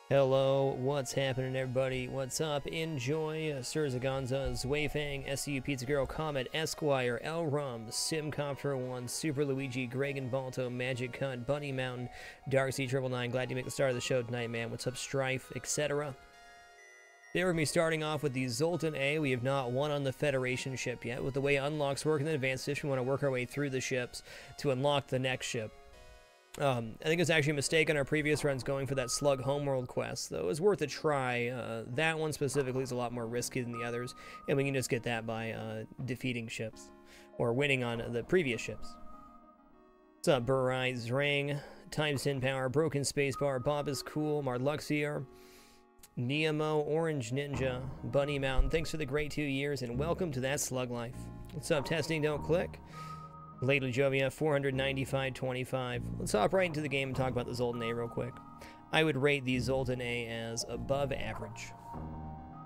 Hello, what's happening, everybody? What's up? Enjoy Sir Zaganza, Zwayfang, SCU Pizza Girl, Comet, Esquire, El Rum, Simcopter 1, Super Luigi, Greg and Balto, Magic Cunt, Bunny Mountain, Darcy 999. Glad to make the start of the show tonight, man. What's up, Strife, etc. There with me starting off with the Zoltan A. We have not won on the Federation ship yet. With the way unlocks work in the advanced edition, we want to work our way through the ships to unlock the next ship. I think it was actually a mistake on our previous runs going for that Slug Homeworld quest, though it was worth a try. That one specifically is a lot more risky than the others, and we can just get that by defeating ships, or winning on the previous ships. What's up, Burr-Eyes Ring, Times 10 Power, Broken Spacebar, Bob is Cool, Marluxier, Nemo, Orange Ninja, Bunny Mountain, thanks for the great 2 years, and welcome to That Slug Life. What's up, Testing Don't Click? Lady Jovia, 495.25. Let's hop right into the game and talk about the Zoltan A real quick. I would rate the Zoltan A as above average.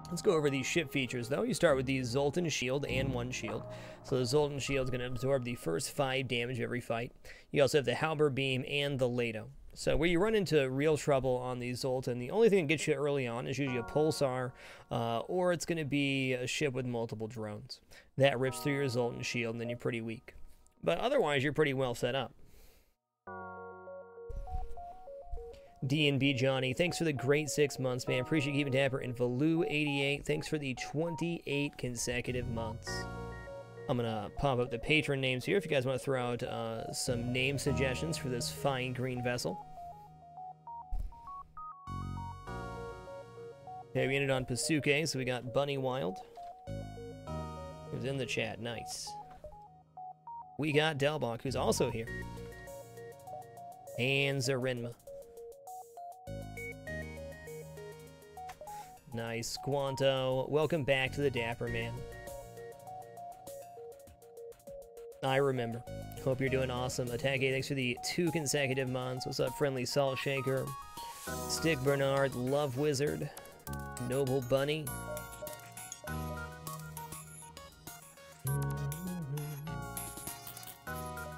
Let's go over these ship features, though. You start with the Zoltan Shield and 1 shield. So the Zoltan Shield is going to absorb the first 5 damage every fight. You also have the Halberd Beam and the Lado. So where you run into real trouble on the Zoltan, the only thing that gets you early on is usually a Pulsar, or it's going to be a ship with multiple drones. That rips through your Zoltan Shield, and then you're pretty weak. But otherwise, you're pretty well set up. D&B Johnny, thanks for the great 6 months, man. Appreciate keeping Tapper. And Valoo88, thanks for the 28 consecutive months. I'm going to pop up the patron names here if you guys want to throw out some name suggestions for this fine green vessel. Okay, we ended on Pasuke, so we got Bunny Wild. He was in the chat, nice. We got Delbach, who's also here. And Zarinma. Nice. Squanto. Welcome back to the Dapper, man. I remember. Hope you're doing awesome. Attack A, thanks for the 2 consecutive months. What's up, Friendly Salt Shaker? Stick Bernard. Love Wizard. Noble Bunny.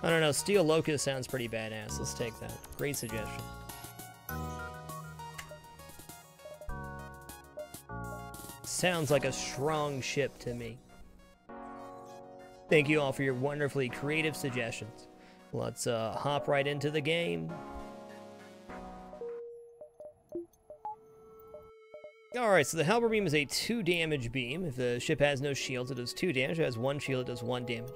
I don't know, Steel Locust sounds pretty badass. Let's take that. Great suggestion. Sounds like a strong ship to me. Thank you all for your wonderfully creative suggestions. Let's hop right into the game. Alright, so the Halberd Beam is a 2 damage beam. If the ship has no shields, it does 2 damage. If it has 1 shield, it does 1 damage.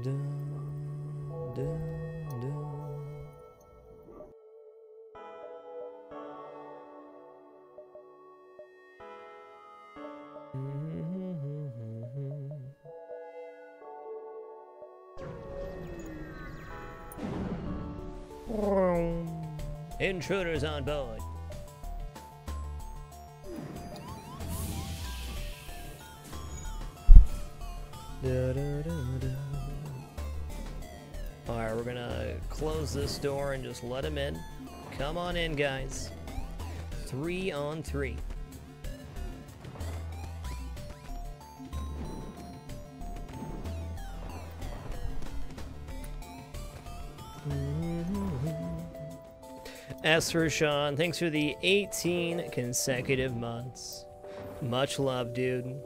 Dun, dun, dun. Intruders on board. Da, da, da, da. Alright, we're gonna close this door and just let them in. Come on in, guys. 3 on 3. As for Sean, thanks for the 18 consecutive months. Much love, dude.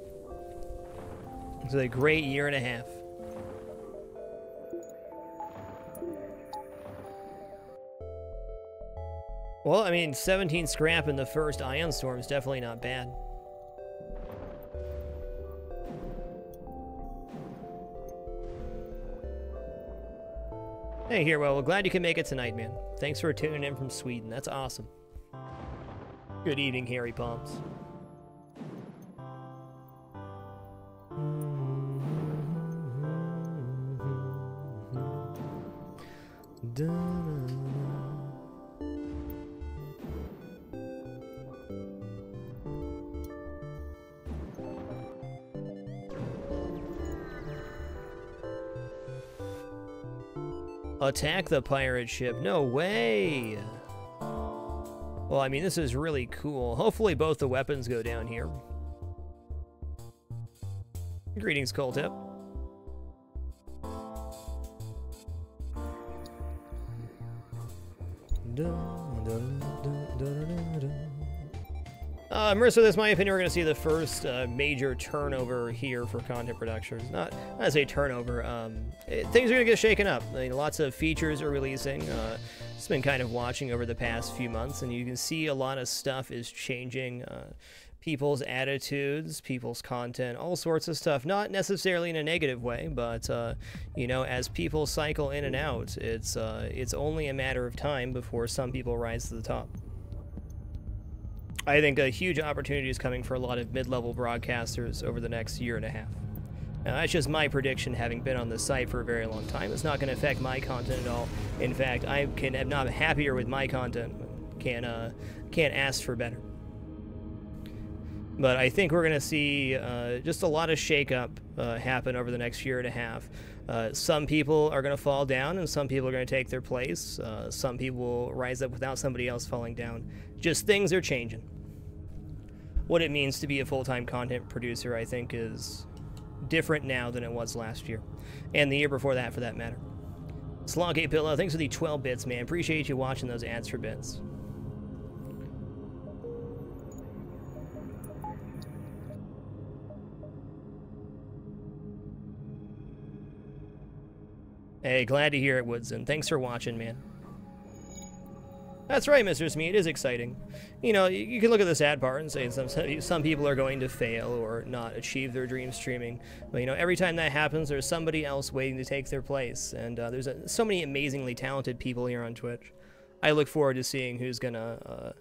It's a great year and a half. Well, I mean, 17 scrap in the first Ion Storm is definitely not bad. Hey, here, well, glad you can make it tonight, man. Thanks for tuning in from Sweden. That's awesome. Good evening, Harry Palms. Attack the pirate ship. No way! Well, I mean, this is really cool. Hopefully both the weapons go down here. Greetings, Coltep. Mercer, that's my opinion. We're going to see the first major turnover here for content production. Not I say turnover. Things are going to get shaken up. I mean, lots of features are releasing. It's been kind of watching over the past few months, and you can see a lot of stuff is changing. People's attitudes, people's content, all sorts of stuff. Not necessarily in a negative way, but you know, as people cycle in and out, it's only a matter of time before some people rise to the top. I think a huge opportunity is coming for a lot of mid-level broadcasters over the next year and a half. Now, that's just my prediction, having been on the site for a very long time. It's not going to affect my content at all. In fact, I'm not happier with my content. Can't ask for better. But I think we're going to see just a lot of shakeup happen over the next year and a half. Some people are going to fall down, and some people are going to take their place. Some people will rise up without somebody else falling down. Just things are changing. What it means to be a full-time content producer, I think, is different now than it was last year. And the year before that, for that matter. Slogate Pillow, thanks for the 12 bits, man. Appreciate you watching those ads for bits. Hey, glad to hear it, Woodson. Thanks for watching, man. That's right, Mr. Smee. It is exciting. You know, you can look at this ad part and say some people are going to fail or not achieve their dream streaming. But, you know, every time that happens, there's somebody else waiting to take their place. And there's so many amazingly talented people here on Twitch. I look forward to seeing who's gonna,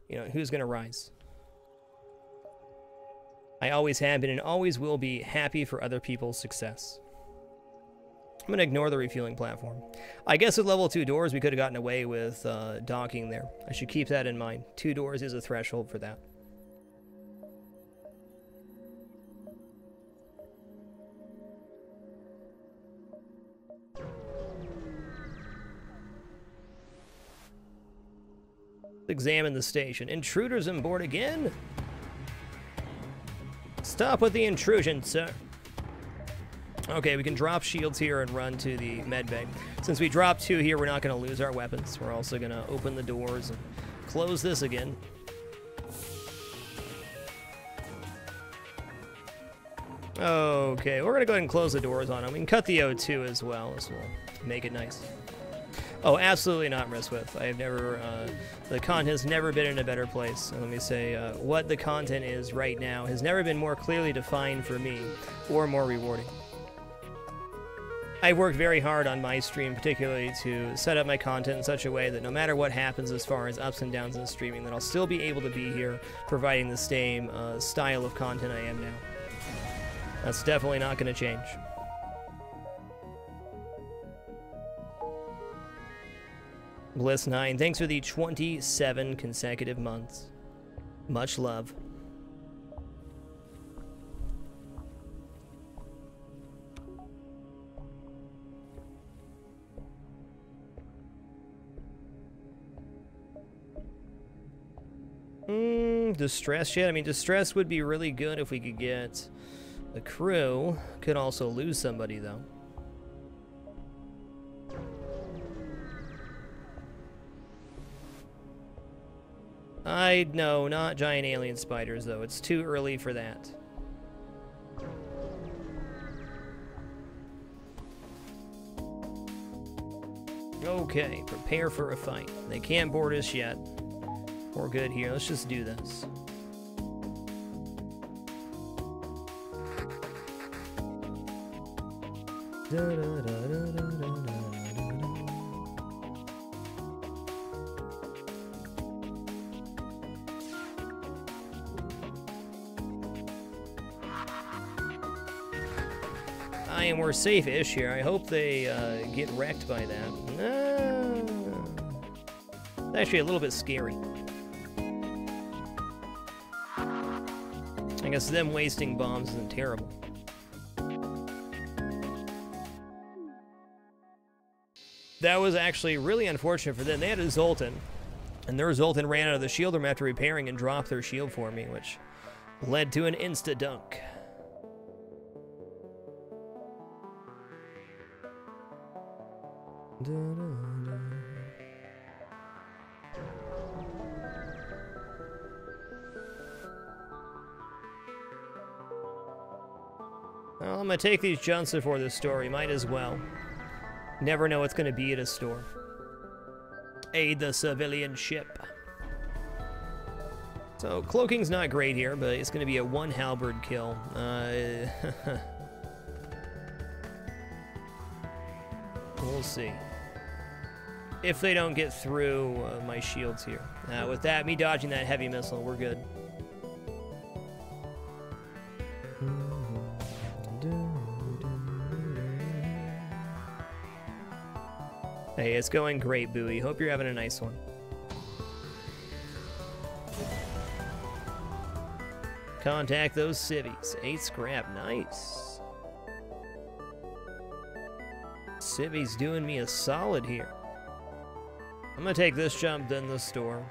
you know, who's gonna rise. I always have been and always will be happy for other people's success. I'm going to ignore the refueling platform. I guess with level 2 doors, we could have gotten away with docking there. I should keep that in mind. 2 doors is a threshold for that. Examine the station. Intruders on board again? Stop with the intrusion, sir. Okay, we can drop shields here and run to the medbay. Since we dropped 2 here, we're not going to lose our weapons. We're also going to open the doors and close this again. Okay, we're going to go ahead and close the doors on them. We can cut the O2 as well. This will make it nice. Oh, absolutely not, Riswith. I have never, the content has never been in a better place. And let me say, what the content is right now has never been more clearly defined for me or more rewarding. I've worked very hard on my stream, particularly to set up my content in such a way that no matter what happens as far as ups and downs in streaming, that I'll still be able to be here providing the same style of content I am now. That's definitely not going to change. Bliss9, thanks for the 27 consecutive months. Much love. Distress yet? I mean, distress would be really good if we could get a crew. Could also lose somebody, though. No, not giant alien spiders, though. It's too early for that. Okay, prepare for a fight. They can't board us yet. We're good here. Let's just do this. and we're safe-ish here. I hope they get wrecked by that. No. It's actually a little bit scary. I guess them wasting bombs isn't terrible. That was actually really unfortunate for them. They had a Zoltan, and their Zoltan ran out of the shield room after repairing and dropped their shield for me, which led to an insta-dunk. Well, I'm gonna take these Johnson for this story. Might as well. Never know what's gonna be at a store. Aid the civilian ship. So, cloaking's not great here, but it's gonna be a 1 halberd kill. We'll see. If they don't get through my shields here. With that, me dodging that heavy missile, we're good. Hey, it's going great, Bowie. Hope you're having a nice one. Contact those civvies. 8 scrap. Nice. Civvies doing me a solid here. I'm gonna take this jump, then the store.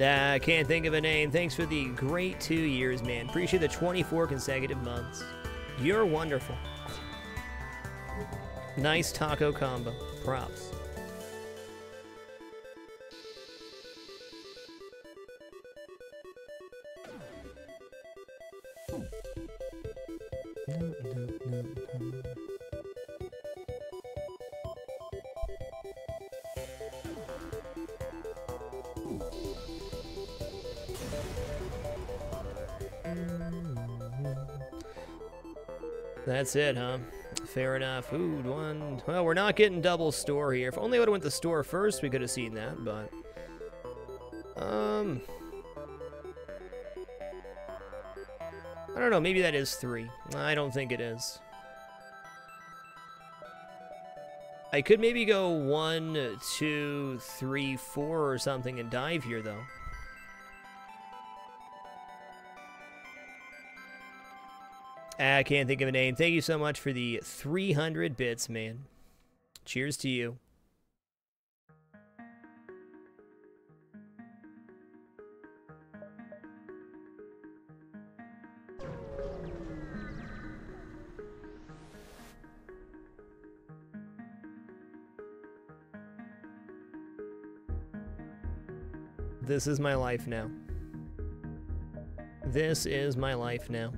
I can't think of a name. Thanks for the great 2 years, man. Appreciate the 24 consecutive months. You're wonderful. Nice taco combo. Props. That's it, huh? Fair enough. Ooh, one. Well, we're not getting double store here. If only I would have went to store first, we could have seen that, but... I don't know, maybe that is 3. I don't think it is. I could maybe go 1, 2, 3, 4 or something and dive here, though. I can't think of a name. Thank you so much for the 300 bits, man. Cheers to you. This is my life now. This is my life now.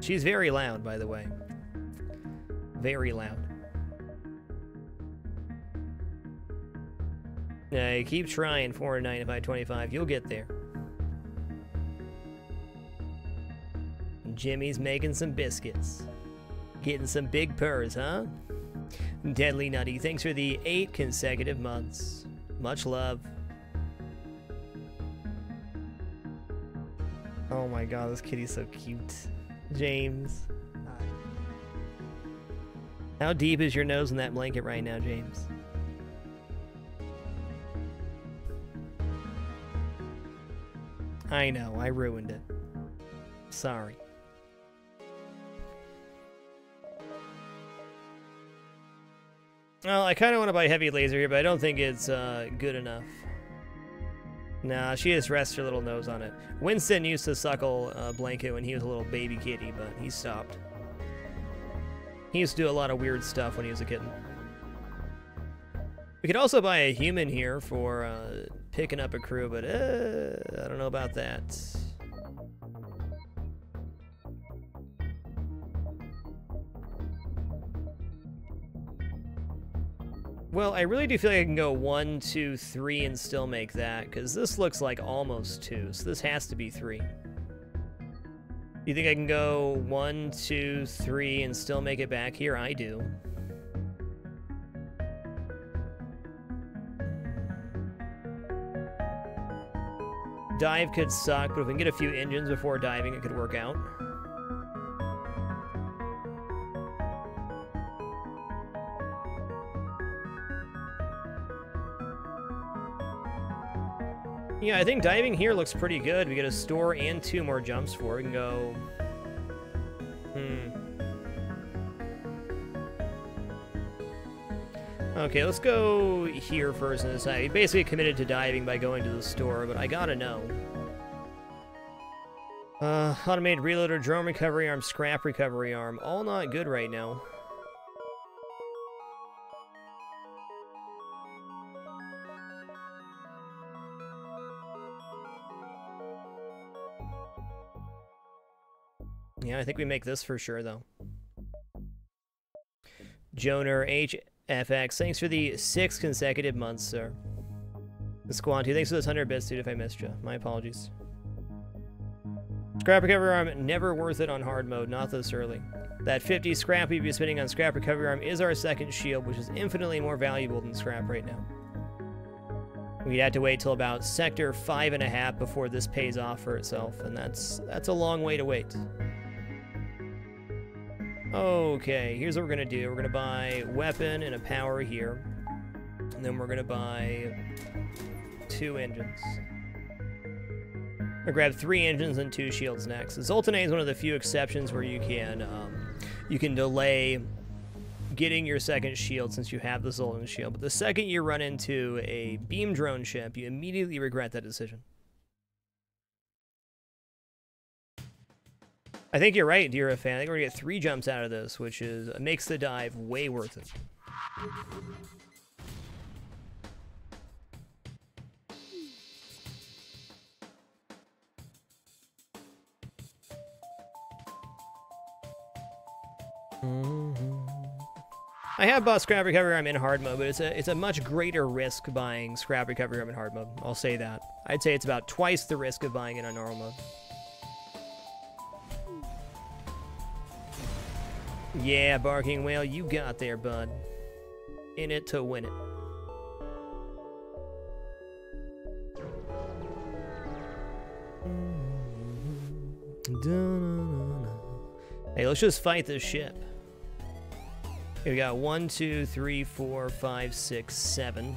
She's very loud, by the way. Very loud. Yeah, keep trying, 495, 25. You'll get there. Jimmy's making some biscuits. Getting some big purrs, huh? Deadly Nutty, thanks for the 8 consecutive months. Much love. Oh my god, this kitty's so cute. James. How deep is your nose in that blanket right now, James? I know, I ruined it. Sorry. Well, I kind of want to buy heavy laser here, but I don't think it's good enough. Nah, she just rests her little nose on it. Winston used to suckle a blanket when he was a little baby kitty, but he stopped. He used to do a lot of weird stuff when he was a kitten. We could also buy a human here for picking up a crew, but I don't know about that. Well, I really do feel like I can go 1, 2, 3 and still make that, because this looks like almost 2, so this has to be 3. You think I can go 1, 2, 3 and still make it back here? I do. Dive could suck, but if we can get a few engines before diving, it could work out. Yeah, I think diving here looks pretty good. We get a store and 2 more jumps for it. We can go... Okay, let's go here first and decide. We basically committed to diving by going to the store, but I gotta know. Automated reloader, drone recovery arm, scrap recovery arm. All not good right now. Yeah, I think we make this for sure, though. Joner HFX, thanks for the 6 consecutive months, sir. Squanty, thanks for those 100 bits, dude, if I missed you. My apologies. Scrap recovery arm, never worth it on hard mode, not this early. That 50 scrap we'd be spending on scrap recovery arm is our second shield, which is infinitely more valuable than scrap right now. We'd have to wait till about sector 5.5 before this pays off for itself, and that's a long way to wait. Okay, here's what we're gonna do. We're gonna buy weapon and a power here, and then we're gonna buy 2 engines. We'll grab 3 engines and 2 shields next. Zoltan is one of the few exceptions where you can delay getting your second shield since you have the Zoltan shield. But the second you run into a beam drone ship, you immediately regret that decision. I think you're right, dear fan. I think we're gonna get 3 jumps out of this, which makes the dive way worth it. I have bought scrap recovery arm in hard mode, but it's a much greater risk buying scrap recovery arm in hard mode. I'll say that. I'd say it's about twice the risk of buying it on normal mode. Yeah, Barking Whale, you got there, bud. In it to win it. Hey, let's just fight this ship. Okay, we got 1, 2, 3, 4, 5, 6, 7.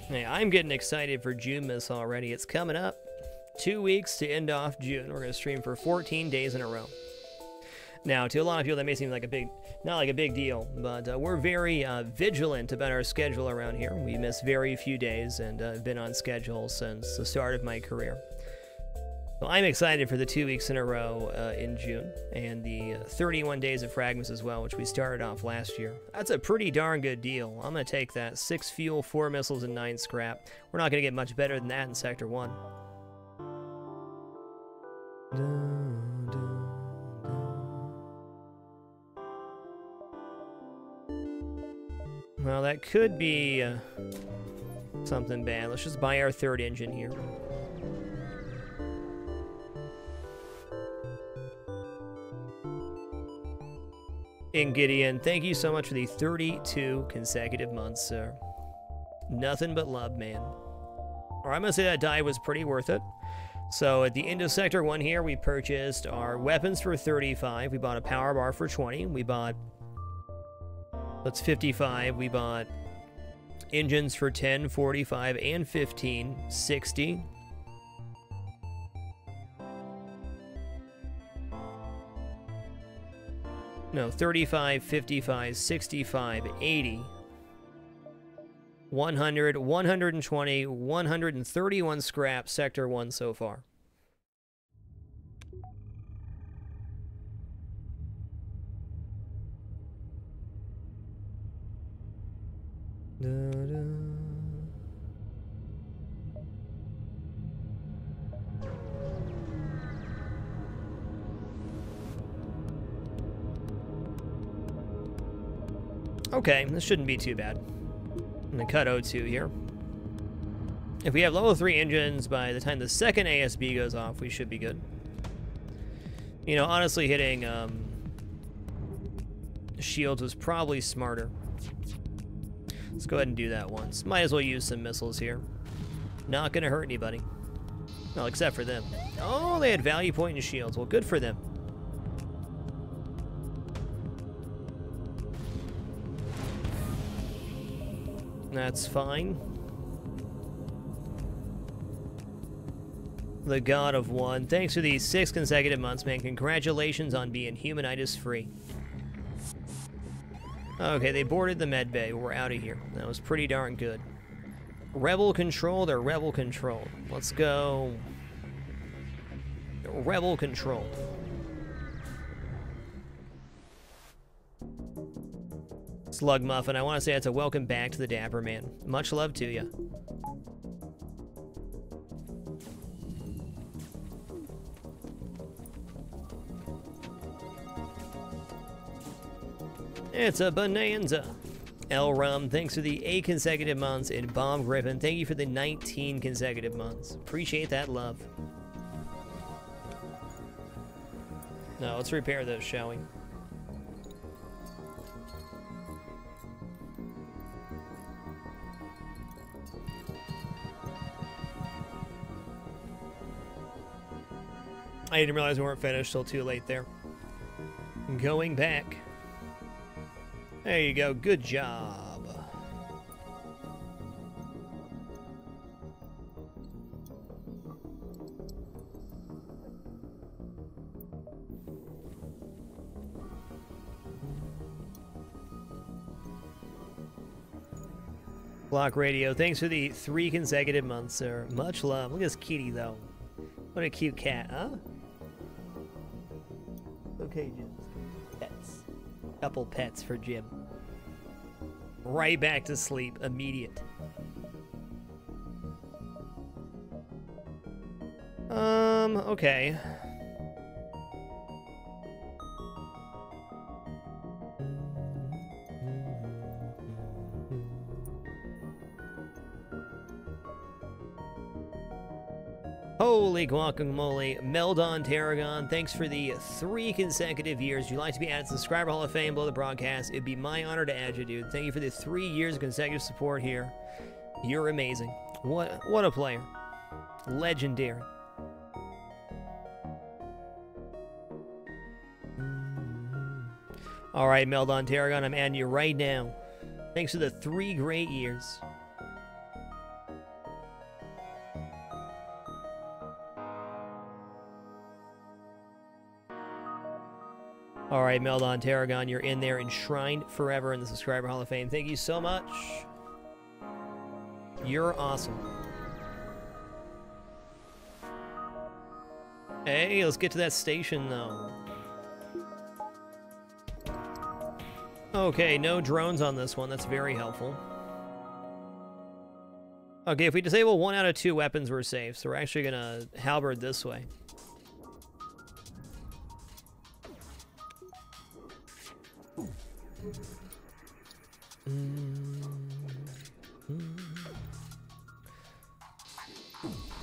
Hey, I'm getting excited for June Miss already. It's coming up. 2 weeks to end off June. We're going to stream for 14 days in a row. Now, to a lot of people, that may seem like not like a big deal, but we're very vigilant about our schedule around here. We miss very few days, and I've been on schedule since the start of my career. So I'm excited for the 2 weeks in a row in June, and the 31 days of Fragments as well, which we started off last year. That's a pretty darn good deal. I'm going to take that. 6 fuel, 4 missiles, and 9 scrap. We're not going to get much better than that in Sector 1. Well, that could be something bad. Let's just buy our 3rd engine here. And Gideon, thank you so much for the 32 consecutive months, sir. Nothing but love, man. Or I'm going to say that dive was pretty worth it. So at the end of Sector 1 here, we purchased our weapons for 35. We bought a power bar for 20. We bought... That's 55. We bought engines for 10, 45, and 15, 60. No, 35, 55, 65, 80, 100, 120, 131 scrap, Sector 1 so far. Okay, this shouldn't be too bad. I'm gonna cut O2 here. If we have level 3 engines by the time the second ASB goes off, we should be good. You know, honestly, hitting shields was probably smarter. Let's go ahead and do that once. Might as well use some missiles here. Not gonna hurt anybody. Well, except for them. Oh, they had value point and shields. Well, good for them. That's fine. The God of One. Thanks for these 6 consecutive months, man. Congratulations on being humanitis free. Okay, they boarded the med bay. We're out of here. That was pretty darn good. Rebel controlled or rebel controlled? Let's go. Rebel controlled. Slug Muffin, I want to say it's a welcome back to the Dapper Man. Much love to you. It's a bonanza. El Rum, thanks for the 8 consecutive months. And Bomb Griffin, thank you for the 19 consecutive months. Appreciate that love. Now, let's repair those, shall we? I didn't realize we weren't finished till too late there. Going back. There you go. Good job. Block Radio, thanks for the 3 consecutive months, sir. Much love. Look at this kitty, though. What a cute cat, huh? Okay, Jim. Pets. Couple pets for Jim. Right back to sleep. Immediate. Okay. Holy guacamole. Meldon Tarragon, thanks for the 3 consecutive years. Would you like to be added to the Subscriber Hall of Fame below the broadcast? It'd be my honor to add you, dude. Thank you for the 3 years of consecutive support here. You're amazing. What a player. Legendary. All right, Meldon Tarragon, I'm adding you right now. Thanks for the 3 great years. All right, Meldon Tarragon, you're in there, enshrined forever in the Subscriber Hall of Fame. Thank you so much. You're awesome. Hey, let's get to that station, though. Okay, no drones on this one. That's very helpful. Okay, if we disable 1 out of 2 weapons, we're safe. So we're actually going to halberd this way.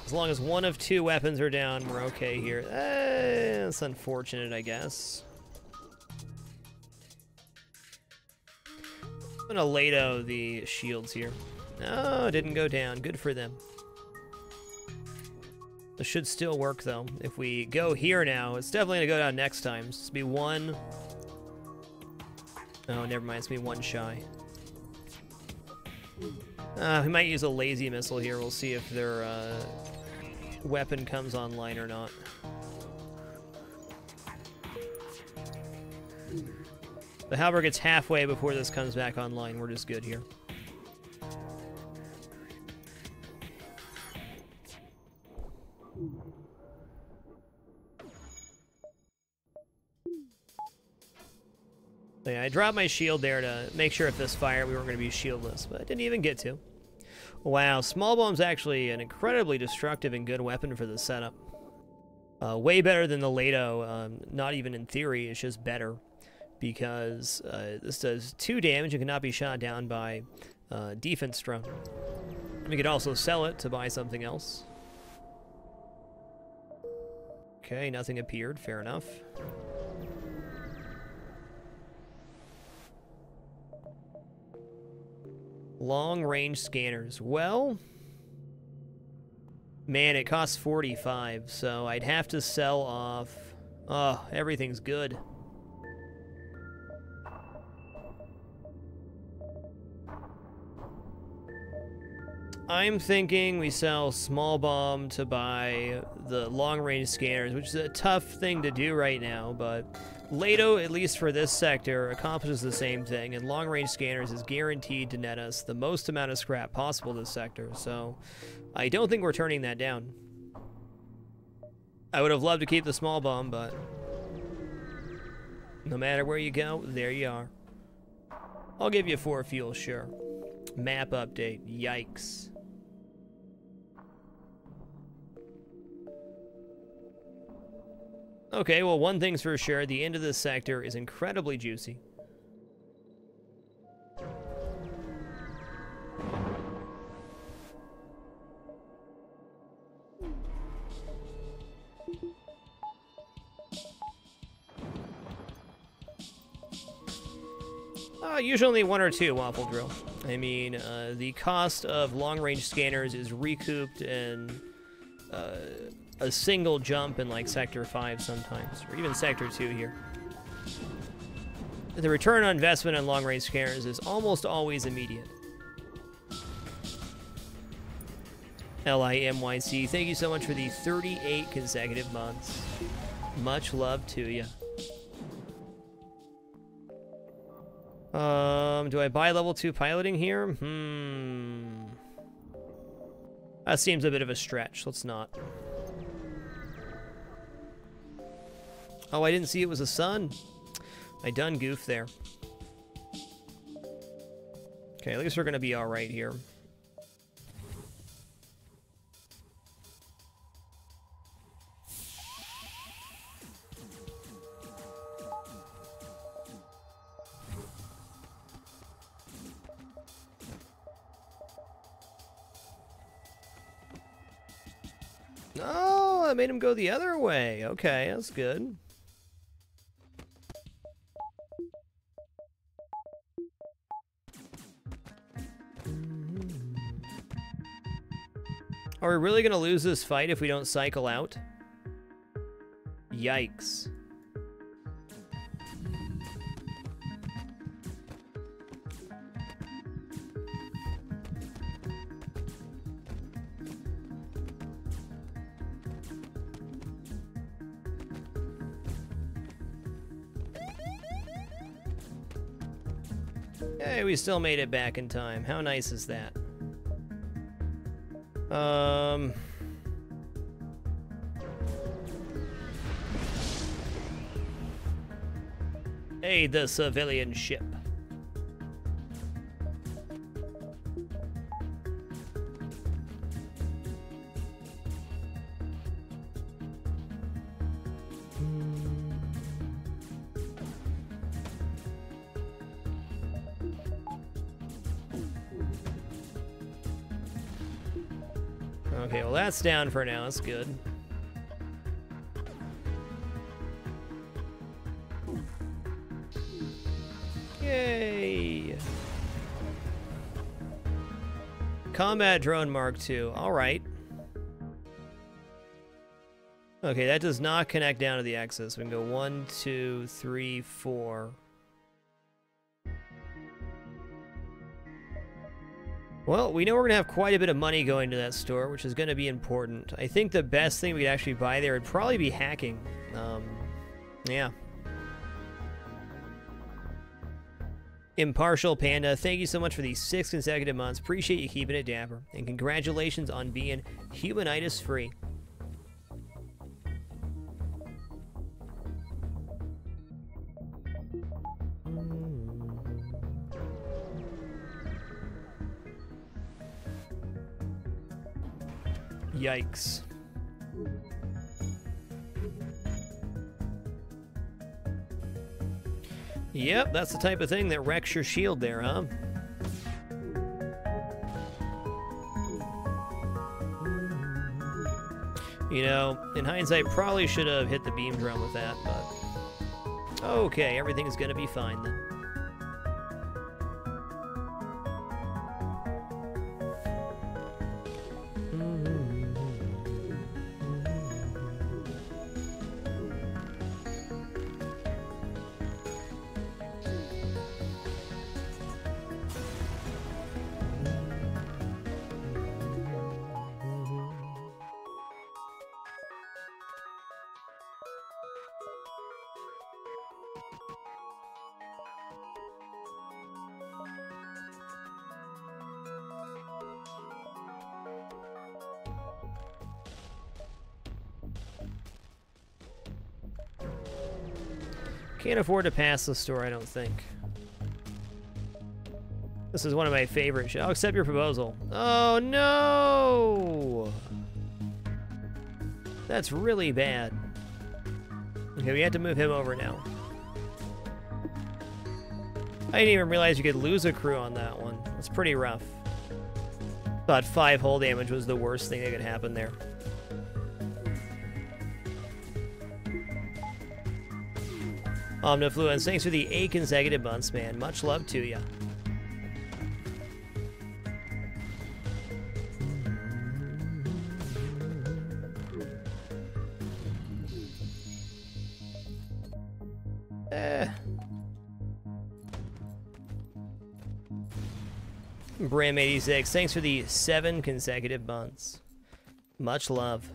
As long as 1 of 2 weapons are down, we're okay here. That's unfortunate, I guess. I'm gonna Lato the shields here. Oh, it didn't go down. Good for them. This should still work, though. If we go here now, it's definitely gonna go down next time. It's be 1. Oh, never mind. It's be 1 shy. We might use a lazy missile here. We'll see if their weapon comes online or not. The halberd gets halfway before this comes back online. We're just good here. So yeah, I dropped my shield there to make sure if this fired we weren't going to be shieldless, but I didn't even get to. Wow, small bomb's actually an incredibly destructive and good weapon for this setup. Way better than the Lato, not even in theory, it's just better. because this does 2 damage and cannot be shot down by defense drone. We could also sell it to buy something else. Okay, nothing appeared. Fair enough. Long-range scanners. Well, man, it costs 45, so I'd have to sell off... Oh, everything's good. I'm thinking we sell small bomb to buy the long-range scanners, which is a tough thing to do right now, but Lato, at least for this sector, accomplishes the same thing, and long-range scanners is guaranteed to net us the most amount of scrap possible this sector, so I don't think we're turning that down. I would have loved to keep the small bomb, but no matter where you go, there you are. I'll give you 4 fuel, sure. Map update. Yikes. Okay, well, one thing's for sure. The end of this sector is incredibly juicy. Usually only 1 or 2 waffle drill. I mean, the cost of long-range scanners is recouped in a single jump in like Sector 5 sometimes, or even Sector 2 here. The return on investment on long-range scanners is almost always immediate. LIMYC, thank you so much for the 38 consecutive months. Much love to you. Do I buy level 2 piloting here? That seems a bit of a stretch. Let's not. Oh, I didn't see it was a sun. I done goofed there. Okay, at least we're gonna be alright here. Oh, I made him go the other way. Okay, that's good. Are we really gonna lose this fight if we don't cycle out? Yikes. Hey, we still made it back in time. How nice is that? Hey, the civilian ship. Okay, well that's down for now, that's good. Yay! Combat Drone Mark II, alright. Okay, that does not connect down to the axis. We can go 1, 2, 3, 4. Well, we know we're going to have quite a bit of money going to that store, which is going to be important. I think the best thing we could actually buy there would probably be hacking. Yeah. Impartial Panda, thank you so much for these 6 consecutive months. Appreciate you keeping it dapper. And congratulations on being humanitis free. Yikes. Yep, that's the type of thing that wrecks your shield there, huh? You know, in hindsight, probably should have hit the beam drum with that, but... Okay, everything's gonna be fine then. Can't afford to pass the store, I don't think. This is one of my favorite I'll accept your proposal. Oh no! That's really bad. Okay, we have to move him over now. I didn't even realize you could lose a crew on that one. That's pretty rough. Thought 5 hull damage was the worst thing that could happen there. Omnifluence, thanks for the 8 consecutive months, man. Much love to ya. Bram86, thanks for the 7 consecutive months. Much love.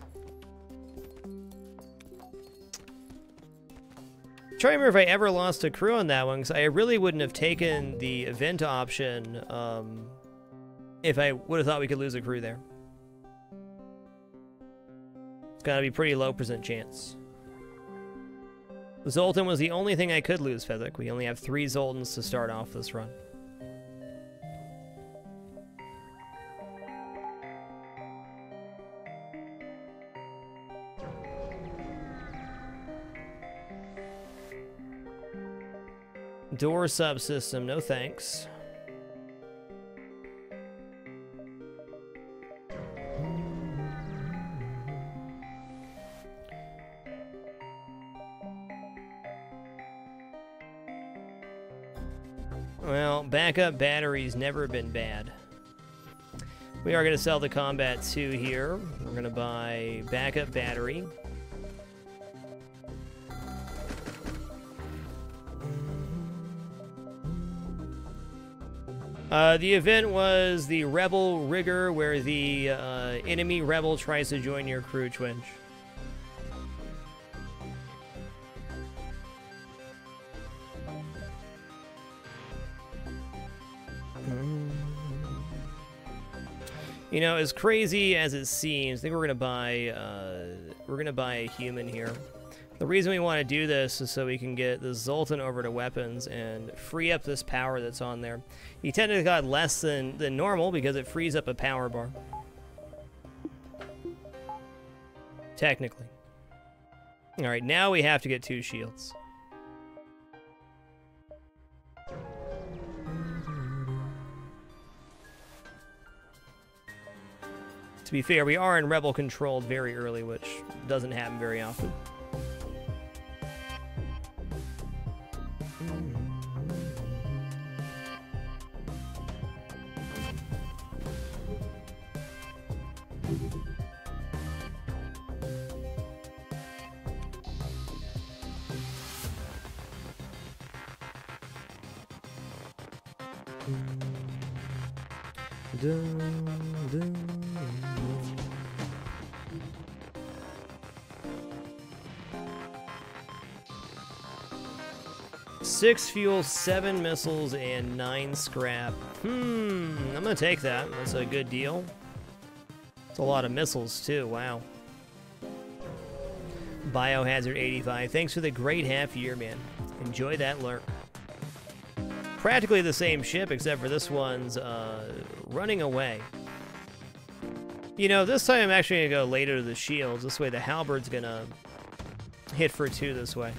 Try to remember if I ever lost a crew on that one, because I really wouldn't have taken the event option if I would have thought we could lose a crew there. It's gotta be pretty low % chance. Zoltan was the only thing I could lose, Fezzik. We only have 3 Zoltans to start off this run. Door subsystem, no thanks. Well, backup batteries never been bad. We are going to sell the Combat 2 here. We're going to buy backup battery. The event was the Rebel Rigger, where the enemy Rebel tries to join your crew, Twinge. You know, as crazy as it seems, I think we're gonna buy a human here. The reason we want to do this is so we can get the Zoltan over to weapons and free up this power that's on there. He technically got less than normal because it frees up a power bar. Technically. Alright, now we have to get 2 shields. To be fair, we are in Rebel controlled very early, which doesn't happen very often. Six fuel, 7 missiles, and 9 scrap. I'm gonna take that. That's a good deal. It's a lot of missiles, too. Wow. Biohazard 85. Thanks for the great half year, man. Enjoy that lurk. Practically the same ship, except for this one's running away. You know, this time I'm actually gonna go later to the shields. This way the halberd's gonna hit for 2 this way.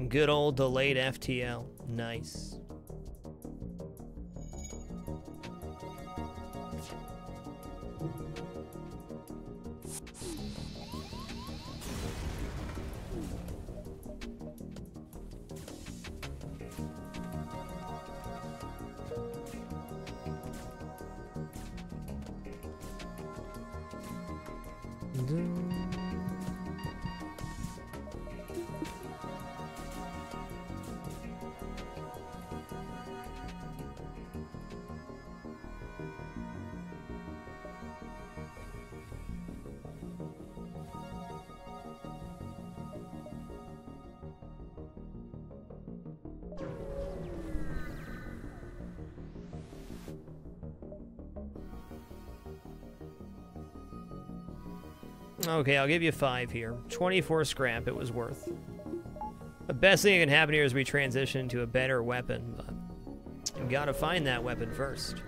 Good old delayed FTL. Nice. Okay, I'll give you 5 here. 24 scrap, it was worth. The best thing that can happen here is we transition to a better weapon, but you gotta find that weapon first.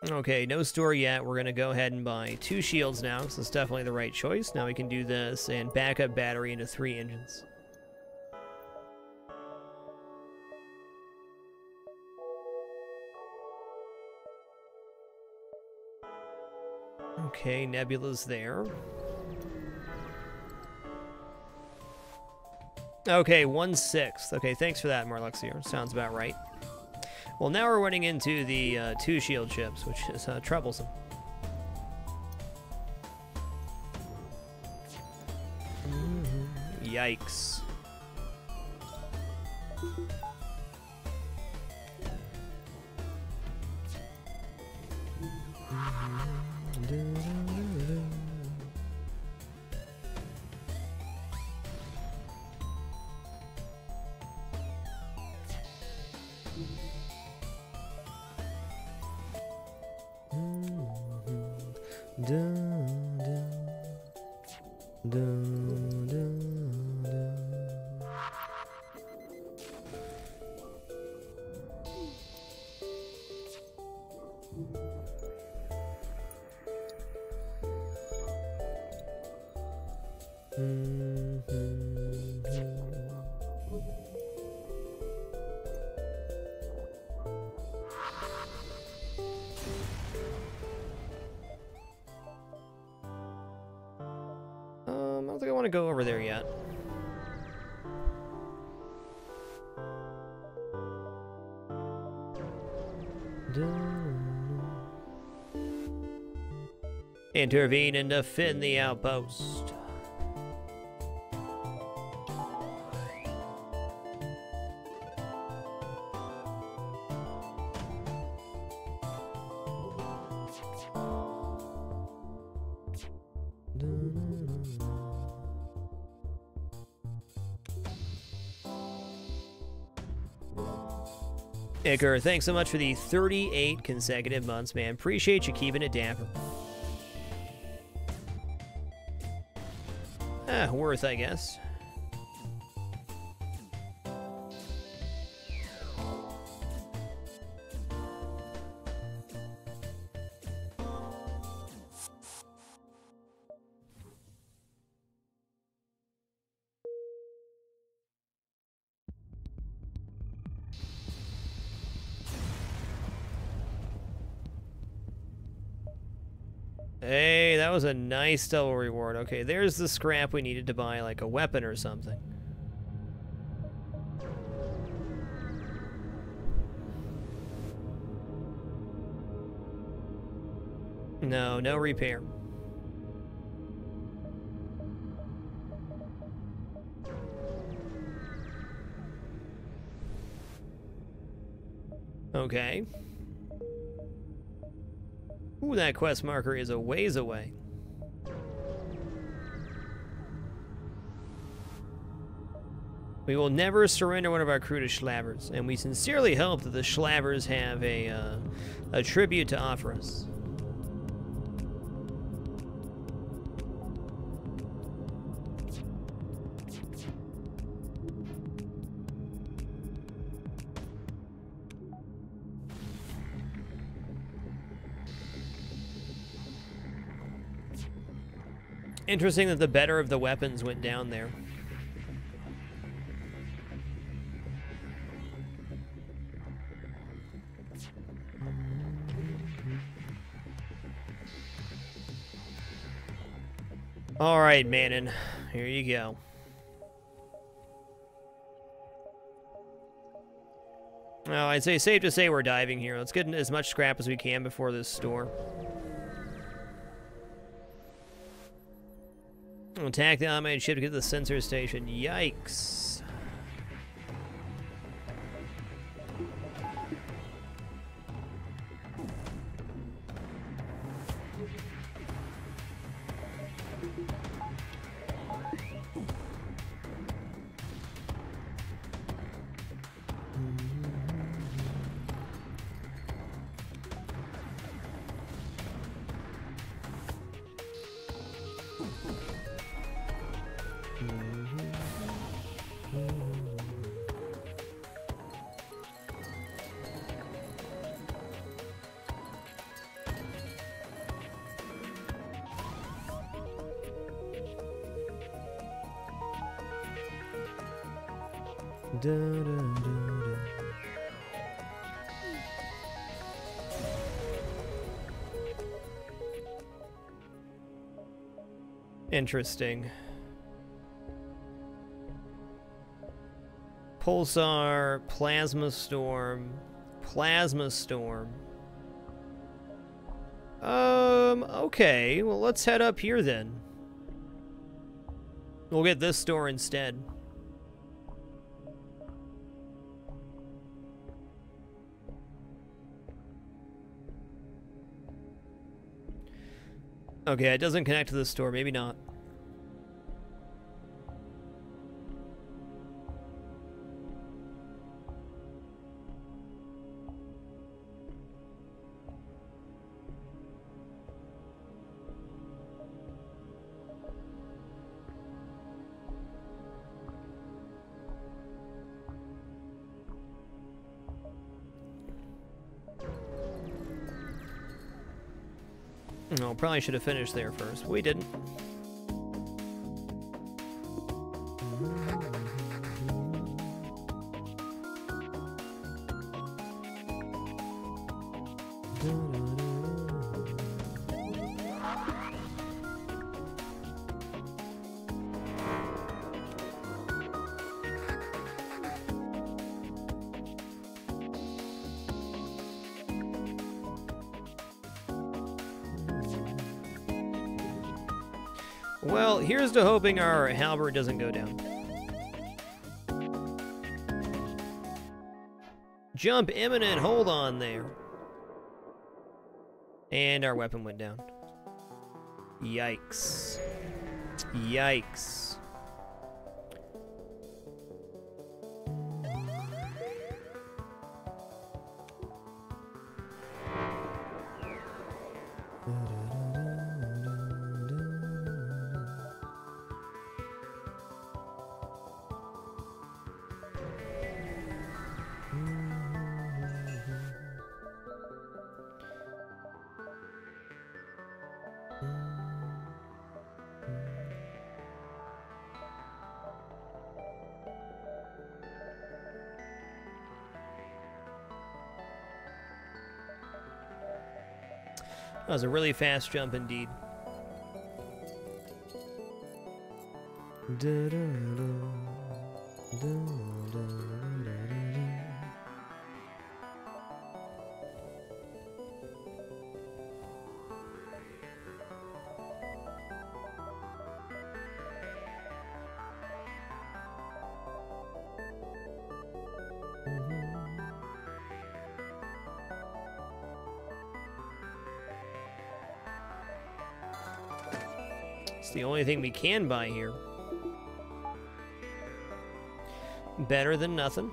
Okay, no store yet. We're gonna go ahead and buy 2 shields now, so it's definitely the right choice. Now we can do this and backup battery into 3 engines. Okay, Nebula's there. Okay, 1/6. Okay, thanks for that, Marluxier. Sounds about right. Well, now we're running into the 2 shield ships, which is troublesome. Yikes. I don't think I want to go over there yet. Intervene and defend the outpost. Iker, thanks so much for the 38 consecutive months, man. Appreciate you keeping it dapper. Worth, I guess. Hey, that was a nice double reward. Okay, there's the scrap we needed to buy, like, a weapon or something. No, no repair. Okay. Ooh, that quest marker is a ways away. We will never surrender one of our crew to Schlabbers, and we sincerely hope that the Schlabbers have a tribute to offer us. Interesting that the better of the weapons went down there. All right, Manon, here you go. Well, I'd say safe to say we're diving here. Let's get as much scrap as we can before this store. Attack the automated ship to get to the sensor station. Yikes. Da, da, da, da. Interesting. Pulsar, Plasma Storm, Plasma Storm. Okay, well, let's head up here then. We'll get this store instead. Okay, it doesn't connect to the store. Maybe not. No, probably should have finished there first. We didn't. Well, here's to hoping our halberd doesn't go down. Jump imminent, hold on there. And our weapon went down. Yikes. Yikes. That was a really fast jump indeed. It's the only thing we can buy here. Better than nothing.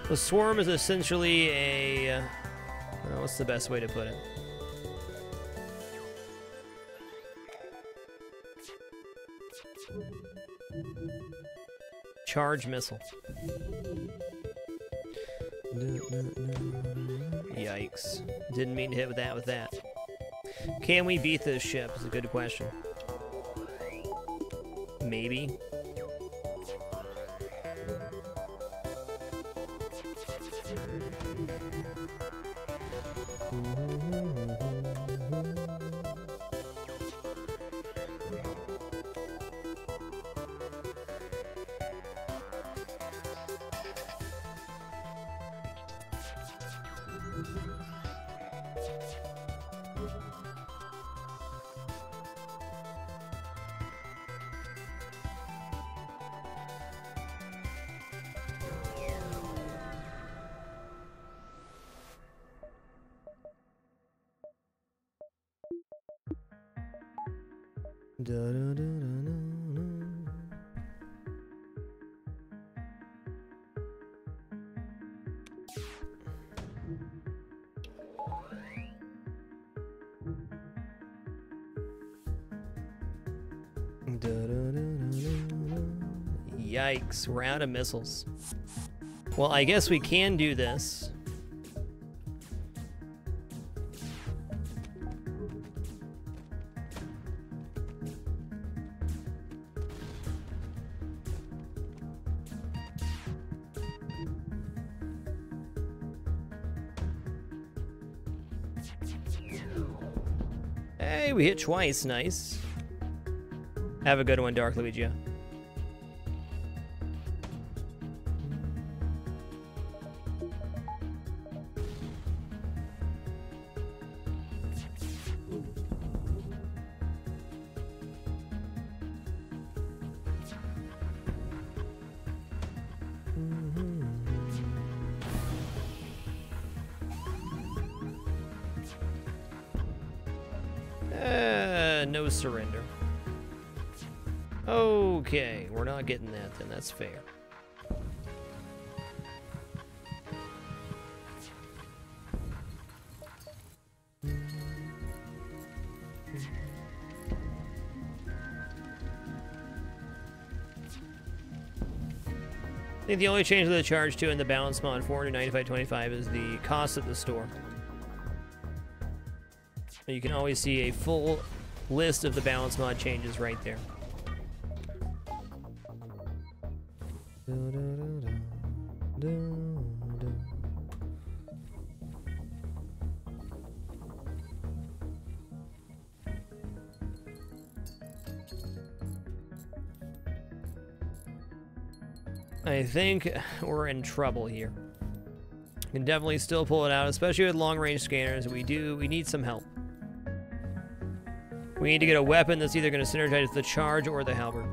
The swarm is essentially a... what's the best way to put it? charge missile. Yikes. Didn't mean to hit with that. Can we beat this ship is a good question. Maybe. Yikes, we're out of missiles. Well, I guess we can do this. Hey, we hit twice, nice. Have a good one, Dark Luigi. No surrender. Okay, we're not getting that then, that's fair. I think the only change to the charge 2 in the balance mod 495.25 is the cost at the store. You can always see a full list of the balance mod changes right there. I think we're in trouble here. We can definitely still pull it out, especially with long-range scanners. We need some help. We need to get a weapon that's either going to synergize the charge or the halberd.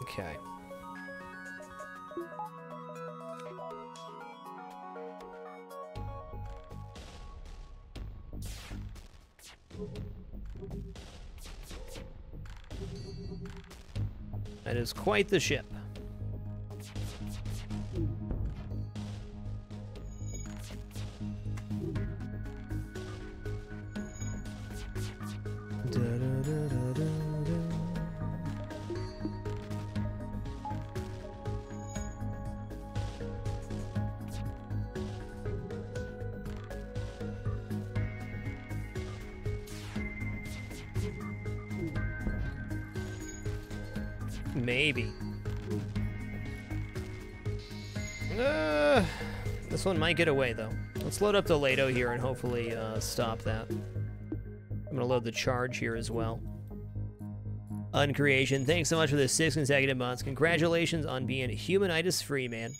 Okay. That is quite the ship. Maybe. This one might get away, though. Let's load up the Lato here and hopefully stop that. I'm going to load the charge here as well. Uncreation, thanks so much for the 6 consecutive months. Congratulations on being humanitis-free, man.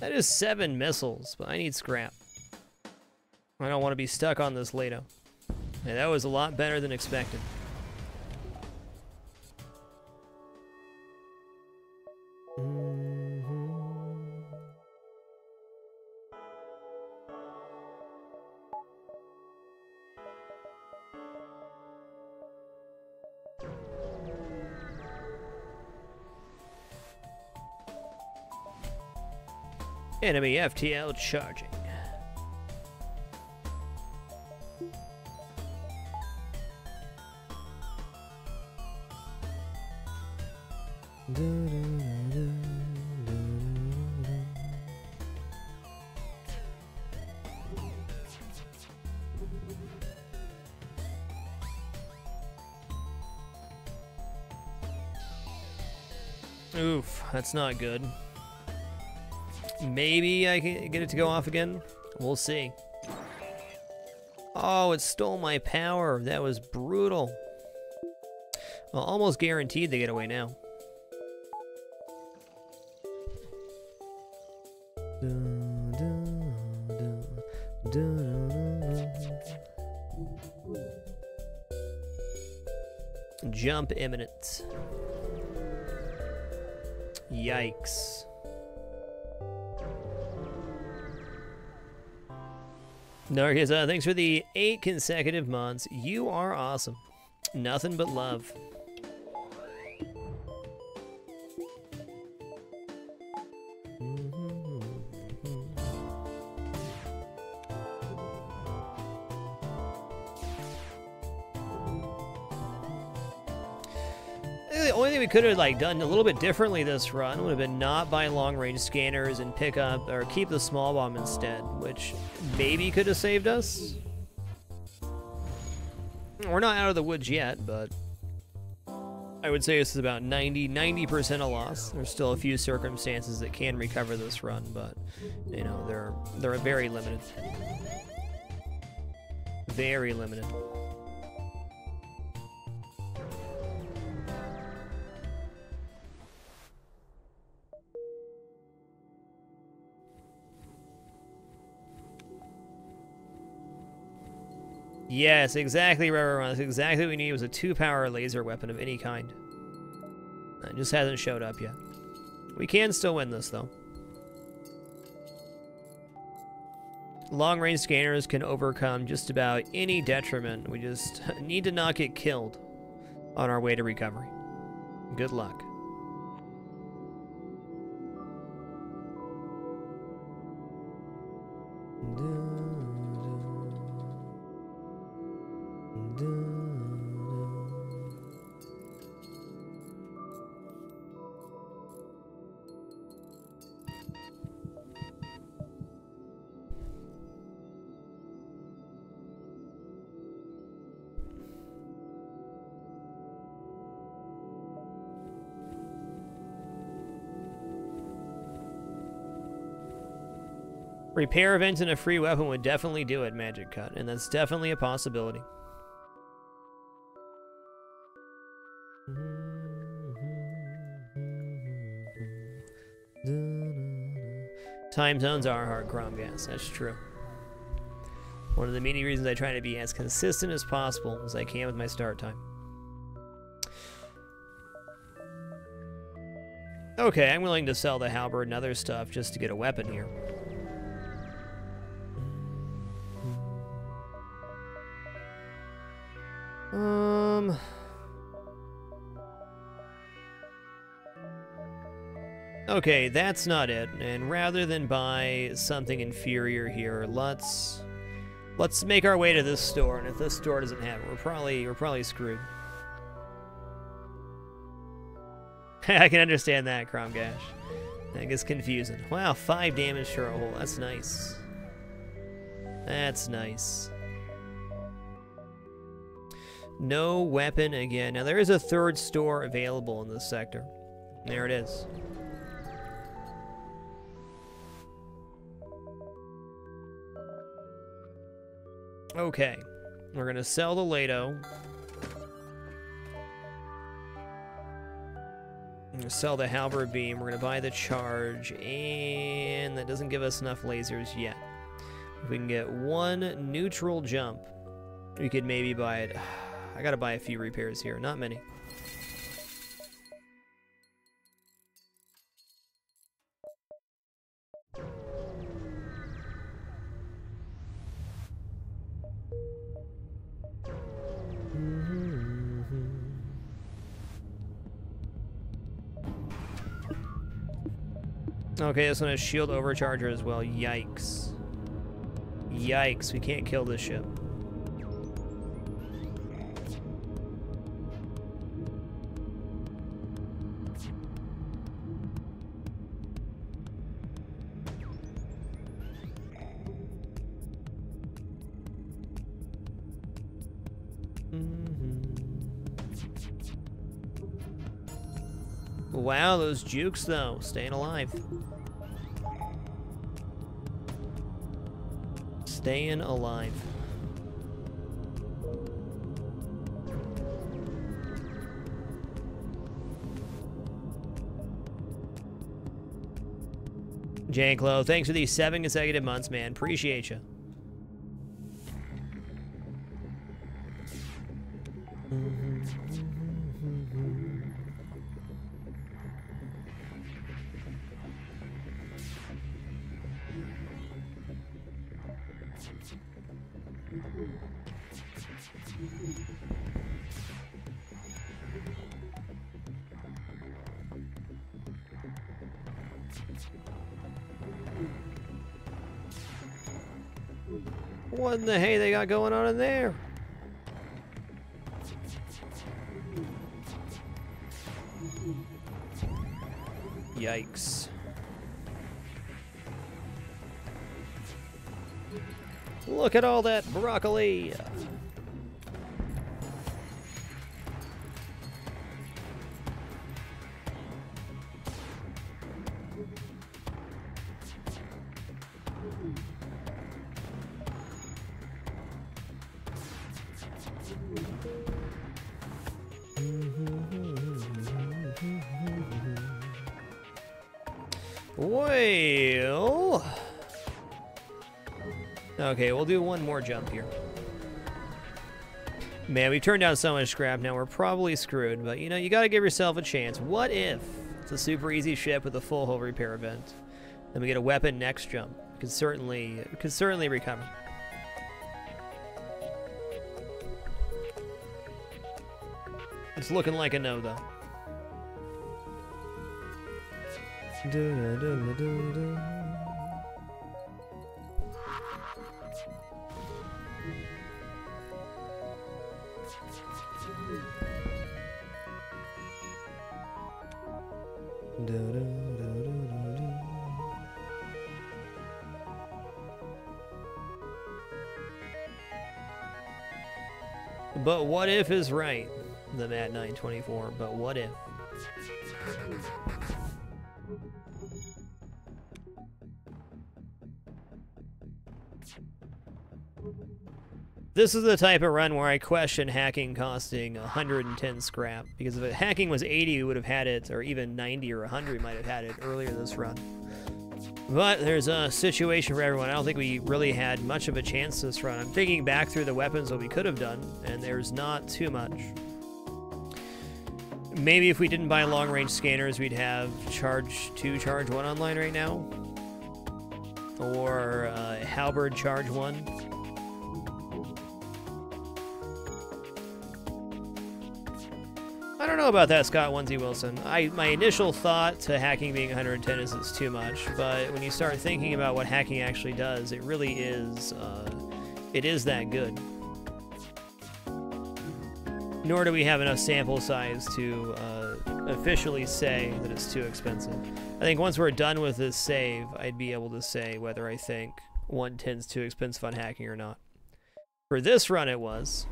That is 7 missiles, but I need scrap. I don't want to be stuck on this Lato. Yeah, that was a lot better than expected. Enemy FTL charging. Oof, that's not good. Maybe I can get it to go off again. We'll see. Oh, it stole my power. That was brutal. Well, almost guaranteed they get away now. Jump imminent. Yikes. Narcus, thanks for the 8 consecutive months. You are awesome. Nothing but love. The only thing we could have done a little bit differently this run would have been not buy long-range scanners and pick up or keep the small bomb instead, which maybe could have saved us. We're not out of the woods yet, but I would say this is about 90% a loss. There's still a few circumstances that can recover this run, but you know, they're very limited. Very limited. Yes, exactly, Rubber. That's exactly what we need was a 2-power laser weapon of any kind. It just hasn't showed up yet. We can still win this, though. Long-range scanners can overcome just about any detriment. We just need to not get killed on our way to recovery. Good luck. Repair event and a free weapon would definitely do it, Magic Cut, and that's definitely a possibility. Time zones are hard, Gromgas, that's true. One of the many reasons I try to be as consistent as possible as I can with my start time. Okay, I'm willing to sell the halberd and other stuff just to get a weapon here. Okay, that's not it. And rather than buy something inferior here, let's make our way to this store. And if this store doesn't have it, we're probably screwed. I can understand that, Cromgash. That gets confusing. Wow, 5 damage to our hole. That's nice. That's nice. No weapon again. Now, there is a 3rd store available in this sector. There it is. Okay. We're going to sell the Lato. Sell the halberd beam. We're going to buy the charge, and that doesn't give us enough lasers yet. If we can get one neutral jump, we could maybe buy it. I got to buy a few repairs here, not many. Okay, this one has shield overcharger as well. Yikes. Yikes, we can't kill this ship. Wow, those jukes though, staying alive. Staying alive. Janklo, thanks for these 7 consecutive months, man. Appreciate you. What in the hay they got going on in there? Yikes. Look at all that broccoli. Well, okay, we'll do one more jump here. Man, we turned down so much scrap now, we're probably screwed, but you know, you gotta give yourself a chance. What if it's a super easy ship with a full hull repair event? Then we get a weapon next jump. Could certainly recover. It's looking like a no, though. But what if is right, the Matt 924, but what if? This is the type of run where I question hacking costing 110 scrap, because if hacking was 80, we would have had it, or even 90 or 100 might have had it earlier this run. But there's a situation for everyone. I don't think we really had much of a chance this run. I'm thinking back through the weapons what we could have done, and there's not too much. Maybe if we didn't buy long-range scanners, we'd have Charge 2, Charge 1 online right now. Or Halberd Charge 1. I don't know about that, Scott Onesie Wilson. My initial thought to hacking being 110 is it's too much, but when you start thinking about what hacking actually does, it really is, it is that good. Nor do we have enough sample size to officially say that it's too expensive. I think once we're done with this save, I'd be able to say whether I think 110 is too expensive on hacking or not. For this run, it was.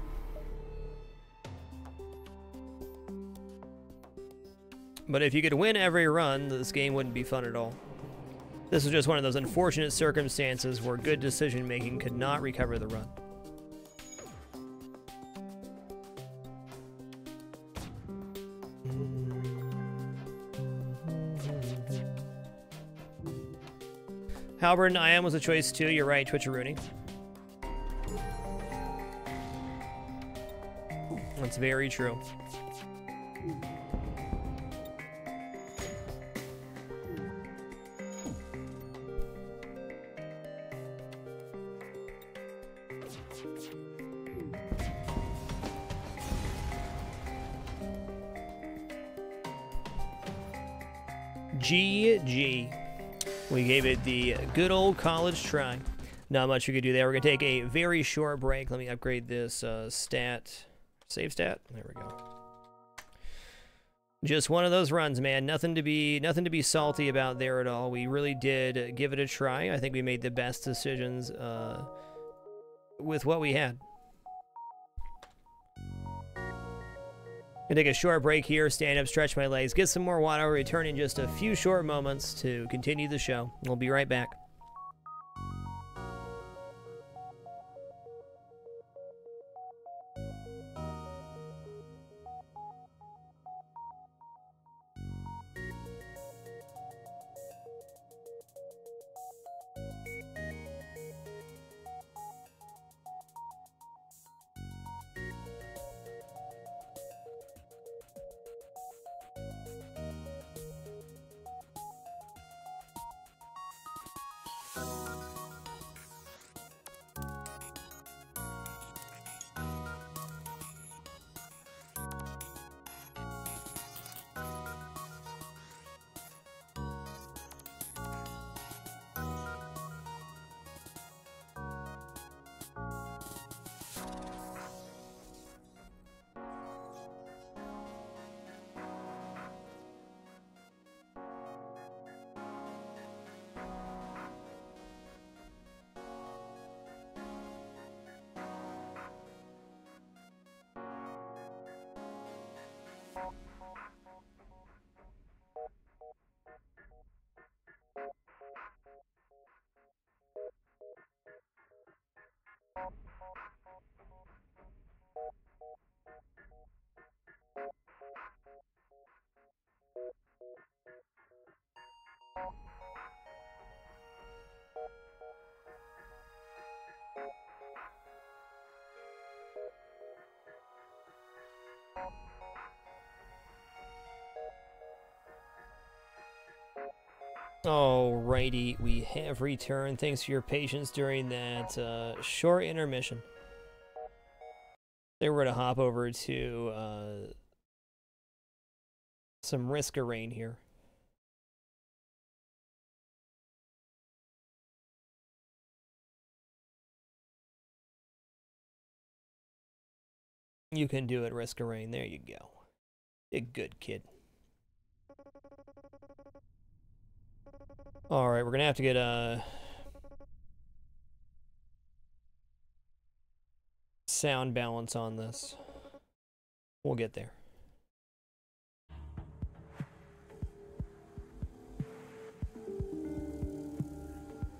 But if you could win every run, this game wouldn't be fun at all. This was just one of those unfortunate circumstances where good decision-making could not recover the run. Halberd, I am was a choice too. You're right, Twitcherooney. That's very true. GG. We gave it the good old college try. Not much we could do there. We're going to take a very short break. Let me upgrade this stat. Save stat. There we go. Just one of those runs, man. Nothing to be salty about there at all. We really did give it a try. I think we made the best decisions with what we had. Gonna take a short break here, stand up, stretch my legs, get some more water, return in just a few short moments to continue the show. We'll be right back. Alrighty, we have returned. Thanks for your patience during that short intermission. Then we're going to hop over to some Risk of Rain here. You can do it, Risk of Rain. There you go. A good kid. Alright, we're going to have to get a sound balance on this. We'll get there.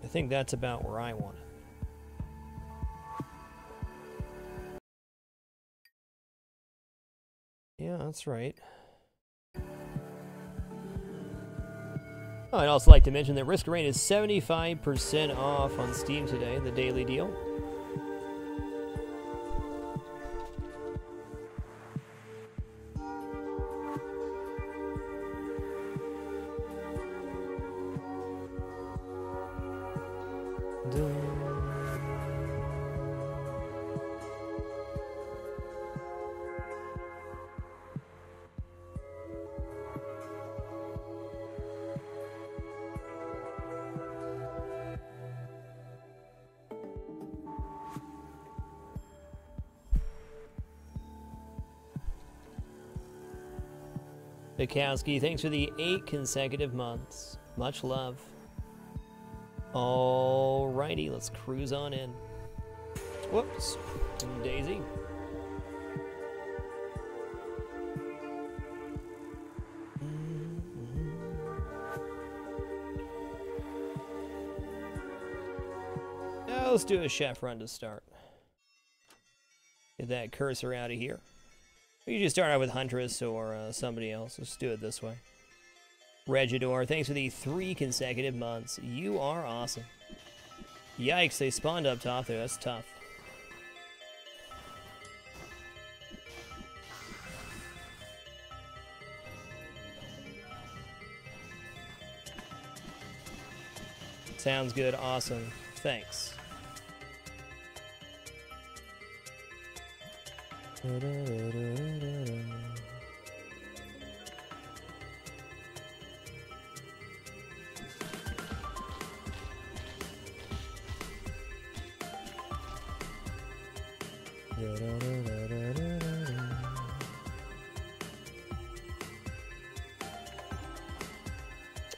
I think that's about where I want it. Yeah, that's right. Oh, I'd also like to mention that Risk of Rain is 75% off on Steam today, the daily deal. Bukowski, thanks for the 8 consecutive months. Much love. Alrighty, let's cruise on in. Whoops. Daisy. Now let's do a chef run to start. Get that cursor out of here. You just start out with Huntress or somebody else. Let's do it this way. Regidor, thanks for the 3 consecutive months. You are awesome. Yikes, they spawned up top there. That's tough. Sounds good. Awesome. Thanks.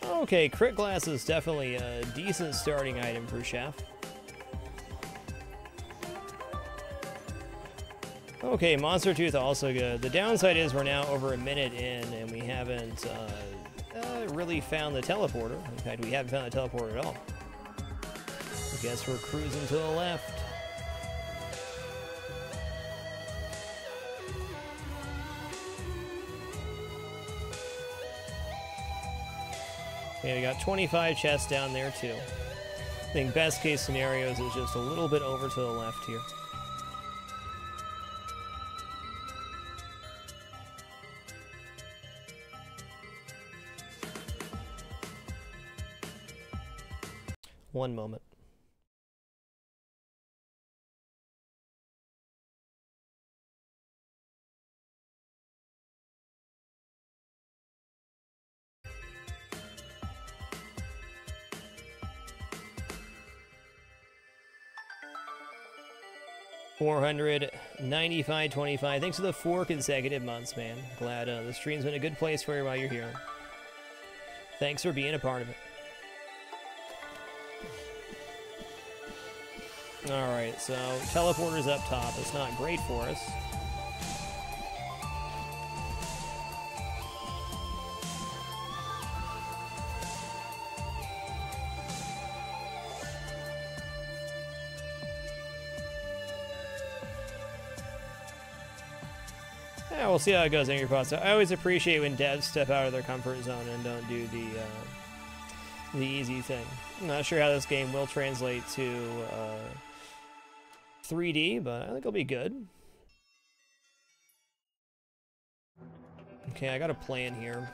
Okay, crit glass is definitely a decent starting item for Chef. Okay, Monster Tooth also good. The downside is we're now over a minute in and we haven't really found the teleporter. In fact, we haven't found the teleporter at all. I guess we're cruising to the left. Okay, we got 25 chests down there too. I think best case scenarios is just a little bit over to the left here. One moment. $495.25. Thanks for the 4 consecutive months, man. Glad the stream's been a good place for you while you're here. Thanks for being a part of it. Alright, so teleporter's up top. It's not great for us. Yeah, we'll see how it goes, Angry Pasta. I always appreciate when devs step out of their comfort zone and don't do the easy thing. I'm not sure how this game will translate to 3D, but I think it'll be good. Okay, I got a plan here.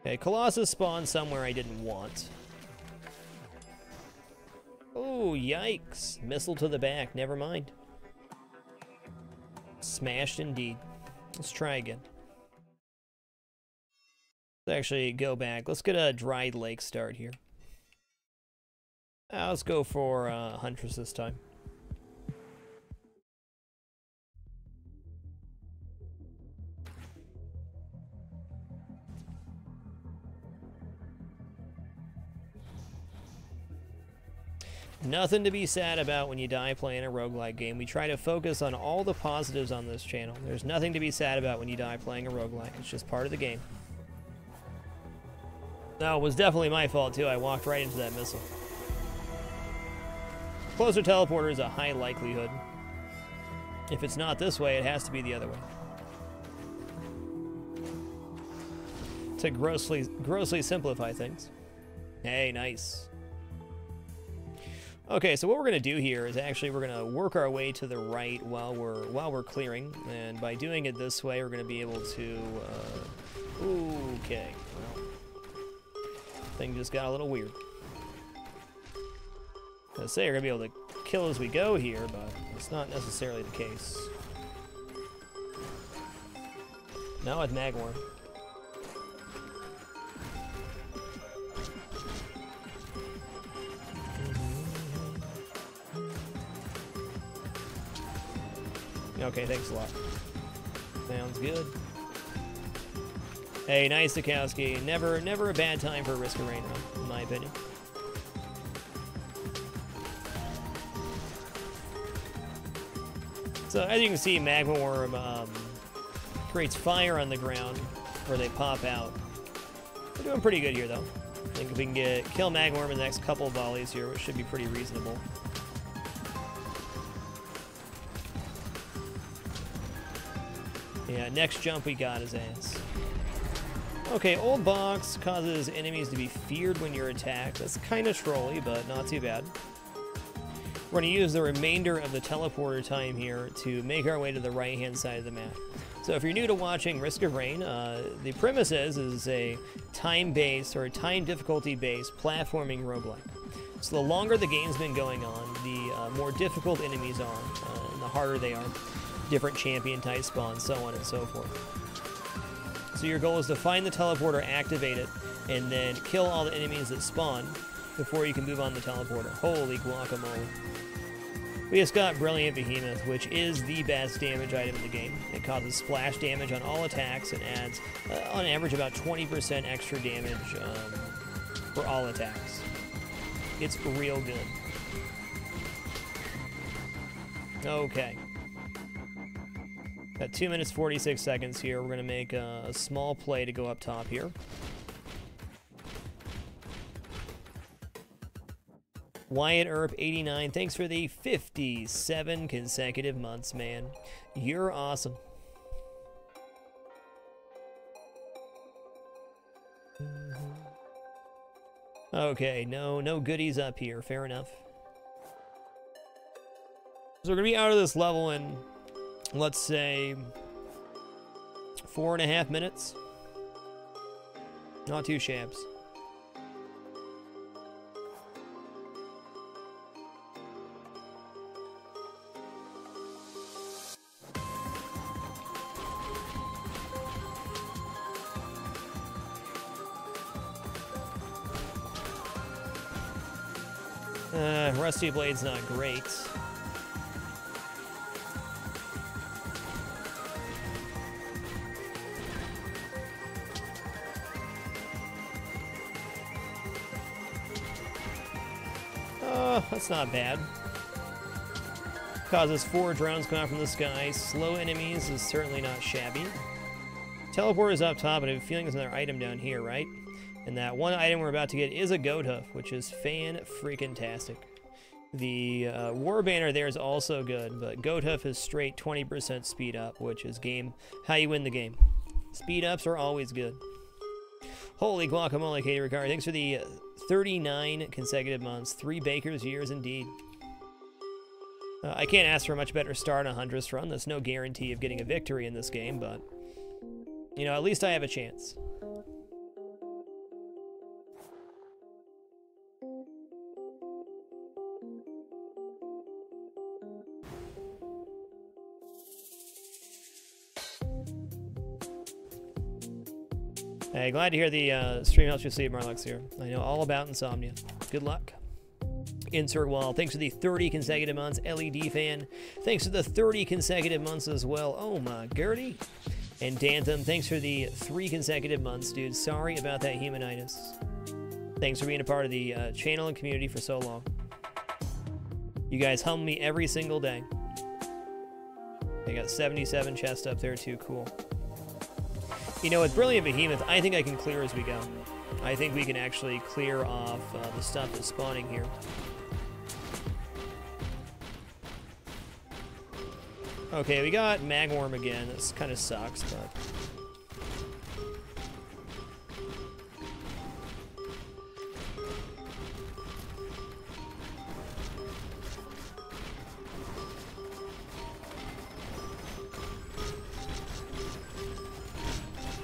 Okay, Colossus spawned somewhere I didn't want. Oh, yikes. Missile to the back, never mind. Smashed indeed. Let's try again. Let's actually go back. Let's get a dried lake start here. Let's go for Huntress this time. Nothing to be sad about when you die playing a roguelike game. We try to focus on all the positives on this channel. There's nothing to be sad about when you die playing a roguelike. It's just part of the game. No, it was definitely my fault too. I walked right into that missile. Closer teleporter is a high likelihood. If it's not this way, it has to be the other way. To grossly simplify things. Hey, nice. Okay, so what we're gonna do here is actually we're gonna work our way to the right while we're clearing, and by doing it this way, we're gonna be able to. Okay, well, thing just got a little weird. I say you're gonna be able to kill as we go here, but it's not necessarily the case. Not with Magworm. Okay, thanks a lot. Sounds good. Hey, nice Sikowski. Never a bad time for a Risk of Rain run, in my opinion. So as you can see, Magworm creates fire on the ground where they pop out. We're doing pretty good here, though. I think if we can kill Magworm in the next couple of volleys here, which should be pretty reasonable. Yeah, next jump we got his ass. Okay, old box causes enemies to be feared when you're attacked. That's kind of trolly, but not too bad. We're going to use the remainder of the teleporter time here to make our way to the right-hand side of the map. So if you're new to watching Risk of Rain, the premise is a time-based or a time difficulty-based platforming roguelike. So the longer the game's been going on, the more difficult enemies are, and the harder they are. Different champion types spawn, so on and so forth. So your goal is to find the teleporter, activate it, and then kill all the enemies that spawn before you can move on the teleporter. Holy guacamole. We just got Brilliant Behemoth, which is the best damage item in the game. It causes splash damage on all attacks and adds, on average, about 20% extra damage for all attacks. It's real good. Okay. Got 2 minutes 46 seconds here. We're going to make a small play to go up top here. Wyatt Earp 89, thanks for the 57 consecutive months, man. You're awesome. Okay, no goodies up here. Fair enough. So we're going to be out of this level in, let's say, 4.5 minutes. Not too shabs. Rusty Blade's not great. That's not bad. Causes 4 drones come out from the sky. Slow enemies is certainly not shabby. Teleport is up top, but I have a feeling there's another item down here, right? And that one item we're about to get is a goat hoof, which is fan-freaking-tastic. The war banner there is also good, but goat hoof is straight 20% speed up, which is how you win the game. Speed ups are always good. Holy guacamole, Katie Ricard. Thanks for the 39 consecutive months. 3 Baker's years indeed. I can't ask for a much better start on a Huntress run. There's no guarantee of getting a victory in this game, but, you know, at least I have a chance. Hey, glad to hear the stream helps you sleep, Marlux here. I know all about insomnia. Good luck. Insert wall. Thanks for the 30 consecutive months. LED fan. Thanks for the 30 consecutive months as well. Oh my Gertie. And Dantham, thanks for the 3 consecutive months, dude. Sorry about that humanitis. Thanks for being a part of the channel and community for so long. You guys hum me every single day. I got 77 chests up there too. Cool. You know, with Brilliant Behemoth, I think I can clear as we go. I think we can actually clear off the stuff that's spawning here. Okay, we got Magworm again. This kind of sucks, but...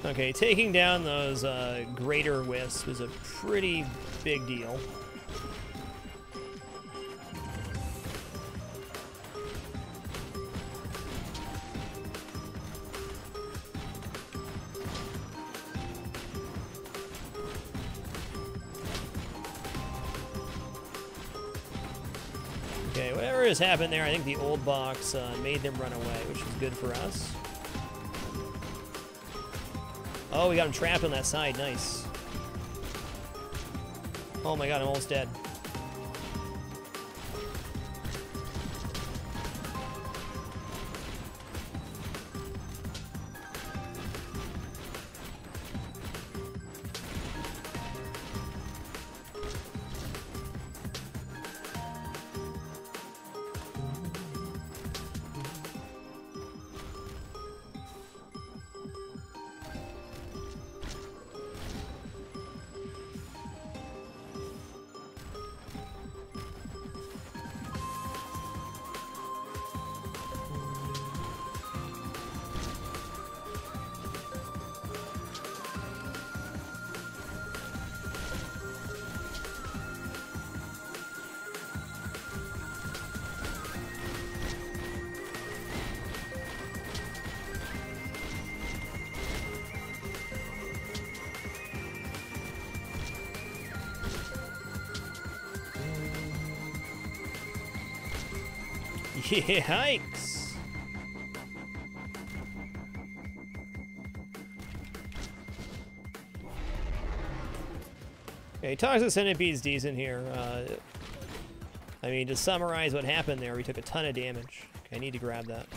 Okay, taking down those greater wisps was a pretty big deal. Okay, whatever has happened there, I think the old box made them run away, which is good for us. Oh, we got him trapped on that side. Nice. Oh my god, I'm almost dead. Yikes! Okay, Toxic Centipede's decent here. I mean, to summarize what happened there, we took a ton of damage. Okay, I need to grab that.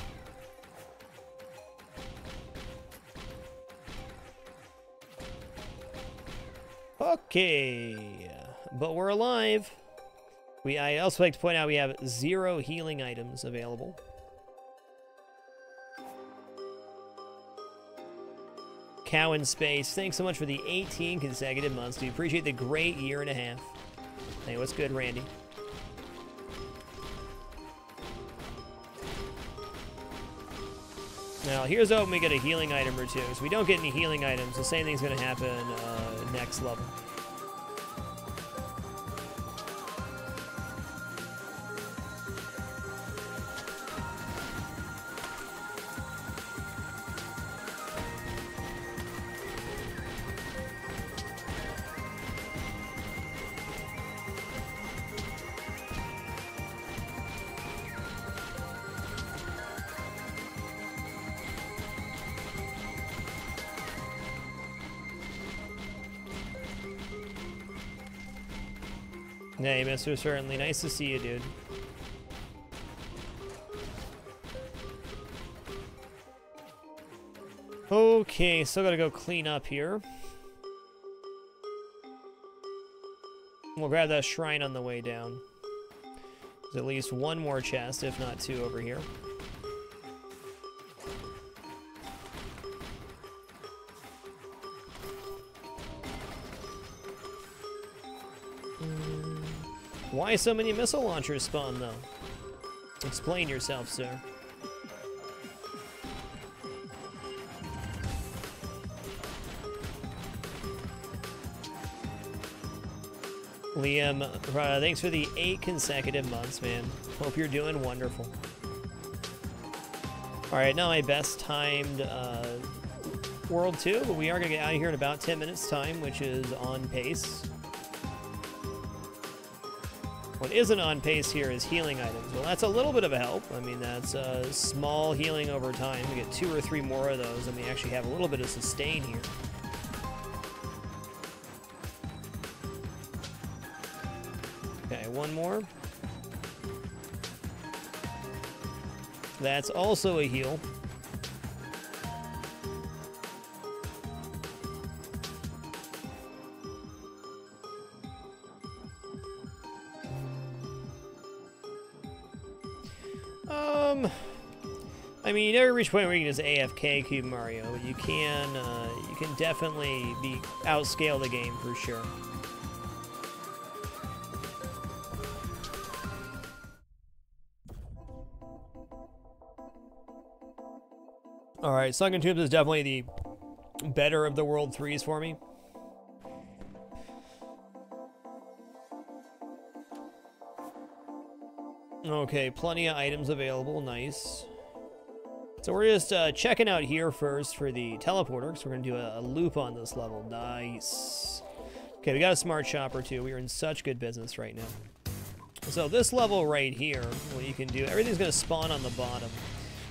Okay, but we're alive. I also like to point out we have 0 healing items available. Cow in Space, thanks so much for the 18 consecutive months. We appreciate the great year and a half. Hey, what's good, Randy? Now, here's hoping we get a healing item or two. So if we don't get any healing items, the same thing's going to happen next level. Hey, Mr. Certainly. Nice to see you, dude. Okay, still gotta go clean up here. We'll grab that shrine on the way down. There's at least one more chest, if not 2 over here. Why so many missile launchers spawn, though? Explain yourself, sir. Liam, thanks for the 8 consecutive months, man. Hope you're doing wonderful. Alright, not my best timed World 2, but we are going to get out of here in about 10 minutes time, which is on pace. What isn't on pace here is healing items. Well, that's a little bit of a help. I mean, that's small healing over time. We get 2 or 3 more of those, and we actually have a little bit of sustain here. Okay, 1 more. That's also a heal. I mean, you never reach a point where you can just AFK Cube Mario, but you can definitely outscale the game for sure. All right, Sunken Tombs is definitely the better of the World 3s for me. Okay, plenty of items available, nice. So we're just checking out here first for the teleporter, because we're going to do a loop on this level. Nice. Okay, we got a smart shopper too. We are in such good business right now. So this level right here, what you can do, everything's going to spawn on the bottom.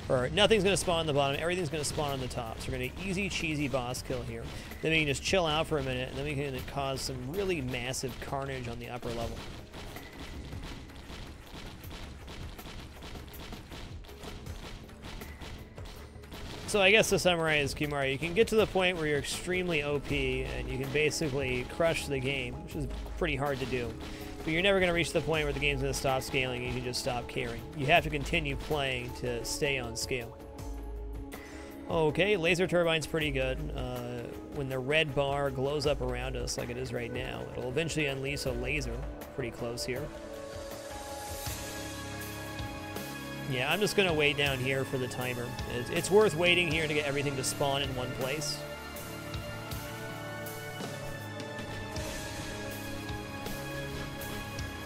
Or nothing's going to spawn on the bottom, everything's going to spawn on the top. So we're going to easy cheesy boss kill here. Then we can just chill out for a minute, and then we can cause some really massive carnage on the upper level. So I guess to summarize, Kimari, you can get to the point where you're extremely OP and you can basically crush the game, which is pretty hard to do. But you're never going to reach the point where the game's going to stop scaling and you can just stop caring. You have to continue playing to stay on scale. Okay, laser turbine's pretty good. When the red bar glows up around us like it is right now, it'll eventually unleash a laser. Pretty close here. Yeah, I'm just going to wait down here for the timer. It's worth waiting here to get everything to spawn in one place.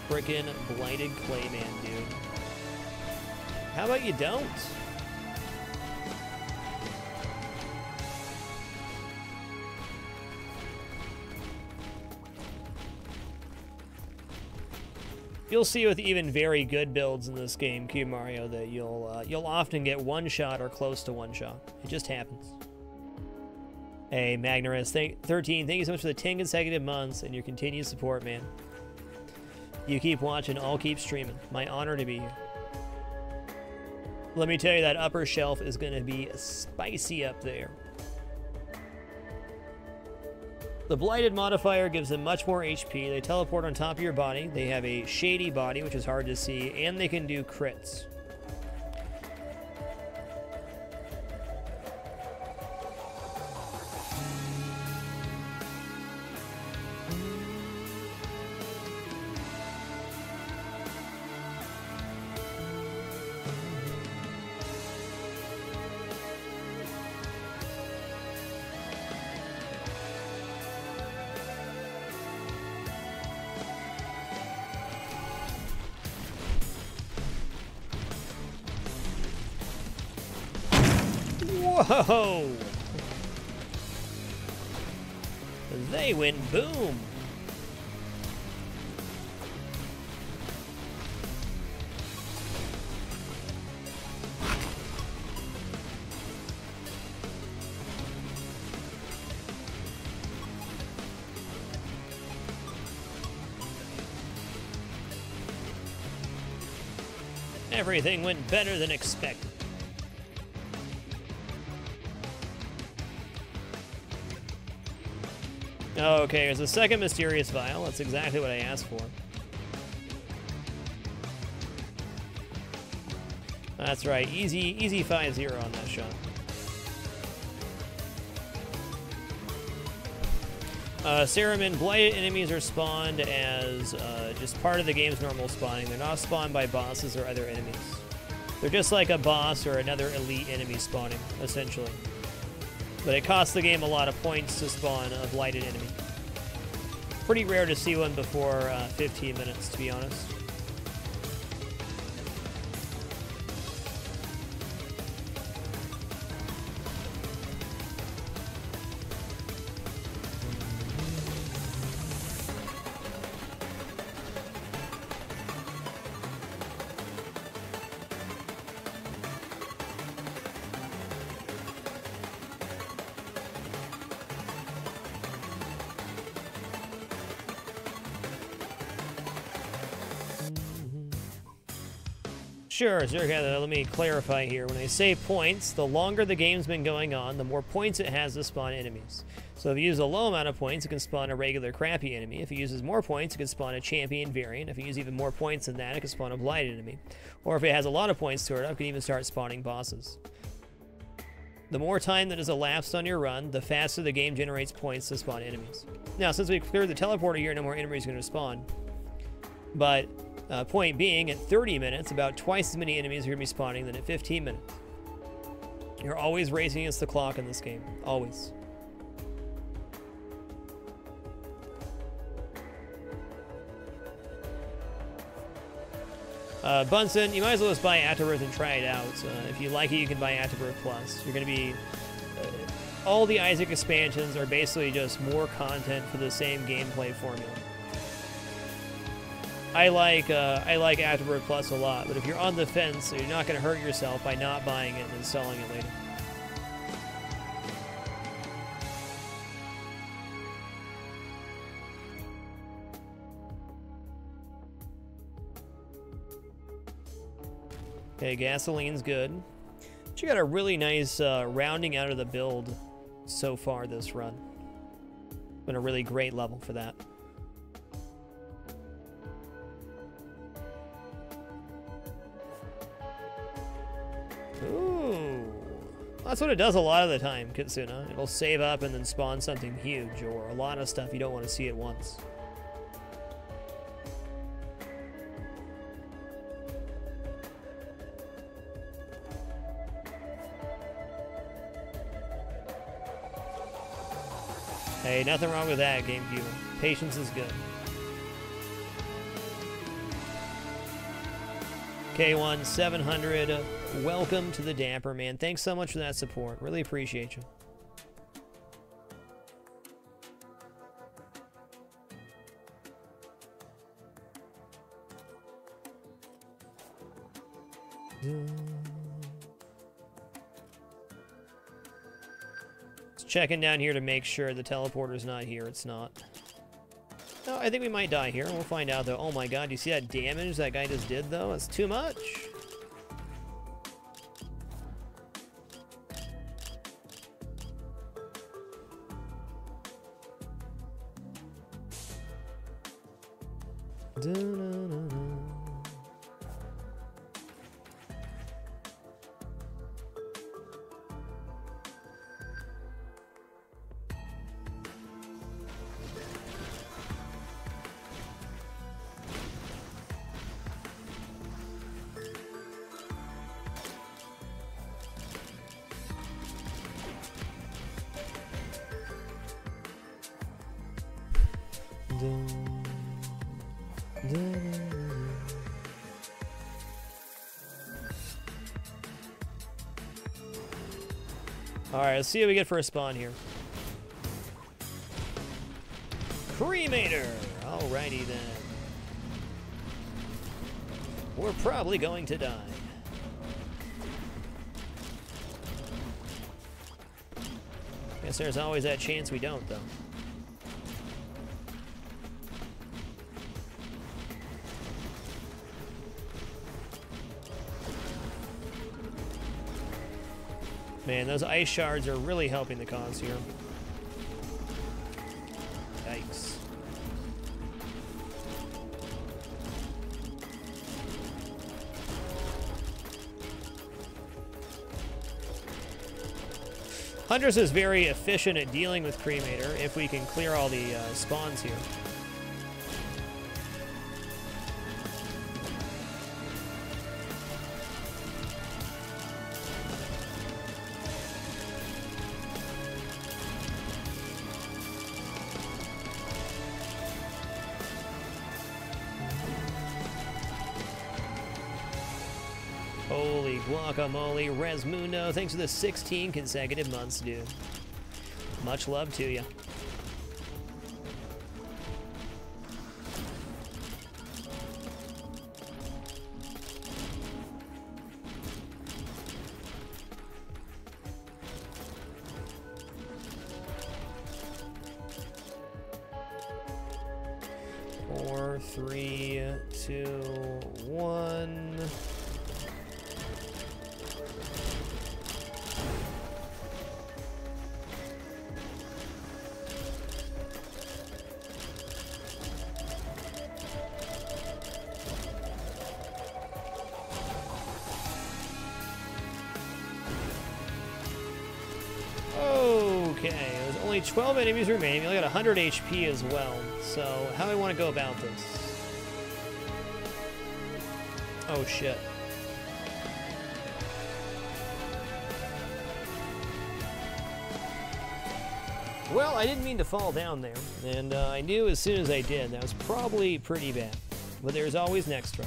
Frickin' blighted Clayman, dude. How about you don't? You'll see with even very good builds in this game, Cube Mario, that you'll often get one shot or close to one shot. It just happens. Hey, Magnarus, 13, thank you so much for the 10 consecutive months and your continued support, man. You keep watching, I'll keep streaming. My honor to be here. Let me tell you, that upper shelf is going to be spicy up there. The Blighted modifier gives them much more HP. They teleport on top of your body. They have a shady body, which is hard to see, and they can do crits. Whoa! They went boom! Everything went better than expected. Okay, there's a second mysterious vial. That's exactly what I asked for. That's right. Easy 5-0 on that shot. Ceremin, blighted enemies are spawned as just part of the game's normal spawning. They're not spawned by bosses or other enemies. They're just like a boss or another elite enemy spawning, essentially. But it costs the game a lot of points to spawn a blighted enemy. Pretty rare to see one before 15 minutes, to be honest. Sure, Zerka, let me clarify here. When I say points, the longer the game's been going on, the more points it has to spawn enemies. So if you use a low amount of points, it can spawn a regular crappy enemy. If it uses more points, it can spawn a champion variant. If you use even more points than that, it can spawn a blighted enemy. Or if it has a lot of points stored up, it can even start spawning bosses. The more time that is elapsed on your run, the faster the game generates points to spawn enemies. Now, since we've cleared the teleporter here, no more enemies are going to spawn. But point being, at 30 minutes, about twice as many enemies are going to be spawning than at 15 minutes. You're always racing against the clock in this game. Always. Bunsen, you might as well just buy Afterbirth and try it out. If you like it, you can buy Afterbirth Plus. You're going to be... all the Isaac expansions are basically just more content for the same gameplay formula. I like Afterbirth Plus a lot, but if you're on the fence, you're not going to hurt yourself by not buying it and installing it later. Okay, gasoline's good. But you got a really nice rounding out of the build so far this run. Been a really great level for that. Ooh. That's what it does a lot of the time, Kitsuna. It'll save up and then spawn something huge, or a lot of stuff you don't want to see at once. Hey, nothing wrong with that, GameCube. Patience is good. K1 700, welcome to the Dapper, man. Thanks so much for that support. Really appreciate you. Just checking down here to make sure the teleporter's not here. It's not. No, I think we might die here. We'll find out, though. Oh my god, do you see that damage that guy just did, though? That's too much. Alright, let's see what we get for a spawn here. Cremator! Alrighty then. We're probably going to die. Guess there's always that chance we don't, though. Man, those ice shards are really helping the cause here. Yikes. Huntress is very efficient at dealing with Cremator if we can clear all the spawns here. Holy guacamole, Resmundo, thanks for the 16 consecutive months, dude. Much love to you. Four, three, two, one. Okay, there's only 12 enemies remaining. We only got 100 HP as well. So, how do I want to go about this? Oh, shit. Well, I didn't mean to fall down there. And I knew as soon as I did, that was probably pretty bad. But there's always next try.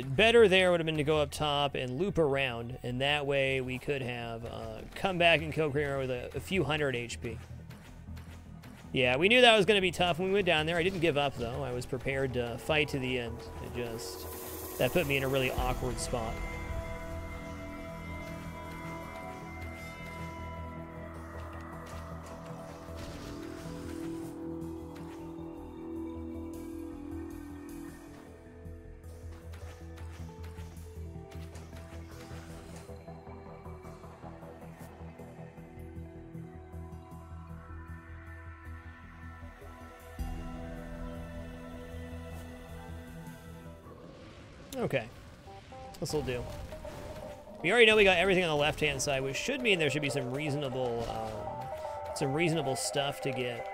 Better there would have been to go up top and loop around, and that way we could have come back and kill Kramer with a few hundred HP. Yeah, we knew that was going to be tough when we went down there. I didn't give up, though. I was prepared to fight to the end. That put me in a really awkward spot. Okay, this will do. We already know we got everything on the left-hand side, which should mean there should be some reasonable stuff to get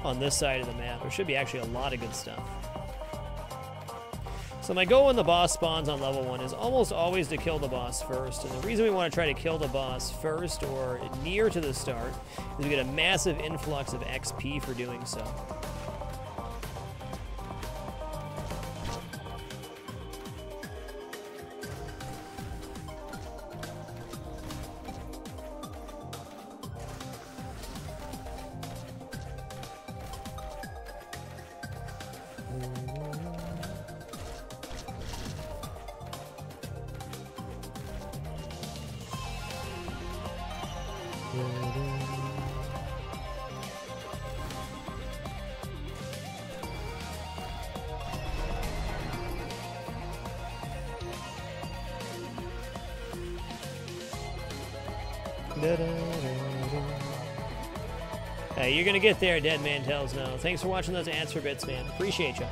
on this side of the map. There should be actually a lot of good stuff. So my goal when the boss spawns on level 1 is almost always to kill the boss first. And the reason we want to try to kill the boss first or near to the start is we get a massive influx of XP for doing so. Hey, you're gonna get there, Dead Man Tells No. Thanks for watching those ads for bits, man. Appreciate you.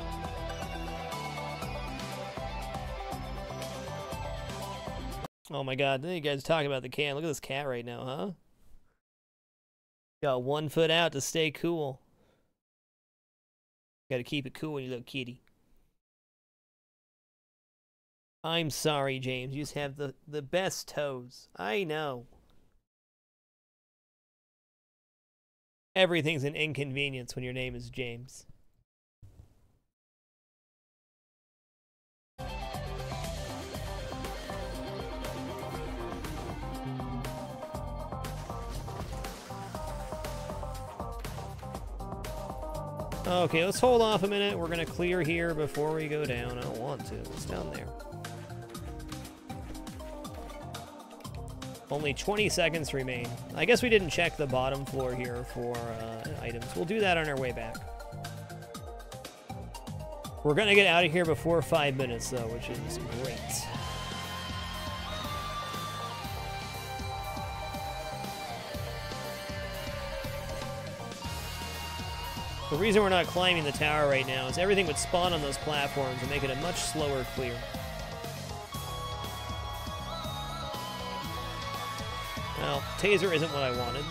Oh my god, you guys talking about the can. Look at this cat right now, huh? Got 1 foot out to stay cool. Gotta keep it cool, you little kitty. I'm sorry, James. You just have the best toes. I know. Everything's an inconvenience when your name is James. Okay, let's hold off a minute. We're gonna clear here before we go down. I don't want to. It's down there. Only 20 seconds remain. I guess we didn't check the bottom floor here for items. We'll do that on our way back. We're gonna get out of here before 5 minutes, though, which is great. The reason we're not climbing the tower right now is everything would spawn on those platforms and make it a much slower clear. Well, taser isn't what I wanted.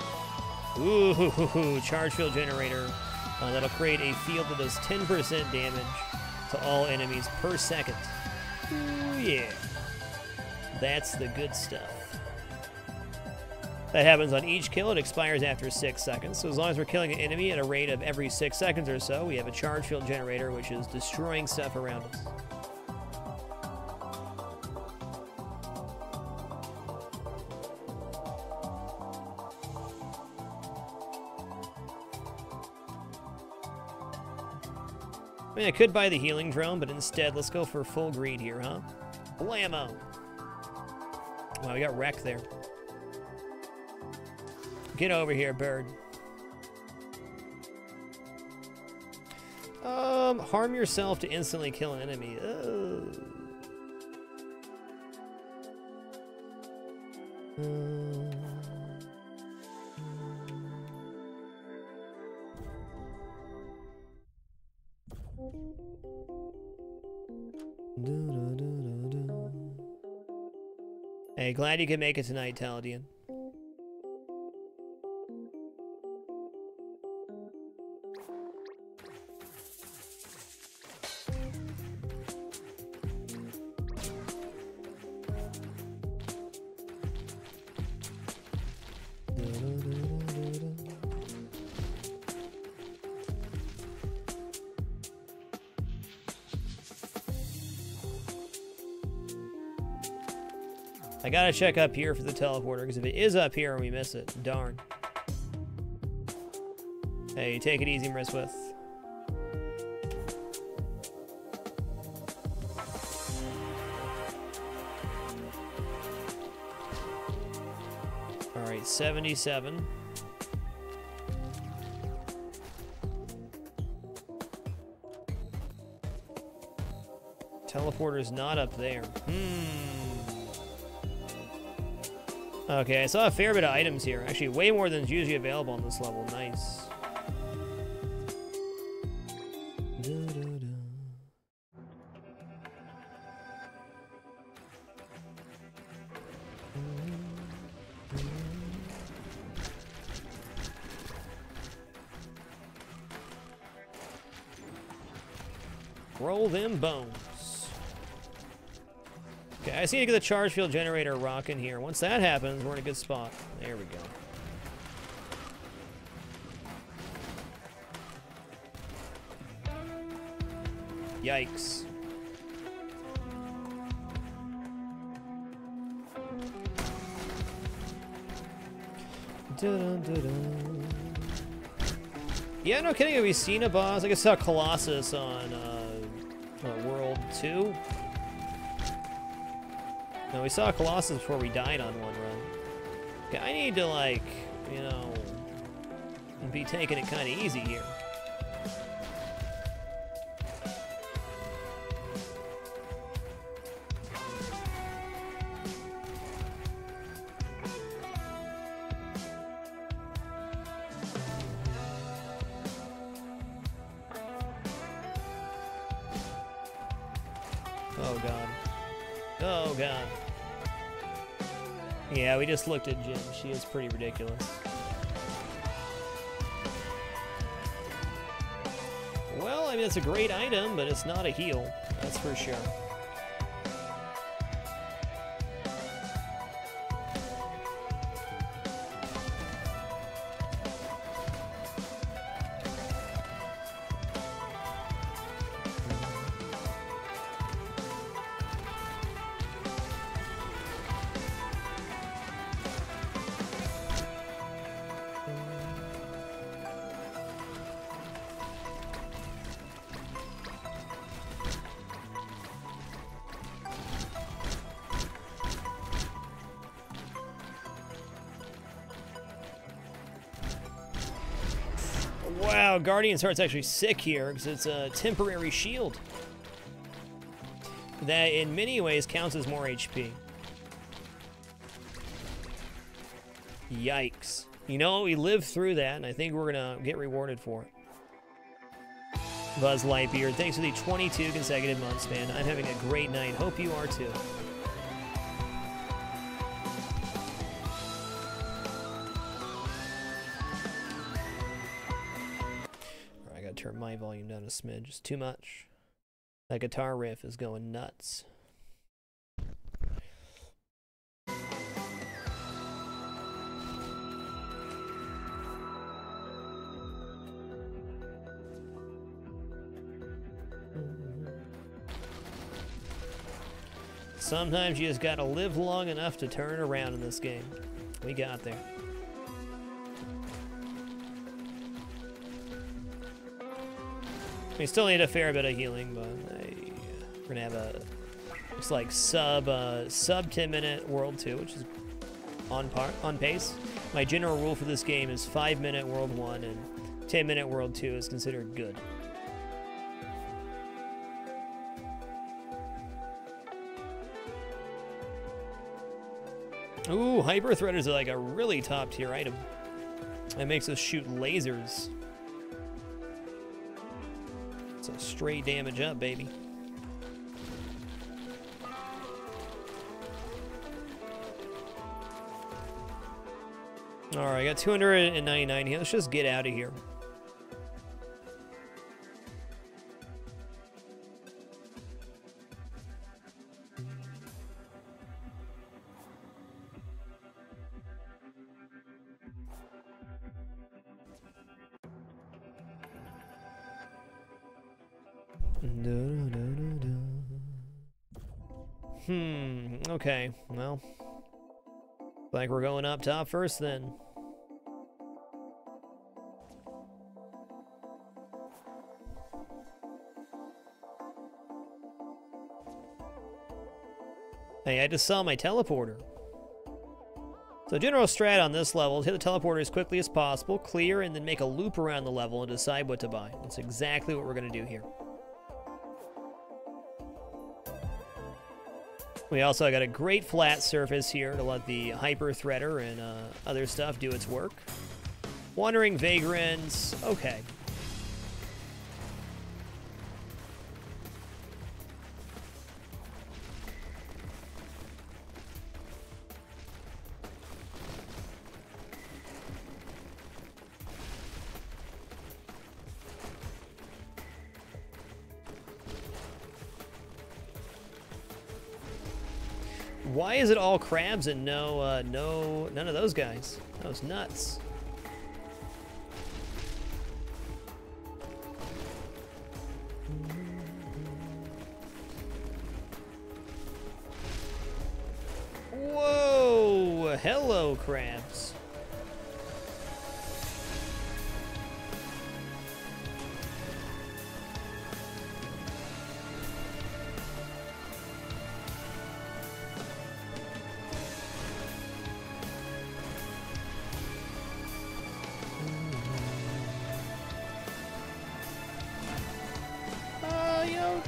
Ooh, charge field generator. That'll create a field that does 10% damage to all enemies per second. Ooh, yeah. That's the good stuff. That happens on each kill. It expires after 6 seconds. So as long as we're killing an enemy at a rate of every 6 seconds or so, we have a charge field generator, which is destroying stuff around us. I mean, I could buy the healing drone, but instead, let's go for full greed here, huh? Blammo! Wow, we got wrecked there. Get over here, bird. Harm yourself to instantly kill an enemy. Oh. Hey, glad you could make it tonight, Taladian. I gotta check up here for the teleporter, because if it is up here and we miss it, darn. Hey, take it easy, Mriswith. Alright, 77. Teleporter's not up there. Okay, I saw a fair bit of items here. Actually, way more than is usually available on this level. Nice. Roll them bones. Okay, I just need to get the charge field generator rocking here. Once that happens, we're in a good spot. There we go. Yikes. Yeah, no kidding. Have we seen a boss? I guess I saw Colossus on World 2. No, we saw Colossus before we died on one run. Okay, I need to, like, you know, be taking it kind of easy here. Oh god. Oh god. Yeah, we just looked at Jim. She is pretty ridiculous. Well, I mean, it's a great item, but it's not a heal. That's for sure. Wow, Guardian's Heart's actually sick here because it's a temporary shield that in many ways counts as more HP. Yikes. You know, we lived through that, and I think we're going to get rewarded for it. Buzz Lightyear, thanks for the 22 consecutive months, man. I'm having a great night. Hope you are too. Turn my volume down a smidge. It's too much. That guitar riff is going nuts. Sometimes you just gotta live long enough to turn around in this game. We got there. We still need a fair bit of healing, but we're gonna have a looks like sub 10-minute World 2, which is on pace. My general rule for this game is 5-minute World 1 and 10-minute World 2 is considered good. Ooh, Hyper Threaders are like a really top tier item. It makes us shoot lasers. So straight damage up, baby. All right, I got 299 here. Let's just get out of here. Okay, well, like we're going up top first then. Hey, I just saw my teleporter. So general strat on this level is hit the teleporter as quickly as possible, clear, and then make a loop around the level and decide what to buy. That's exactly what we're going to do here. We also got a great flat surface here to let the Hyper Threader and other stuff do its work. Wandering Vagrants, okay. Why is it all crabs and none of those guys? That was nuts. Whoa! Hello, crabs.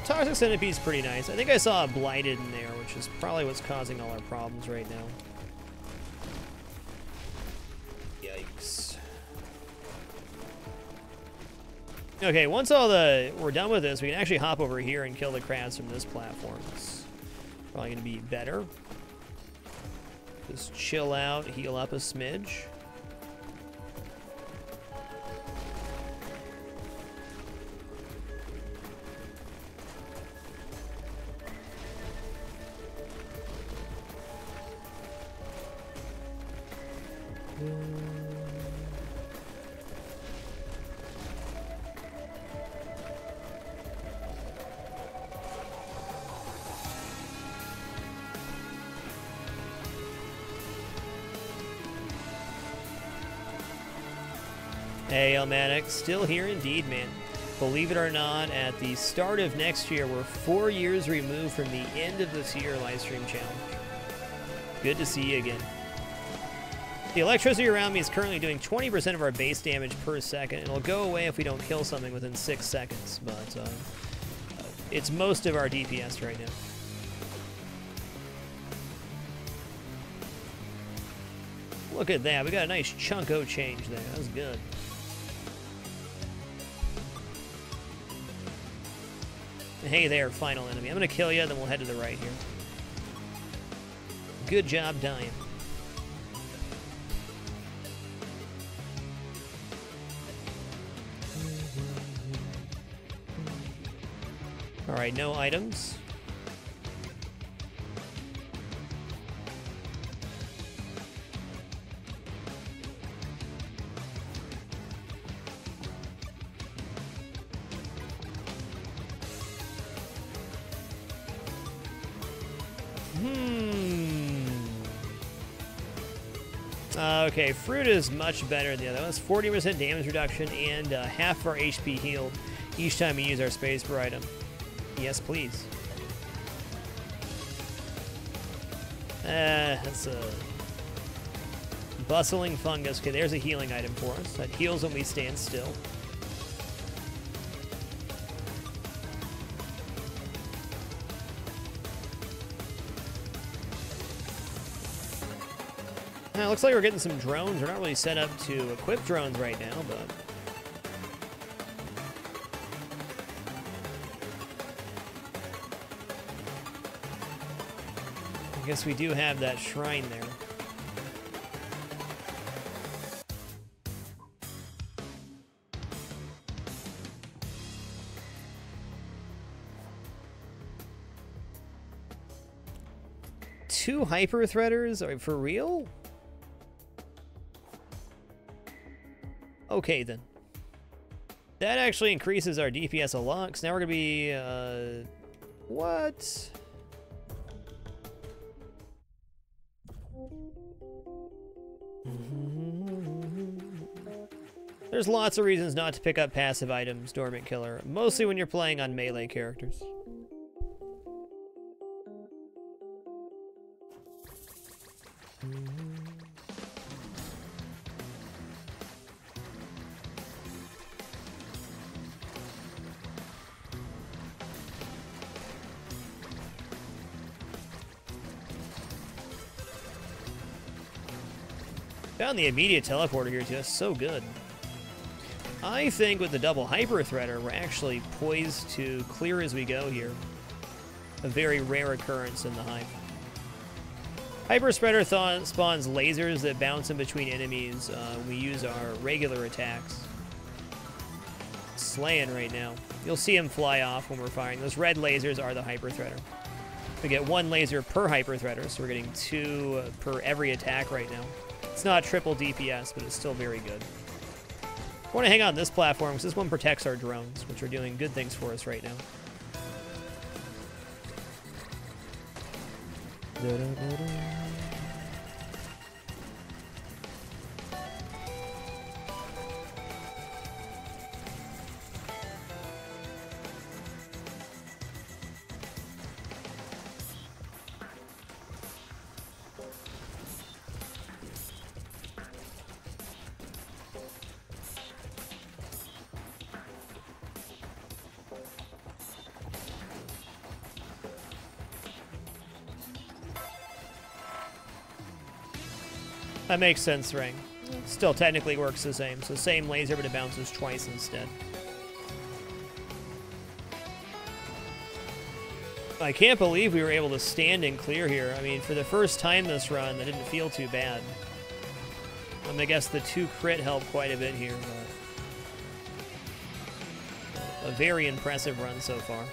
Toxic Centipede's pretty nice. I think I saw a Blighted in there, which is probably what's causing all our problems right now. Yikes. Okay, once we're done with this, we can actually hop over here and kill the crabs from this platform. It's probably going to be better. Just chill out, heal up a smidge. Hey, Elmatic, still here indeed, man. Believe it or not, at the start of next year, we're 4 years removed from the end of this year livestream challenge. Good to see you again. The electricity around me is currently doing 20% of our base damage per second. It'll go away if we don't kill something within 6 seconds, but it's most of our DPS right now. Look at that, we got a nice chunko change there. That was good. Hey there, final enemy. I'm gonna kill you, then we'll head to the right here. Good job dying. Alright, no items. Okay, fruit is much better than the other one. It's 40% damage reduction and half our HP healed each time we use our space per item. Yes, please. That's a bustling fungus. Okay, there's a healing item for us. That heals when we stand still. Looks like we're getting some drones. We're not really set up to equip drones right now, but... I guess we do have that shrine there. Two hyper threaders? Are for real? Okay, then. That actually increases our DPS a lot, because now we're going to be, what? There's lots of reasons not to pick up passive items, Dormant Killer, mostly when you're playing on melee characters. Found the immediate teleporter here too. That's so good. I think with the double hyper threader, we're actually poised to clear as we go here. A very rare occurrence in the Hive. Hyper spreader spawns lasers that bounce in between enemies. We use our regular attacks. Slaying right now. You'll see him fly off when we're firing. Those red lasers are the hyper threader. We get one laser per hyper threader, so we're getting two per every attack right now. It's not triple DPS, but it's still very good. I want to hang on this platform because this one protects our drones, which are doing good things for us right now. That makes sense, Ring. Still technically works the same. So same laser, but it bounces twice instead. I can't believe we were able to stand and clear here. I mean, for the first time this run, that didn't feel too bad. I guess the 2 crit helped quite a bit here, but a very impressive run so far.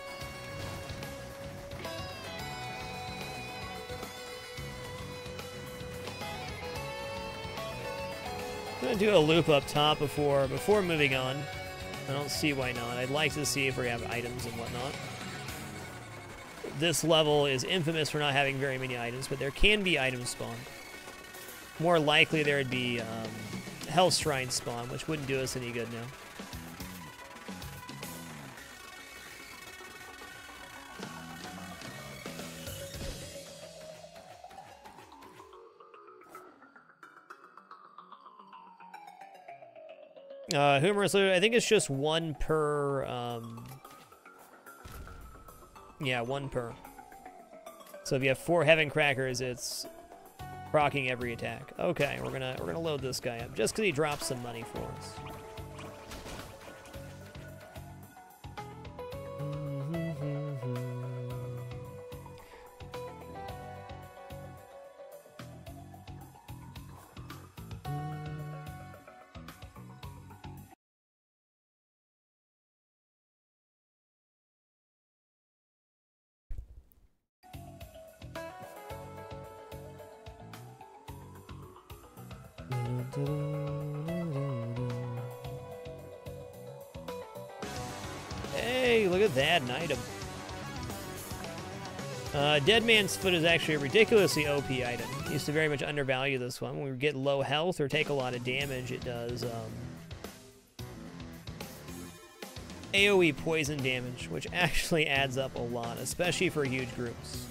I'm gonna do a loop up top before moving on. I don't see why not. I'd like to see if we have items and whatnot. This level is infamous for not having very many items, but there can be items spawned. More likely there would be Health Shrine spawn, which wouldn't do us any good now. Humorous, I think it's just 1 per, yeah, 1 per. So if you have 4 Heaven Crackers, it's proccing every attack. Okay, we're gonna load this guy up, just because he drops some money for us. Hey, look at that, an item. Dead Man's Foot is actually a ridiculously OP item. Used to very much undervalue this one. When we get low health or take a lot of damage, it does AoE poison damage, which actually adds up a lot, especially for huge groups.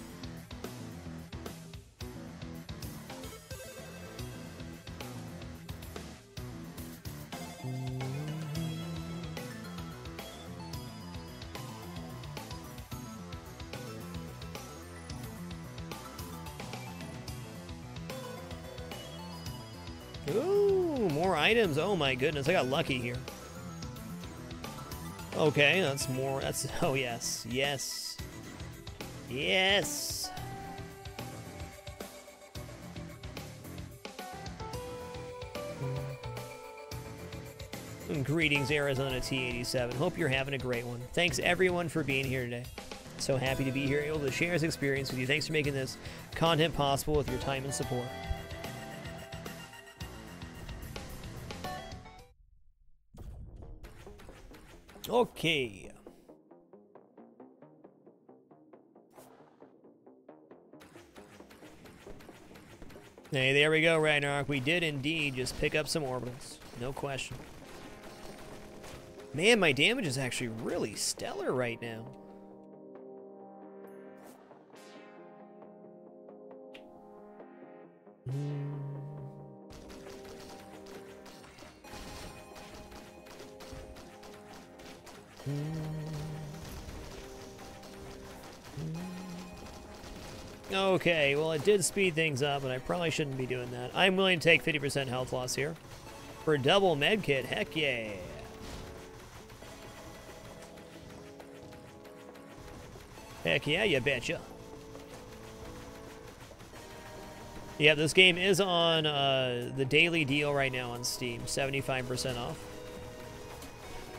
Ooh, more items. Oh my goodness, I got lucky here. Okay, that's more. That's. Oh, yes. Yes. Yes. Greetings, Arizona T87. Hope you're having a great one. Thanks, everyone, for being here today. So happy to be here, able to share this experience with you. Thanks for making this content possible with your time and support. Okay. Hey, there we go, Ragnarok. We did indeed just pick up some orbitals. No question. Man, my damage is actually really stellar right now. Okay, well, it did speed things up, and I probably shouldn't be doing that. I'm willing to take 50% health loss here. For a double medkit, heck yeah. Heck yeah, you betcha. Yeah, this game is on the daily deal right now on Steam, 75% off.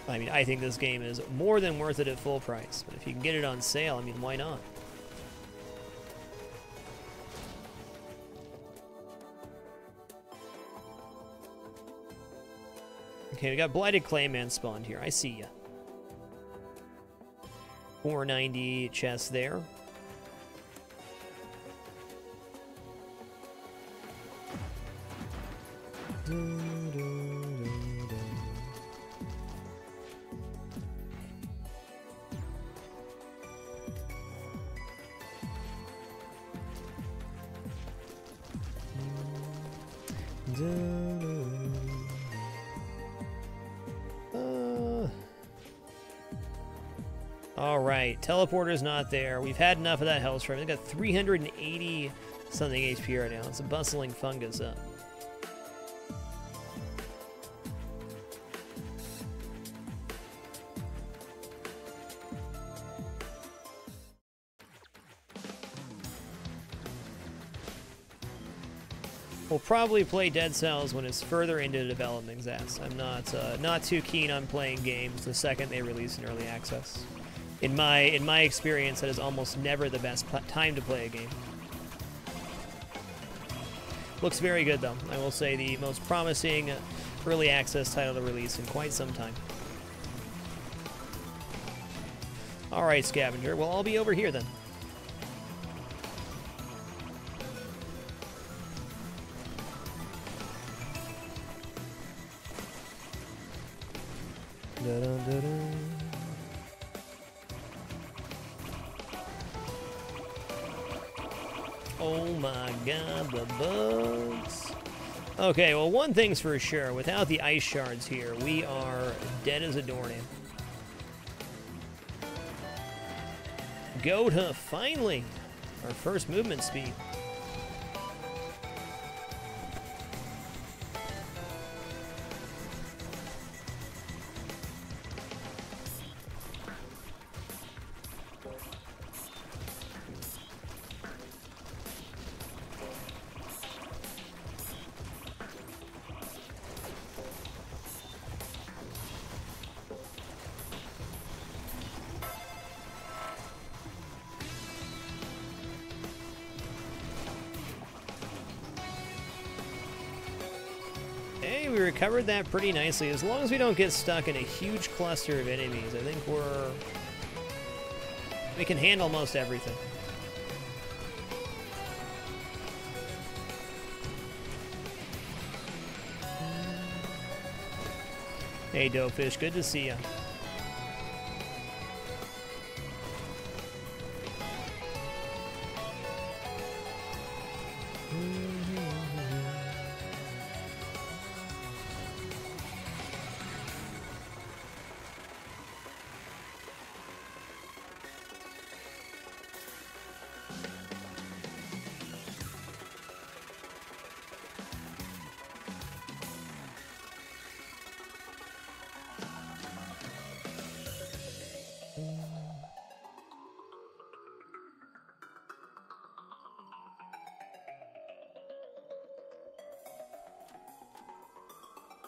I mean, I think this game is more than worth it at full price, but if you can get it on sale, I mean, why not? Okay, we got Blighted Clayman spawned here. I see ya. 490 chests there. Alright, teleporter's not there. We've had enough of that health shrine. We've got 380 something HP right now. It's a bustling fungus up. We'll probably play Dead Cells when it's further into development, Zas. I'm not too keen on playing games the second they release in early access. In my experience, that is almost never the best time to play a game. Looks very good, though. I will say the most promising early access title to release in quite some time. All right, Scavenger. Well, I'll be over here then. Da-dun-da-dun. Oh my god, the bugs. Okay, well, one thing's for sure. Without the ice shards here, we are dead as a doornail. Go to finally our first movement speed. Hey, we recovered that pretty nicely. As long as we don't get stuck in a huge cluster of enemies, I think we can handle most everything. Hey, Dopefish, good to see ya.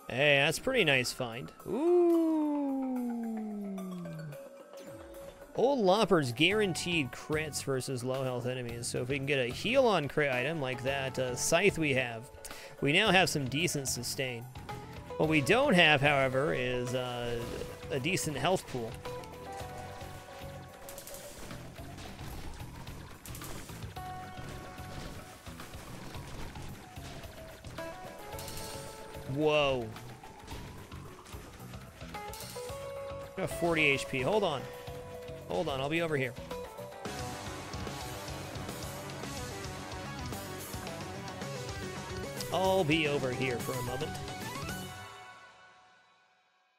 Hey, that's a pretty nice find. Ooh. Old Lopper's guaranteed crits versus low health enemies. So if we can get a heal on crit item like that scythe we now have some decent sustain. What we don't have, however, is a decent health pool. Whoa. I got 40 HP. Hold on. Hold on, I'll be over here. I'll be over here for a moment.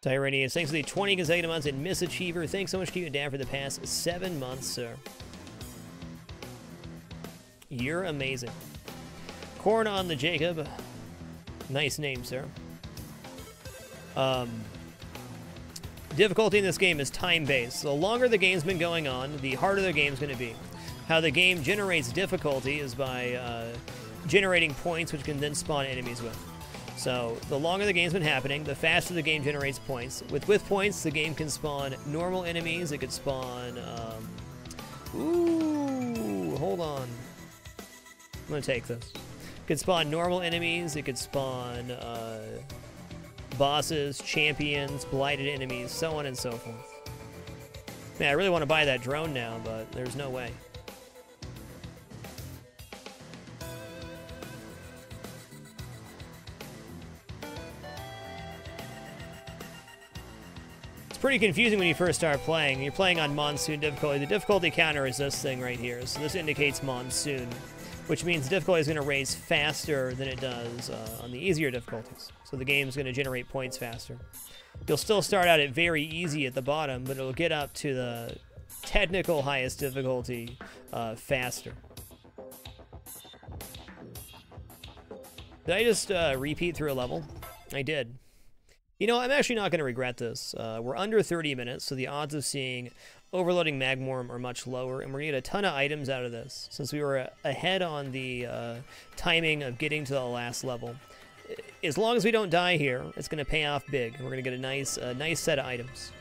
Tyrannius, thanks for the 20 consecutive months and Miss Achiever. Thanks so much for keeping it down for the past 7 months, sir. You're amazing. Corn on the Jacob. Nice name, sir. Difficulty in this game is time-based. The longer the game's been going on, the harder the game's going to be. How the game generates difficulty is by generating points, which can then spawn enemies with. So the longer the game's been happening, the faster the game generates points. With points, the game can spawn normal enemies. It could spawn... ooh, hold on. I'm going to take this. It could spawn normal enemies. It could spawn bosses, champions, blighted enemies, so on and so forth. Man, I really want to buy that drone now, but there's no way. It's pretty confusing when you first start playing. You're playing on Monsoon difficulty. The difficulty counter is this thing right here. So this indicates Monsoon, which means difficulty is going to raise faster than it does on the easier difficulties. So the game's going to generate points faster. You'll still start out at very easy at the bottom, but it'll get up to the technical highest difficulty faster. Did I just repeat through a level? I did. You know, I'm actually not going to regret this. We're under 30 minutes, so the odds of seeing Overloading Magmorm are much lower, and we're going to get a ton of items out of this, since we were ahead on the timing of getting to the last level. As long as we don't die here, it's going to pay off big. We're going to get a nice set of items.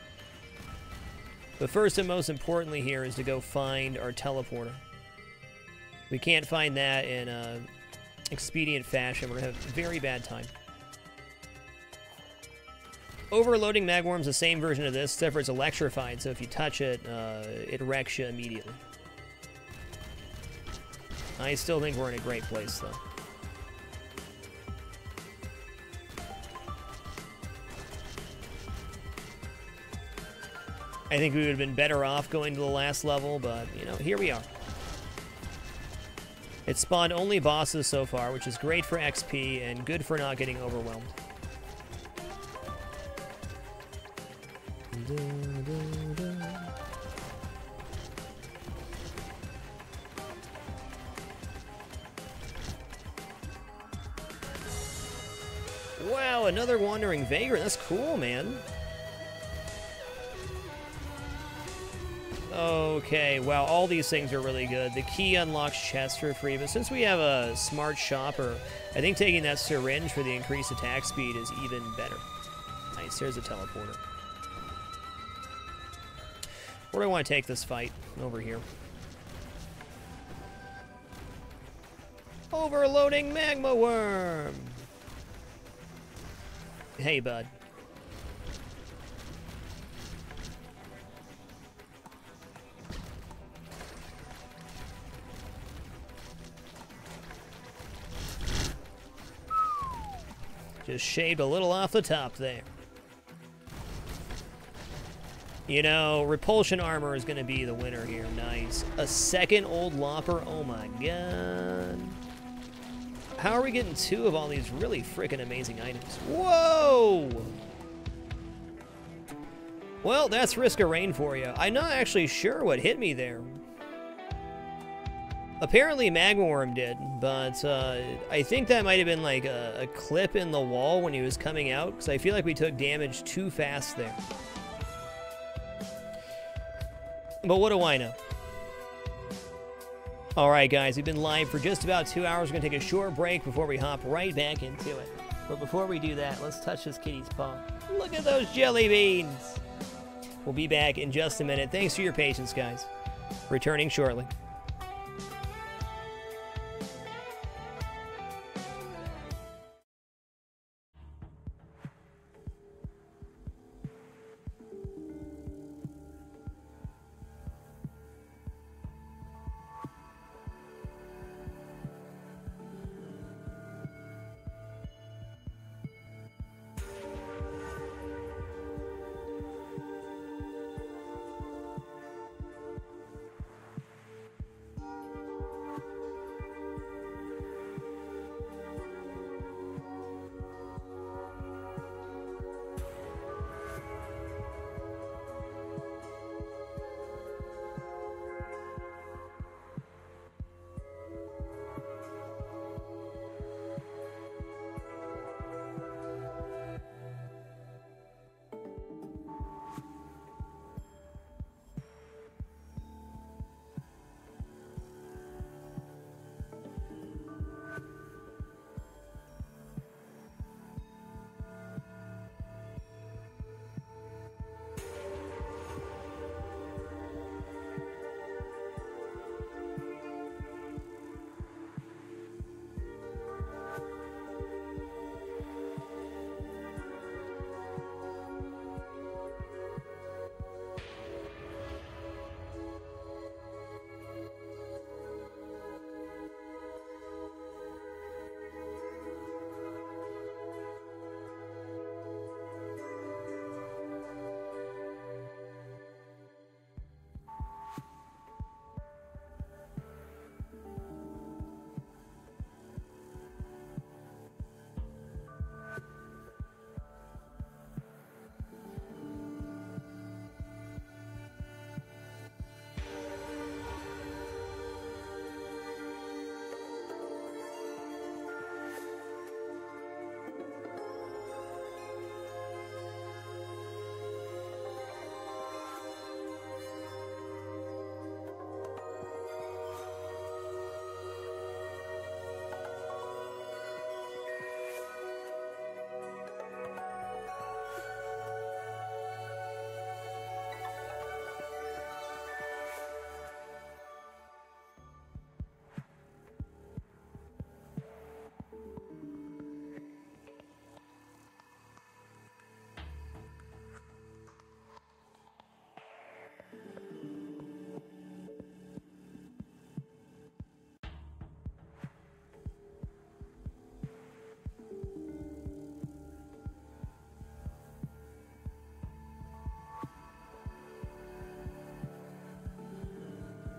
But first and most importantly here is to go find our teleporter. We can't find that in expedient fashion. We're going to have a very bad time. Overloading Magworm's the same version of this, except for it's electrified, so if you touch it, it wrecks you immediately. I still think we're in a great place, though. I think we would have been better off going to the last level, but, you know, here we are. It spawned only bosses so far, which is great for XP and good for not getting overwhelmed. Wow, another Wandering Vagrant. That's cool, man. Okay, wow, all these things are really good. The key unlocks chests for free, but since we have a smart shopper, I think taking that syringe for the increased attack speed is even better. Nice, there's a teleporter. Where do I want to take this fight? Over here. Overloading Magma Worm! Hey, bud. Just shaved a little off the top there. You know, repulsion armor is going to be the winner here. Nice. A second old Lopper. Oh my god. How are we getting two of all these really freaking amazing items? Whoa! Well, that's Risk of Rain for you. I'm not actually sure what hit me there. Apparently Magma Worm did, but I think that might have been like a clip in the wall when he was coming out, because I feel like we took damage too fast there. But what do I know? Alright guys, we've been live for just about 2 hours. We're going to take a short break before we hop right back into it. But before we do that, let's touch this kitty's paw. Look at those jelly beans! We'll be back in just a minute. Thanks for your patience, guys. Returning shortly.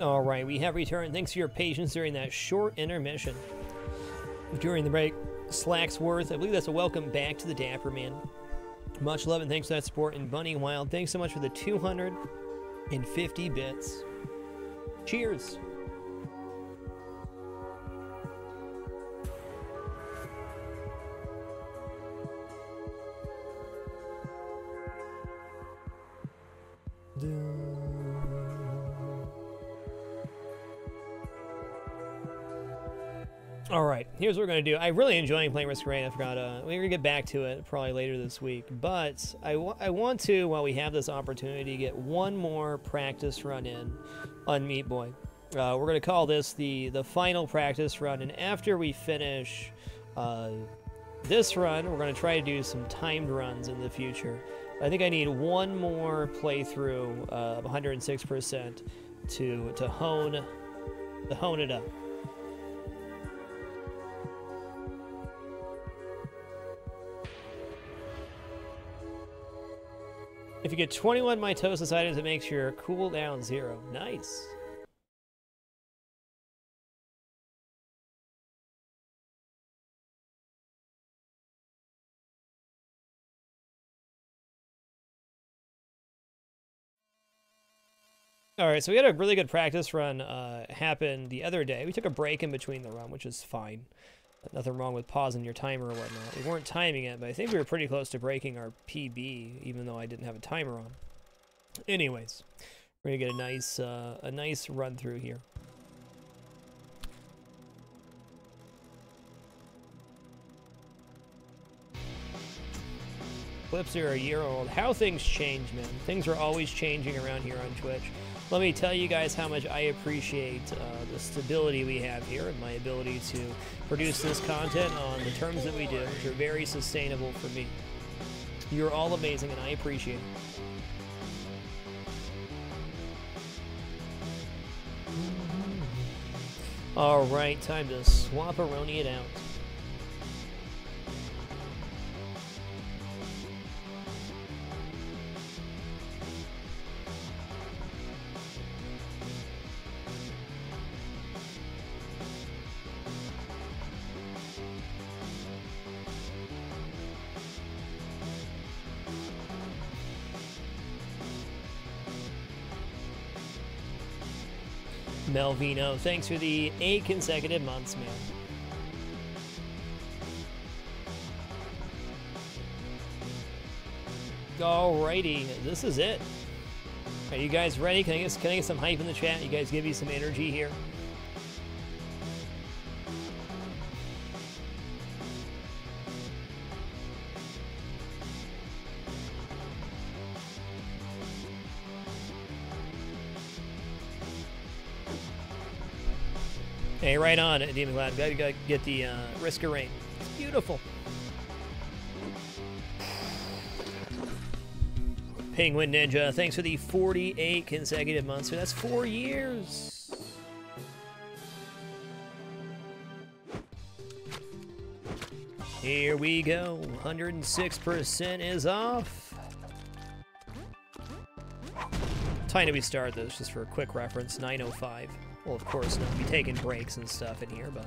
All right, we have returned. Thanks for your patience during that short intermission. During the break, Slacksworth, I believe that's a welcome back to the Dapper Man. Much love and thanks for that support. And Bunny Wild, thanks so much for the 250 bits. Cheers. All right, here's what we're going to do. I'm really enjoying playing Risk of Rain. I forgot, we're going to get back to it probably later this week. But I want to, while we have this opportunity, get one more practice run in on Meatboy. We're going to call this the final practice run. And after we finish this run, we're going to try to do some timed runs in the future. I think I need one more playthrough of 106% to hone it up. If you get 21 mitosis items, it makes your cooldown 0. Nice. All right, so we had a really good practice run happen the other day. We took a break in between the run, which is fine. Nothing wrong with pausing your timer or whatnot. We weren't timing it, but I think we were pretty close to breaking our PB, even though I didn't have a timer on. Anyways, we're gonna get a nice run through here. Clips are a year old. How things change, man. Things are always changing around here on Twitch. Let me tell you guys how much I appreciate the stability we have here and my ability to produce this content on the terms that we do, which are very sustainable for me. You're all amazing, and I appreciate it. All right, time to swap-a-roni it out. Melvino, thanks for the 8 consecutive months, man. Alrighty, this is it. Are you guys ready? Can I get some hype in the chat? You guys give me some energy here. Hey, right on, Demon Glad. Gotta get the Risk of Rain. It's beautiful. Penguin Ninja, thanks for the 48 consecutive months. So that's 4 years. Here we go. 106% is off. Time that we start this, just for a quick reference, 9:05. Well, of course, not be taking breaks and stuff in here, but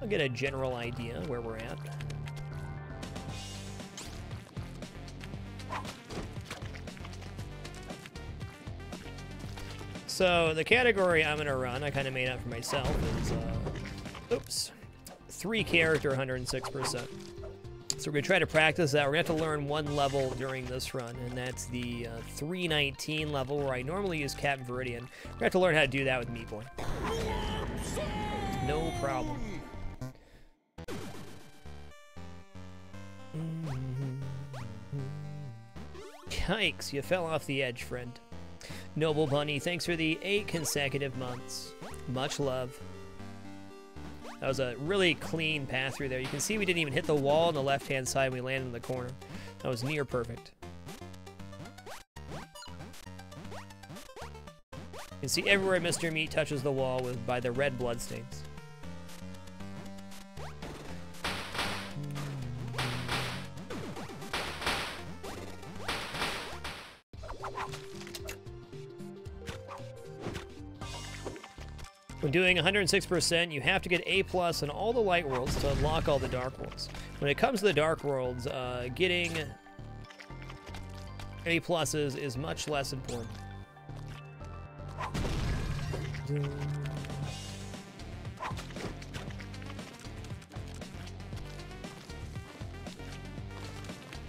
I'll get a general idea where we're at. So the category I'm going to run, I kind of made up for myself, is, 3-character 106%. So we're going to try to practice that. We're going to have to learn one level during this run, and that's the 319 level, where I normally use Captain Viridian. We're going to have to learn how to do that with Meatboy. No problem. Yikes, you fell off the edge, friend. Noble Bunny, thanks for the 8 consecutive months. Much love. That was a really clean path through there. You can see we didn't even hit the wall on the left-hand side. We landed in the corner. That was near perfect. You can see everywhere Mr. Meat touches the wall by the red bloodstains. When doing 106%, you have to get A+ on all the light worlds to unlock all the dark worlds. When it comes to the dark worlds, getting A+ is much less important.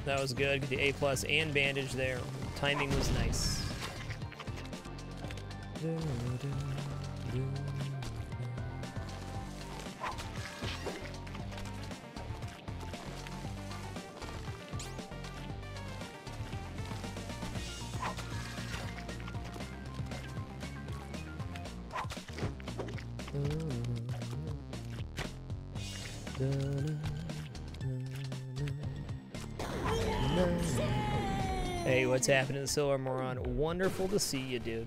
That was good. Get the A+ and bandage there. Timing was nice. Hey, what's happening, Silver Moron? Wonderful to see you, dude.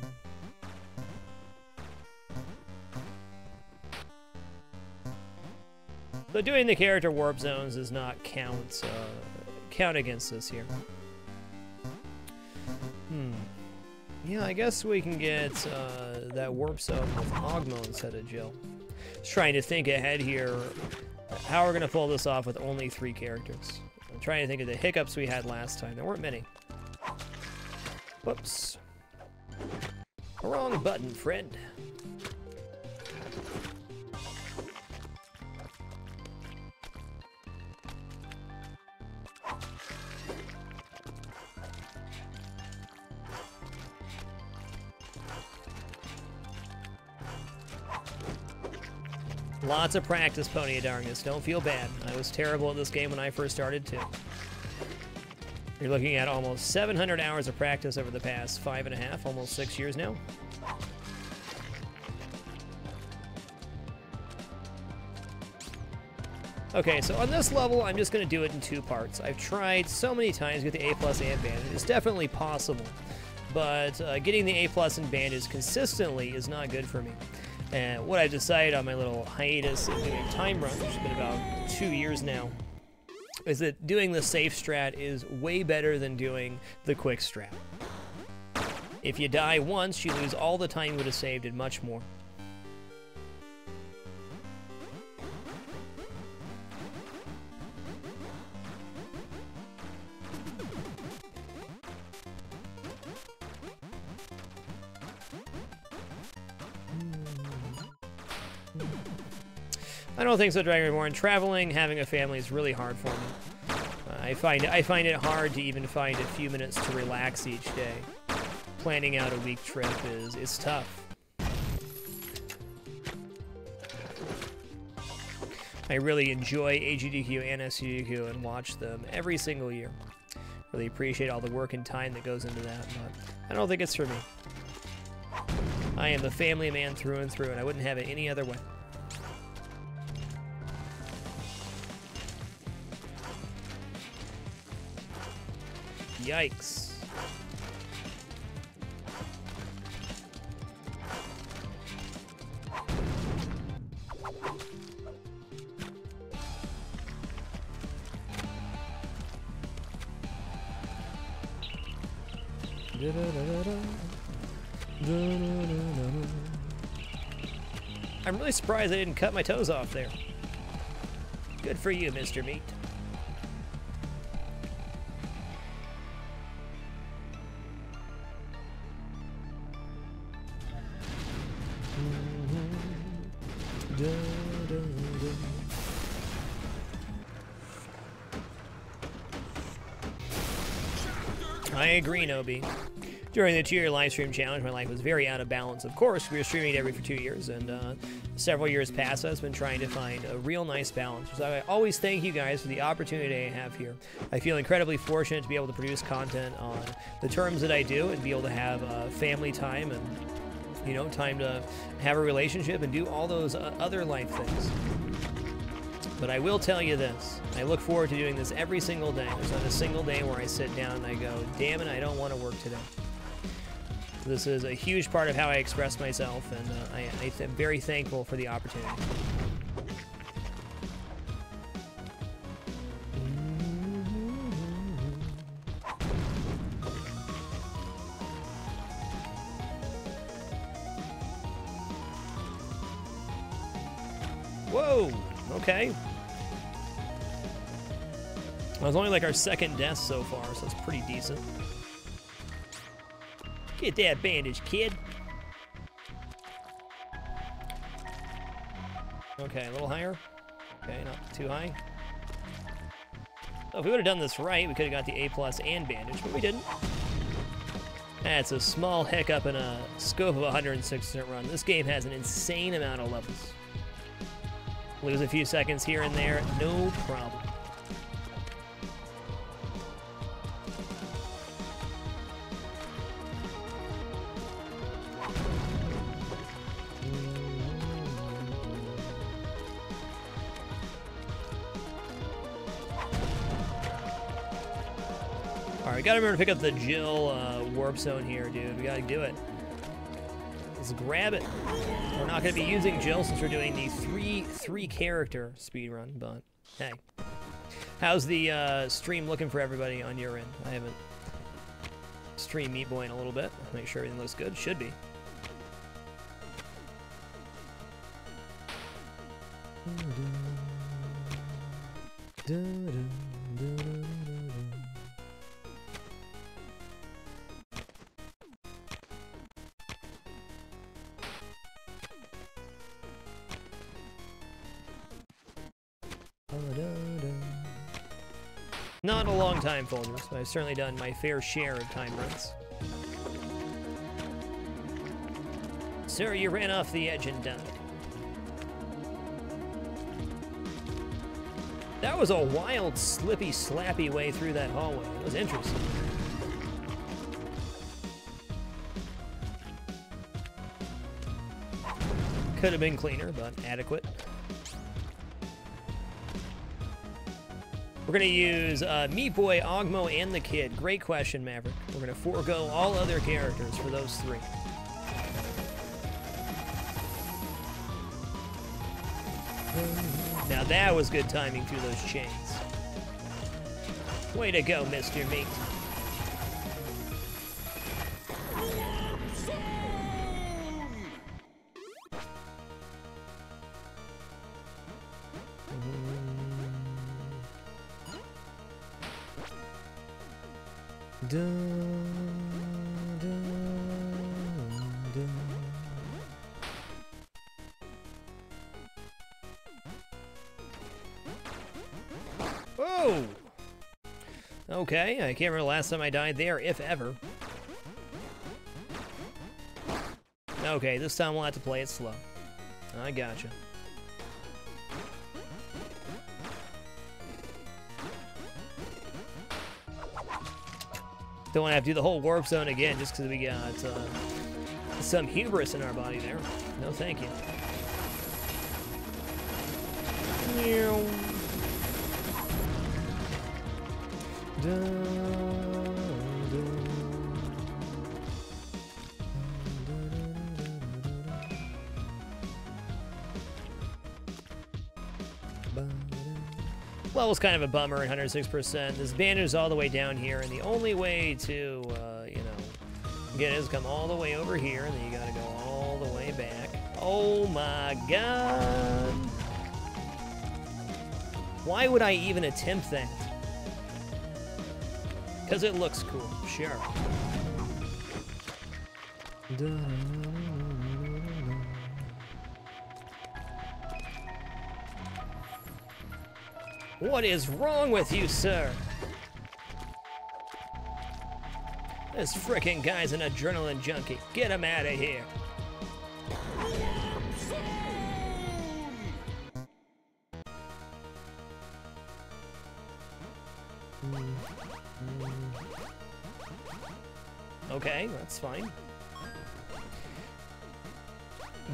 But doing the character warp zones does not count against us here. Yeah, I guess we can get that warp zone with Ogmo instead of Jill. Just trying to think ahead here, how we're gonna pull this off with only 3 characters. I'm trying to think of the hiccups we had last time. There weren't many. Whoops. Wrong button, friend. Lots of practice, Pony of Darkness. Don't feel bad. I was terrible at this game when I first started, too. You're looking at almost 700 hours of practice over the past 5.5, almost 6 years now. Okay, so on this level, I'm just going to do it in 2 parts. I've tried so many times with the A+ and bandage. It's definitely possible, but getting the A+ and bandage consistently is not good for me. And what I've decided on my little hiatus of doing time run, which has been about 2 years now, is that doing the safe strat is way better than doing the quick strat. If you die once, you lose all the time you would have saved and much more. I don't think so, Dragon Reborn. Traveling, having a family is really hard for me. I find it hard to even find a few minutes to relax each day. Planning out a week trip is tough. I really enjoy AGDQ and SGDQ and watch them every single year. Really appreciate all the work and time that goes into that, but I don't think it's for me. I am a family man through and through, and I wouldn't have it any other way. Yikes. I'm really surprised I didn't cut my toes off there. Good for you, Mr. Meat. I agree, Nobi. During the 2-year live stream challenge, my life was very out of balance. Of course, we were streaming it for 2 years, and several years past, I've been trying to find a real nice balance. So I always thank you guys for the opportunity I have here. I feel incredibly fortunate to be able to produce content on the terms that I do and be able to have family time and, you know, time to have a relationship and do all those other life things. But I will tell you this, I look forward to doing this every single day. There's not a single day where I sit down and I go, damn it, I don't want to work today. This is a huge part of how I express myself, and I'm very thankful for the opportunity. okay. It was only like our second death so far, so it's pretty decent. Get that bandage, kid. Okay, a little higher. Okay, not too high. So if we would have done this right, we could have got the A+ and bandage, but we didn't. That's a small hiccup in a scope of a 106% run. This game has an insane amount of levels. Lose a few seconds here and there, no problem. Alright, gotta remember to pick up the Jill warp zone here, dude. We gotta do it. Let's grab it. We're not gonna be using Jill since we're doing the three character speedrun, but hey. How's the stream looking for everybody on your end? I haven't streamed Meatboy in a little bit. Make sure everything looks good. Should be. Not a long time, Folgers, but I've certainly done my fair share of time runs. Sir, you ran off the edge and died. That was a wild, slippy, slappy way through that hallway. It was interesting. Could have been cleaner, but adequate. We're going to use Meatboy, Ogmo, and the Kid. Great question, Maverick. We're going to forego all other characters for those three. Now that was good timing through those chains. Way to go, Mr. Meat. Whoa! Okay, I can't remember the last time I died there, if ever. Okay, this time we'll have to play it slow. I gotcha. Don't want to have to do the whole warp zone again just because we got some hubris in our body there. No, thank you. Level's kind of a bummer at 106%. This bandage is all the way down here, and the only way to, you know, get it is come all the way over here, and then you gotta go all the way back. Oh my god! Why would I even attempt that? Because it looks cool, sure. What is wrong with you, sir? This frickin' guy's an adrenaline junkie. Get him out of here. Okay, that's fine.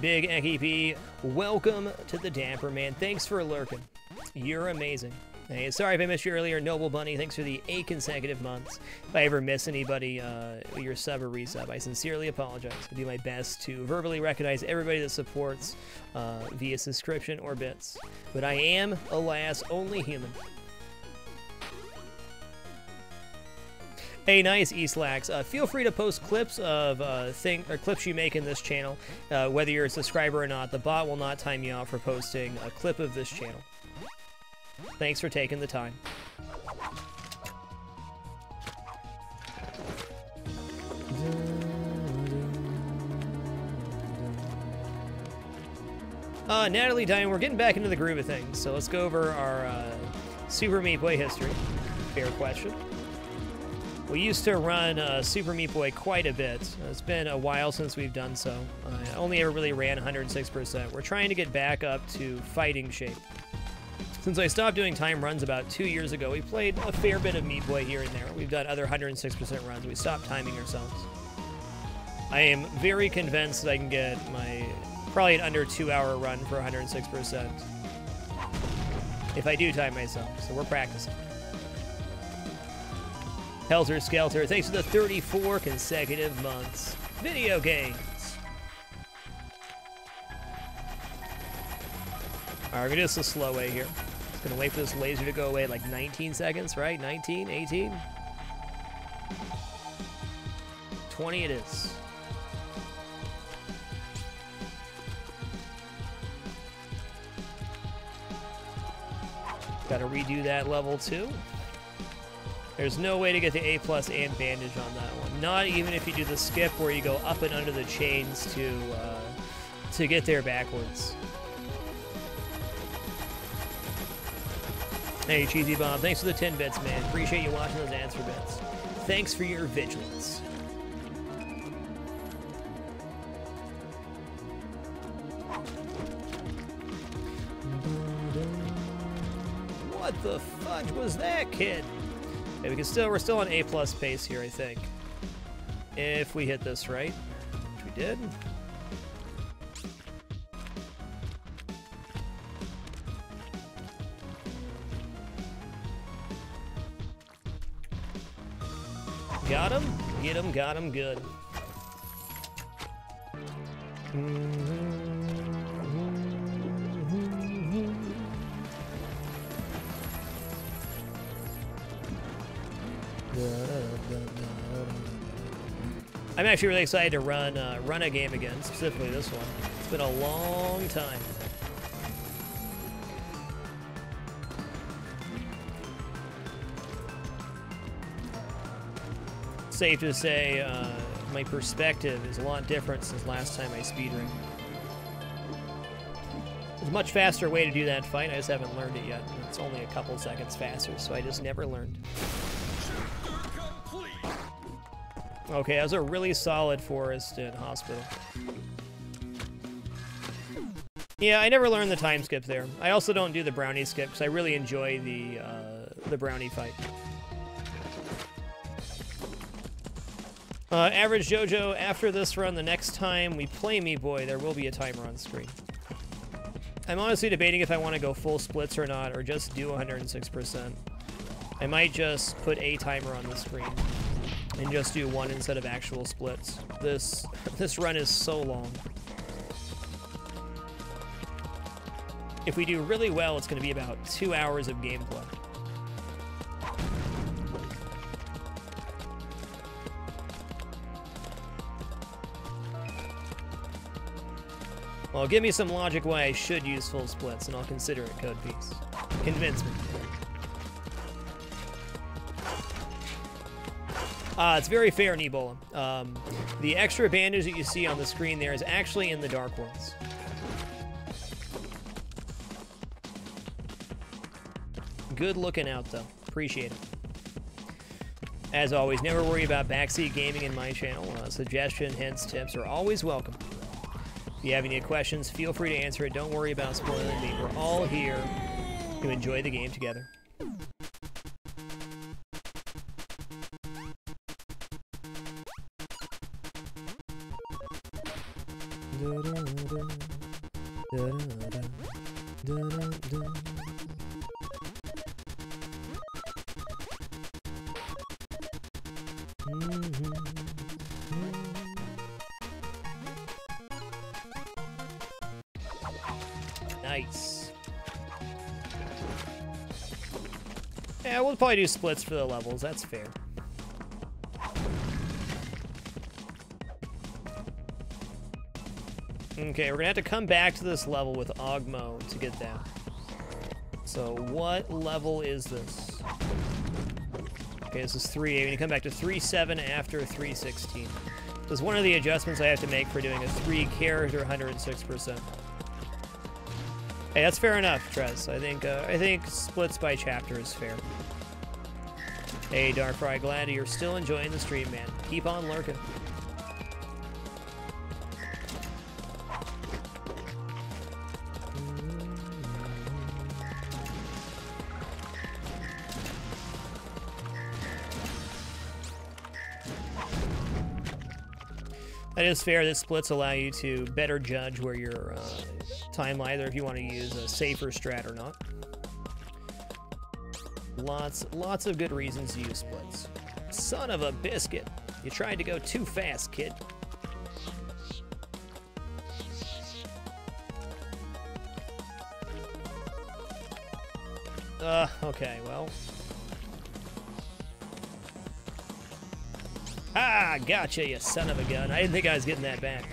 Big EKP, welcome to the Dapper Man. Thanks for lurking. You're amazing. Hey, sorry if I missed you earlier, Noble Bunny. Thanks for the 8 consecutive months. If I ever miss anybody, your sub or resub, I sincerely apologize. I do my best to verbally recognize everybody that supports via subscription or bits. But I am, alas, only human. Hey, nice, Eastlax. Feel free to post clips of clips you make in this channel. Whether you're a subscriber or not, the bot will not time you out for posting a clip of this channel. Thanks for taking the time. Natalie Diane, we're getting back into the groove of things, so let's go over our Super Meat Boy history. Fair question. We used to run Super Meat Boy quite a bit. It's been a while since we've done so. I only ever really ran 106%. We're trying to get back up to fighting shape. Since I stopped doing time runs about 2 years ago, we played a fair bit of Meat Boy here and there. We've done other 106% runs. We stopped timing ourselves. I am very convinced that I can get my probably an under 2-hour run for 106% if I do time myself, so we're practicing. Helter Skelter, thanks for the 34 consecutive months. Video games. Alright, we're gonna do this the slow way here. Just gonna wait for this laser to go away at like 19 seconds, right? 19, 18? 20 it is. Gotta redo that level 2. There's no way to get the A+ and bandage on that one. Not even if you do the skip where you go up and under the chains to get there backwards. Hey, Cheesy Bob, thanks for the 10 bits, man. Appreciate you watching those answer bits. Thanks for your vigilance. What the fudge was that, kid? Okay, we're still on A+ pace here, I think. If we hit this right, which we did. Got him? Get him, got him, good. I'm actually really excited to run a game again, specifically this one. It's been a long time. Safe to say, my perspective is a lot different since last time I speedran. There's a much faster way to do that fight, I just haven't learned it yet. It's only a couple seconds faster, so I just never learned. Okay, that was a really solid forest and hospital. Yeah, I never learned the time skip there. I also don't do the brownie skip because I really enjoy the brownie fight. Average Jojo, after this run, the next time we play Meat Boy, there will be a timer on screen. I'm honestly debating if I want to go full splits or not, or just do 106%. I might just put a timer on the screen and just do one instead of actual splits. This run is so long. If we do really well, it's going to be about 2 hours of gameplay. Well, give me some logic why I should use full splits, and I'll consider it code piece. Convince me. It's very fair, Nebula. The extra bandage that you see on the screen there is actually in the Dark Worlds. Good looking out, though. Appreciate it. As always, never worry about backseat gaming in my channel. Suggestion, hints, tips are always welcome. If you have any questions, feel free to answer it. Don't worry about spoiling me. We're all here to enjoy the game together. Nice. Yeah, we'll probably do splits for the levels. That's fair. Okay, we're gonna have to come back to this level with Ogmo to get that. So what level is this? Okay, this is 3A. When you come back to 3.7 after 3.16. This is one of the adjustments I have to make for doing a 3-character 106%. Hey, that's fair enough, Trez. I think splits by chapter is fair. Hey, Darkfry, glad you're still enjoying the stream, man. Keep on lurking. That is fair. That splits allow you to better judge where your time lies, or if you want to use a safer strat or not. Lots of good reasons to use splits. Son of a biscuit. You tried to go too fast, kid. Okay, well. Ah, gotcha, you son of a gun. I didn't think I was getting that back.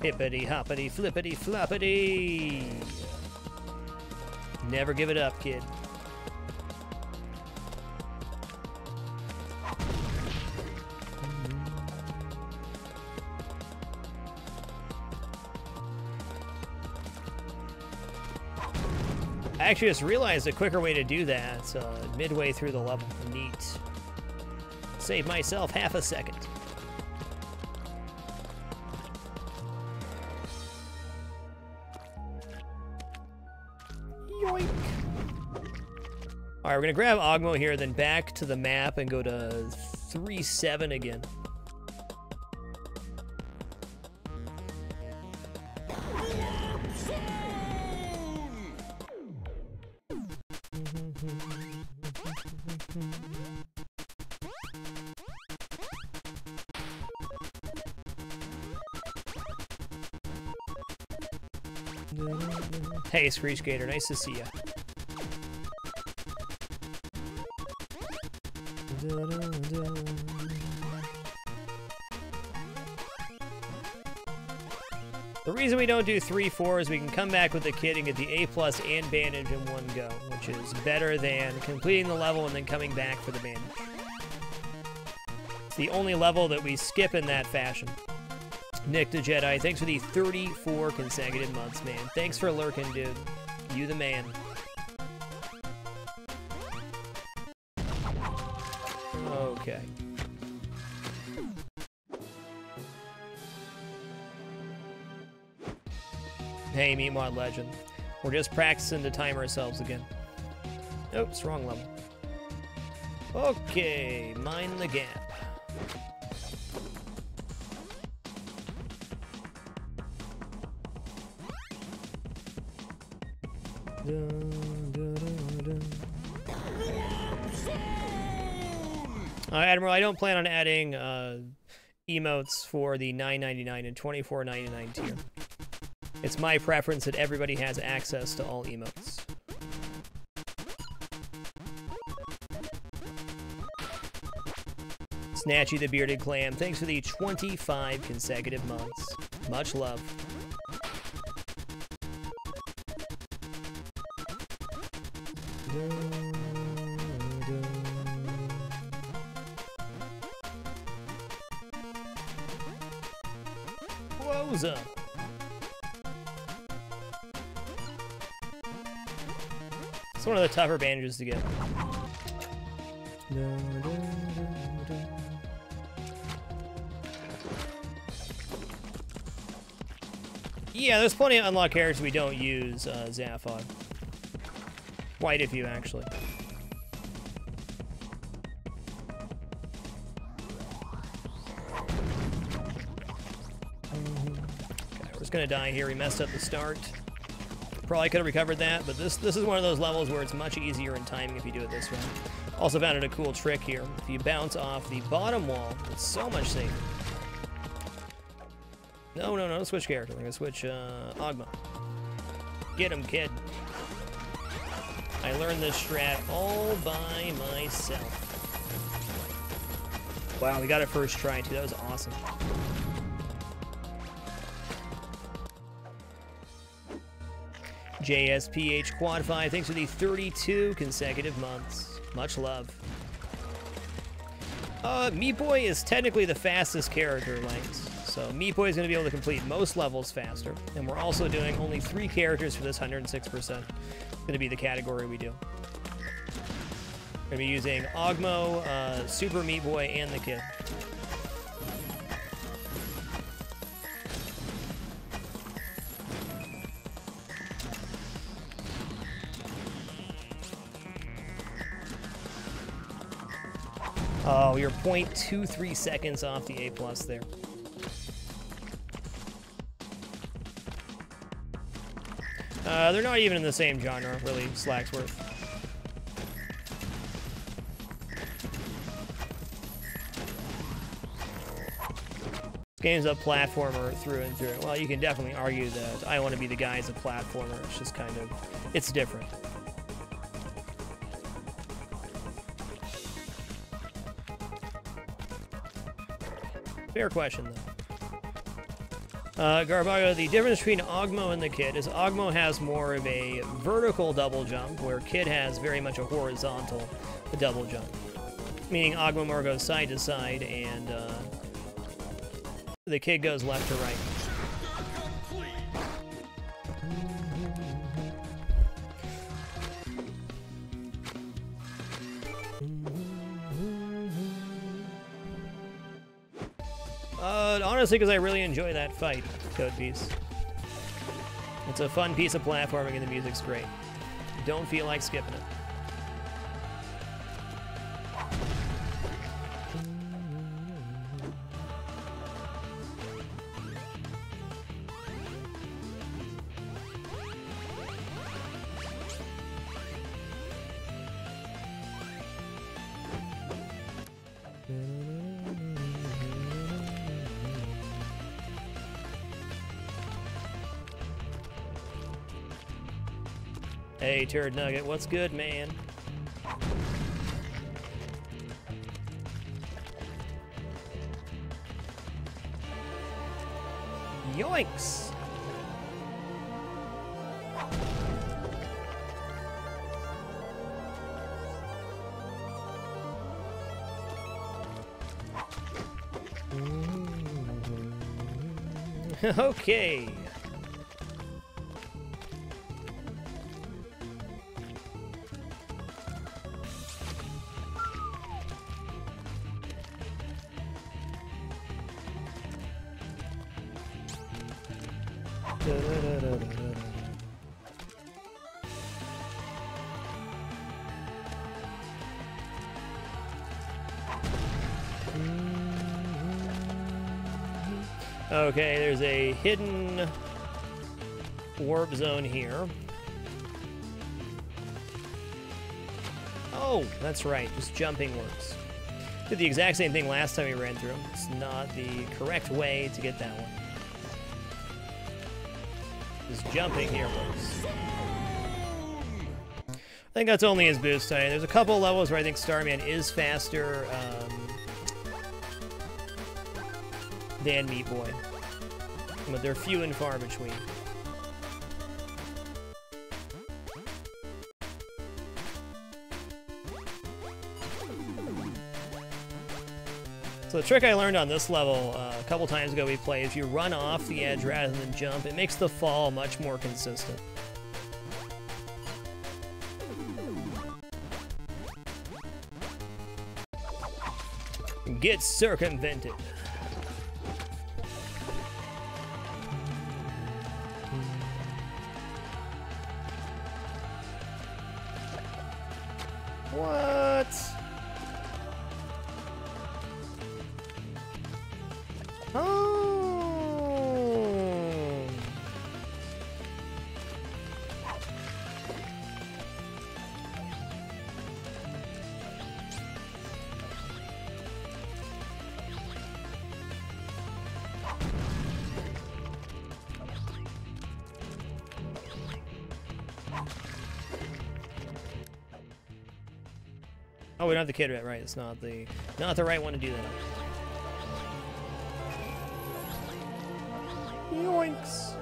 Hippity hoppity flippity floppity. Never give it up, kid. I actually just realized a quicker way to do that midway through the level. Neat. Save myself half a second. Yoink. Alright, we're gonna grab Ogmo here, then back to the map and go to 3.7 again. Hey, Screech Gator, nice to see ya. The reason we don't do 3-4 is we can come back with the kit and get the A+ and bandage in one go, which is better than completing the level and then coming back for the bandage. It's the only level that we skip in that fashion. Nick the Jedi, thanks for the 34 consecutive months, man. Thanks for lurking, dude. You the man. Okay. Hey, Meatboy Legend. We're just practicing to time ourselves again. Oops, wrong level. Okay, mind the gap. Admiral, I don't plan on adding emotes for the $9.99 and $24.99 tier. It's my preference that everybody has access to all emotes. Snatchy the Bearded Clam, thanks for the 25 consecutive months. Much love. Woza. It's one of the tougher bandages to get. Yeah, there's plenty of unlocked characters we don't use Zaphod. Quite a few, actually. Okay, we're just gonna die here. We messed up the start. Probably could have recovered that, but this is one of those levels where it's much easier in timing if you do it this way. Also found a cool trick here. If you bounce off the bottom wall, it's so much safer. No, switch character. We're gonna switch Ogma. Get him, kid. I learned this strat all by myself. Wow, we got it first try too. That was awesome. JSPH Quad 5, thanks for the 32 consecutive months. Much love. Meatboy is technically the fastest character length. So Meatboy is going to be able to complete most levels faster. And we're also doing only 3 characters for this 106%. Going to be the category we do. We're going to be using Ogmo, Super Meatboy, and the Kid. Oh, you're 0.23 seconds off the A+ there. They're not even in the same genre, really, Slacksworth. This game's a platformer through and through. Well, you can definitely argue that I Want to Be the Guy is a platformer. It's just kind of, it's different. Fair question, though. Garbago, the difference between Ogmo and the Kid is Ogmo has more of a vertical double jump, where Kid has very much a horizontal double jump. Meaning Ogmo more goes side to side, and the Kid goes left to right. Honestly, because I really enjoy that fight, Code Piece. It's a fun piece of platforming and the music's great. Don't feel like skipping it. Hey, Turd Nugget, what's good, man? Yoinks! Okay. Okay, there's a hidden warp zone here. Oh, that's right, just jumping works. Did the exact same thing last time we ran through. It's not the correct way to get that one. Just jumping here works. I think that's only his boost time. There's a couple levels where I think Starman is faster than Meatboy, but they're few and far between. So the trick I learned on this level a couple times ago we played, if you run off the edge rather than jump, it makes the fall much more consistent. Get circumvented. What? Oh. Oh, we don't have the kid yet, right? It's not the right one to do that. Yoinks.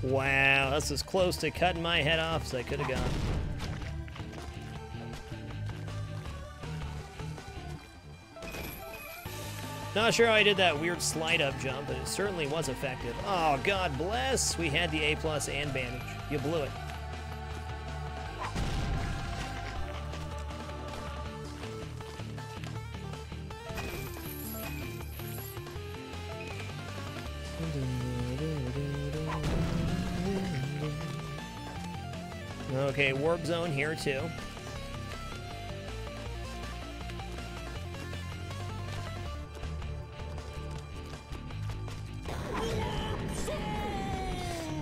Wow, that's as close to cutting my head off as I could have gone. Not sure how I did that weird slide-up jump, but it certainly was effective. Oh, God bless! We had the A+ and bandage. You blew it. Okay, warp zone here too.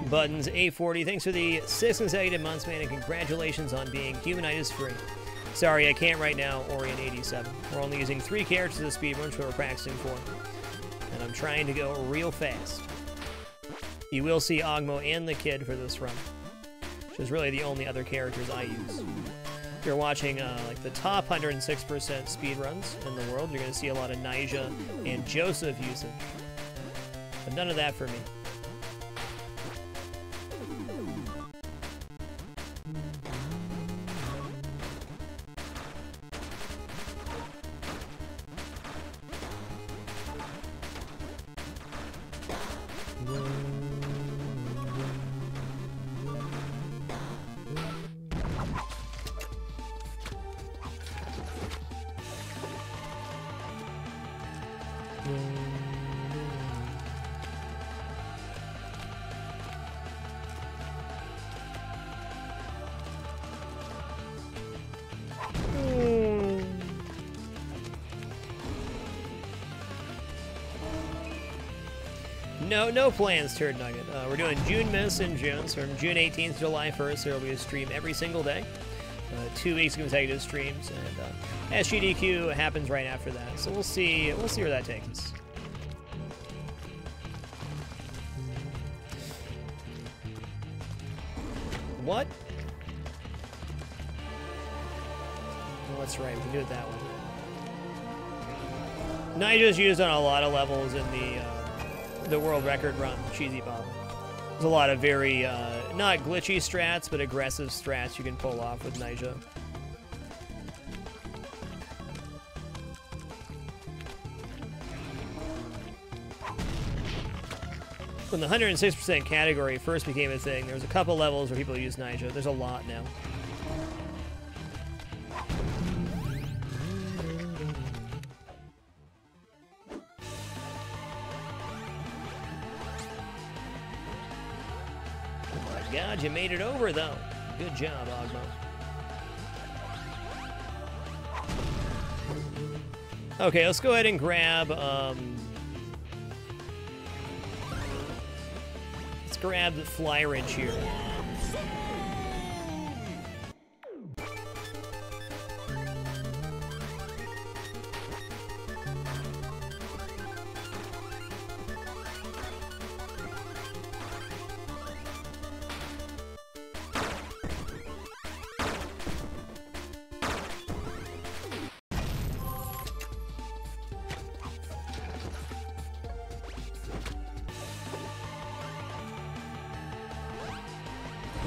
Buttons 840. Thanks for the 6 consecutive months, man, and congratulations on being humanitis free. Sorry, I can't right now, Orion 87. We're only using 3 characters of speed run, which we're practicing for. And I'm trying to go real fast. You will see Ogmo and the kid for this run, which is really the only other characters I use. If you're watching like the top 106% speed runs in the world, you're going to see a lot of Nyjah and Joseph usage. But none of that for me. No plans, Turd Nugget. We're doing June Miss in June, so from June 18th to July 1st, there will be a stream every single day. 2 weeks of consecutive streams, and SGDQ happens right after that. So we'll see where that takes us. What? Oh, that's right, we can do it that way. Nyjah's used on a lot of levels in the world record run, Cheesy Bomb. There's a lot of very, not glitchy strats, but aggressive strats you can pull off with Nyjah. When the 106% category first became a thing, there was a couple levels where people used Nyjah. There's a lot now. God, you made it over, though. Good job, Ogmo. Okay, let's go ahead and grab, let's grab the fly wrench here.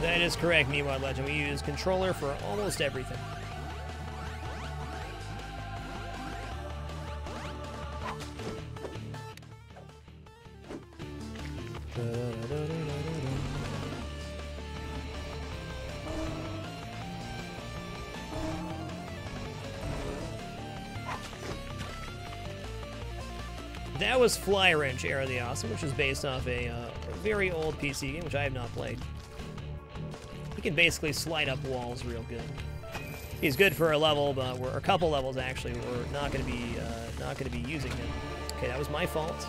That is correct, Meatboy Legend. We use controller for almost everything. That was Fly Wrench Era the Awesome, which is based off a very old PC game, which I have not played. He can basically slide up walls real good. He's good for a level, but or a couple levels actually. We're not going to be using him. Okay, that was my fault.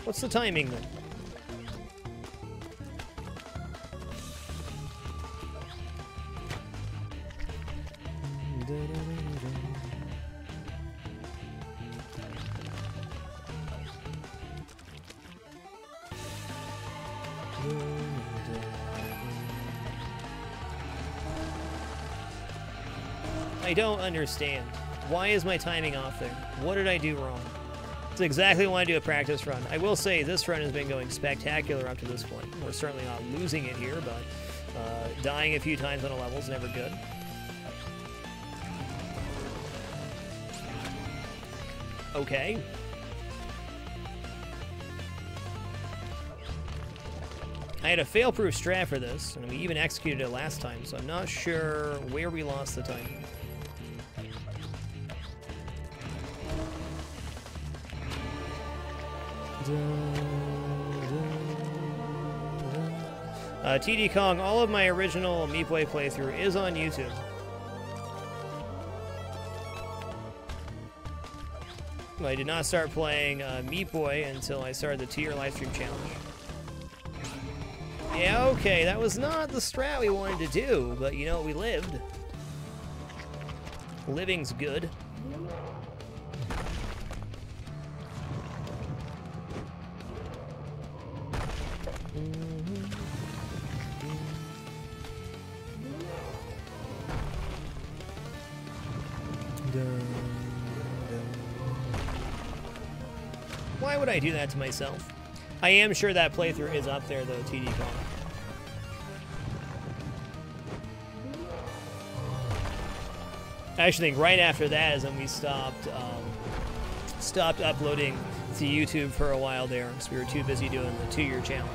What's the timing then? I don't understand. Why is my timing off there? What did I do wrong? It's exactly what I do a practice run. I will say this run has been going spectacular up to this point. We're certainly not losing it here, but dying a few times on a level is never good. Okay. I had a fail-proof strat for this, and we even executed it last time, so I'm not sure where we lost the time. TD Kong, all of my original Meatboy playthrough is on YouTube. I did not start playing Meatboy until I started the 2-year livestream challenge. Yeah, okay, that was not the strat we wanted to do, but you know, we lived. Living's good. Why would I do that to myself? I am sure that playthrough is up there, though, TD Kong. I actually think right after that is when we stopped uploading to YouTube for a while there, because we were too busy doing the 2-year challenge.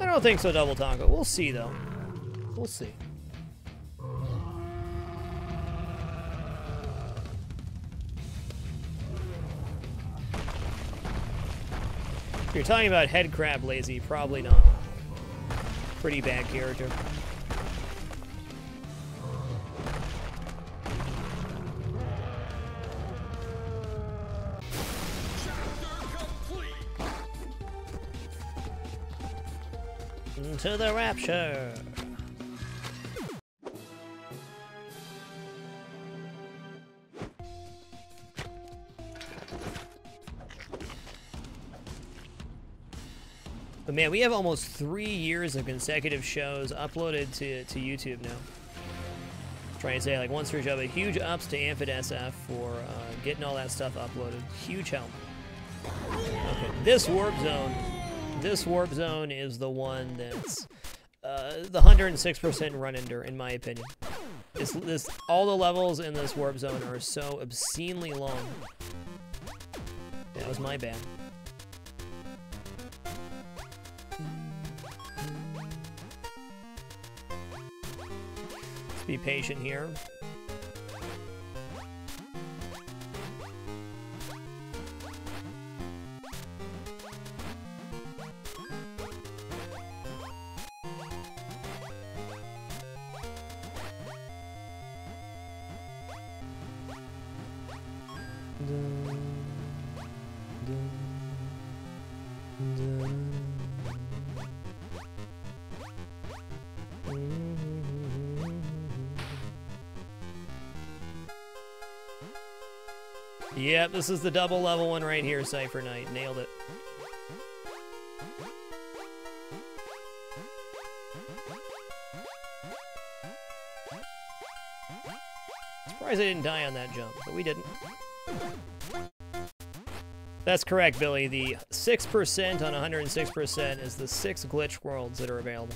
I don't think so, Double Taco. We'll see, though. We'll see. If you're talking about head crab lazy, probably not. Pretty bad character. To the rapture. But man, we have almost 3 years of consecutive shows uploaded to YouTube now. Trying to say, like, once for Java, huge ups to Amphid SF for getting all that stuff uploaded. Huge help. Okay, this warp zone is the one that's the 106% run ender, in my opinion. All the levels in this warp zone are so obscenely long. That was my bad. Let's be patient here. Yep, this is the double level one right here, Cypher Knight. Nailed it. Surprised I didn't die on that jump, but we didn't. That's correct, Billy. The 6% on 106% is the 6 glitch worlds that are available.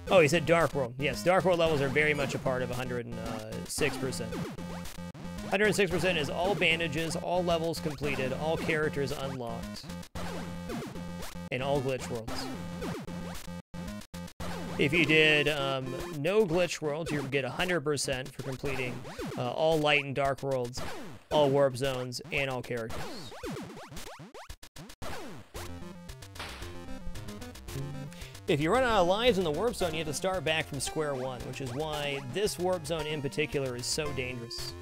Oh, he said Dark World. Yes, Dark World levels are very much a part of 106%. 106% is all bandages, all levels completed, all characters unlocked, and all glitch worlds. If you did no glitch worlds, you would get 100% for completing all light and dark worlds, all warp zones, and all characters. If you run out of lives in the warp zone, you have to start back from square one, which is why this warp zone in particular is so dangerous.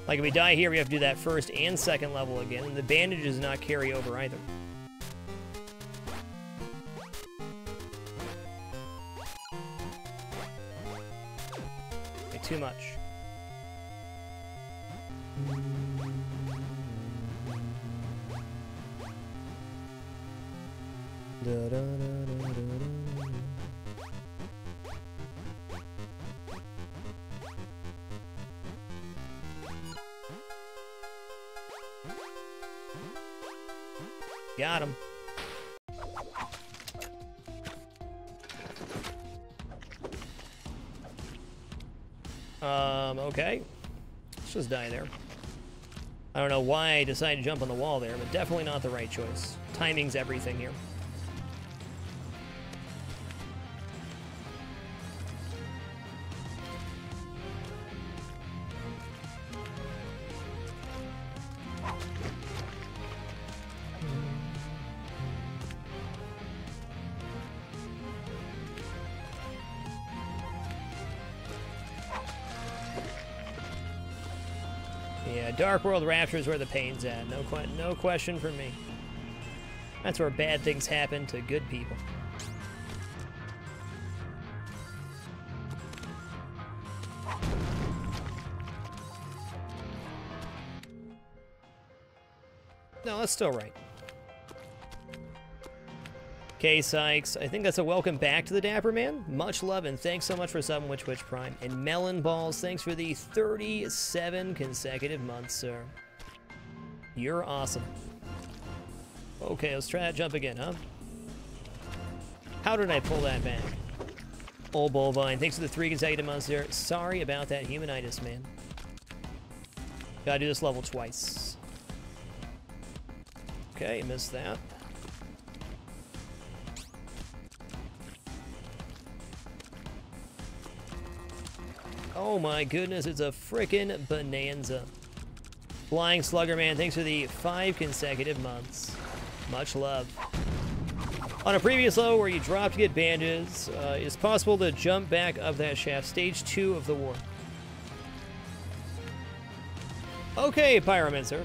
Like if we die here, we have to do that first and second level again, and the bandage does not carry over either. Okay, too much. Got him. Okay. Let's just die there. I don't know why I decided to jump on the wall there, but definitely not the right choice. Timing's everything here. Yeah, Dark World Rapture is where the pain's at. No question for me. That's where bad things happen to good people. No, that's still right. Okay, Sykes, I think that's a welcome back to the Dapper Man. Much love, and thanks so much for subbing with Twitch Prime. And Melon Balls, thanks for the 37 consecutive months, sir. You're awesome. Okay, let's try that jump again, huh? How did I pull that back? Old Bovine, thanks for the 3 consecutive months there. Sorry about that humanitis, man. Gotta do this level twice. Okay, missed that. Oh my goodness, it's a frickin' bonanza. Flying Slugger Man, thanks for the 5 consecutive months. Much love. On a previous level where you drop to get bandages, it's possible to jump back up that shaft. Stage 2 of the war. Okay, Pyromancer.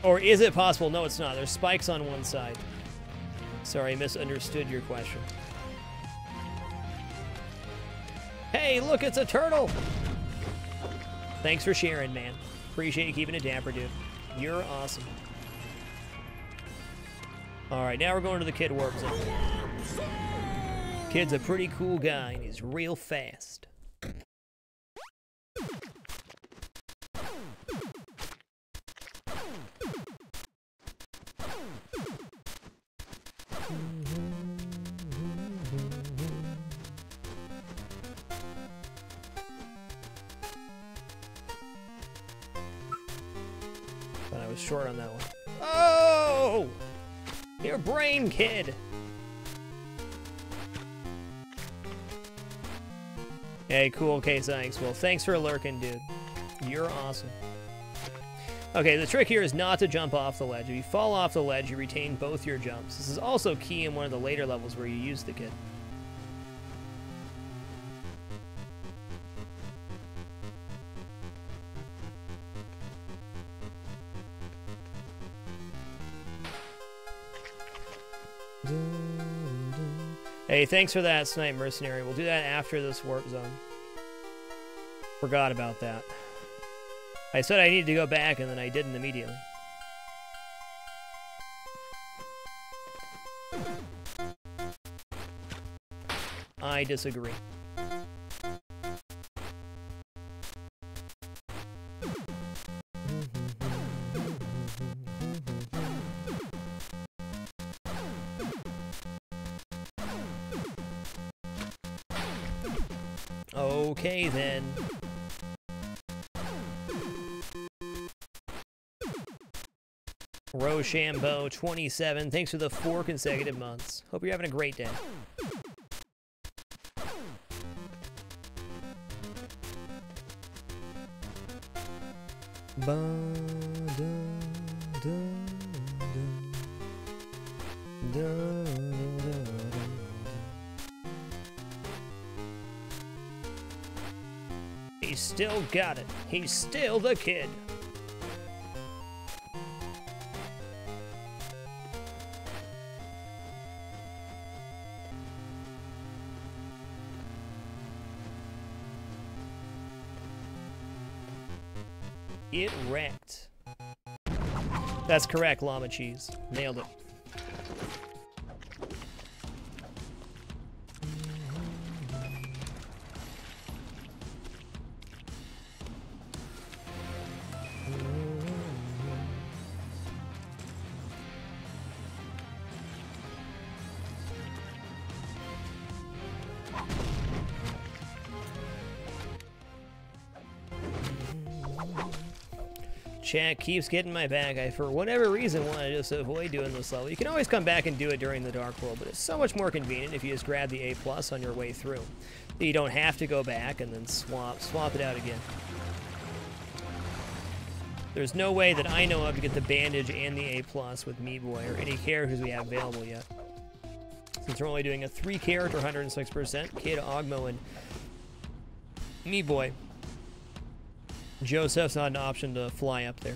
Or is it possible? No, it's not. There's spikes on one side. Sorry, I misunderstood your question. Hey, look, it's a turtle! Thanks for sharing, man. Appreciate you keeping it dapper, dude. You're awesome. Alright, now we're going to the Kid Warp Zone. Kid's a pretty cool guy, and he's real fast. But I was short on that one. Oh! Your brain, Kid! Hey, cool, K-Sykes. Well, thanks for lurking, dude. You're awesome. Okay, the trick here is not to jump off the ledge. If you fall off the ledge, you retain both your jumps. This is also key in one of the later levels where you use the Kid. Hey, thanks for that, Snipe Mercenary. We'll do that after this warp zone. Forgot about that. I said I needed to go back, and then I didn't immediately. I disagree. Okay, then. Rochambeau 27, thanks for the 4 consecutive months. Hope you're having a great day. He's still got it. He's still the kid. It wrecked. That's correct, Llama Cheese. Nailed it. Chat keeps getting my back. I, for whatever reason, want to just avoid doing this level. You can always come back and do it during the Dark World, but it's so much more convenient if you just grab the A+ on your way through. You don't have to go back and then swap it out again. There's no way that I know of to get the bandage and the A+ with Meatboy or any characters we have available yet. Since we're only doing a 3-character 106%, Kid, Ogmo, and Meatboy. Joseph's not an option to fly up there.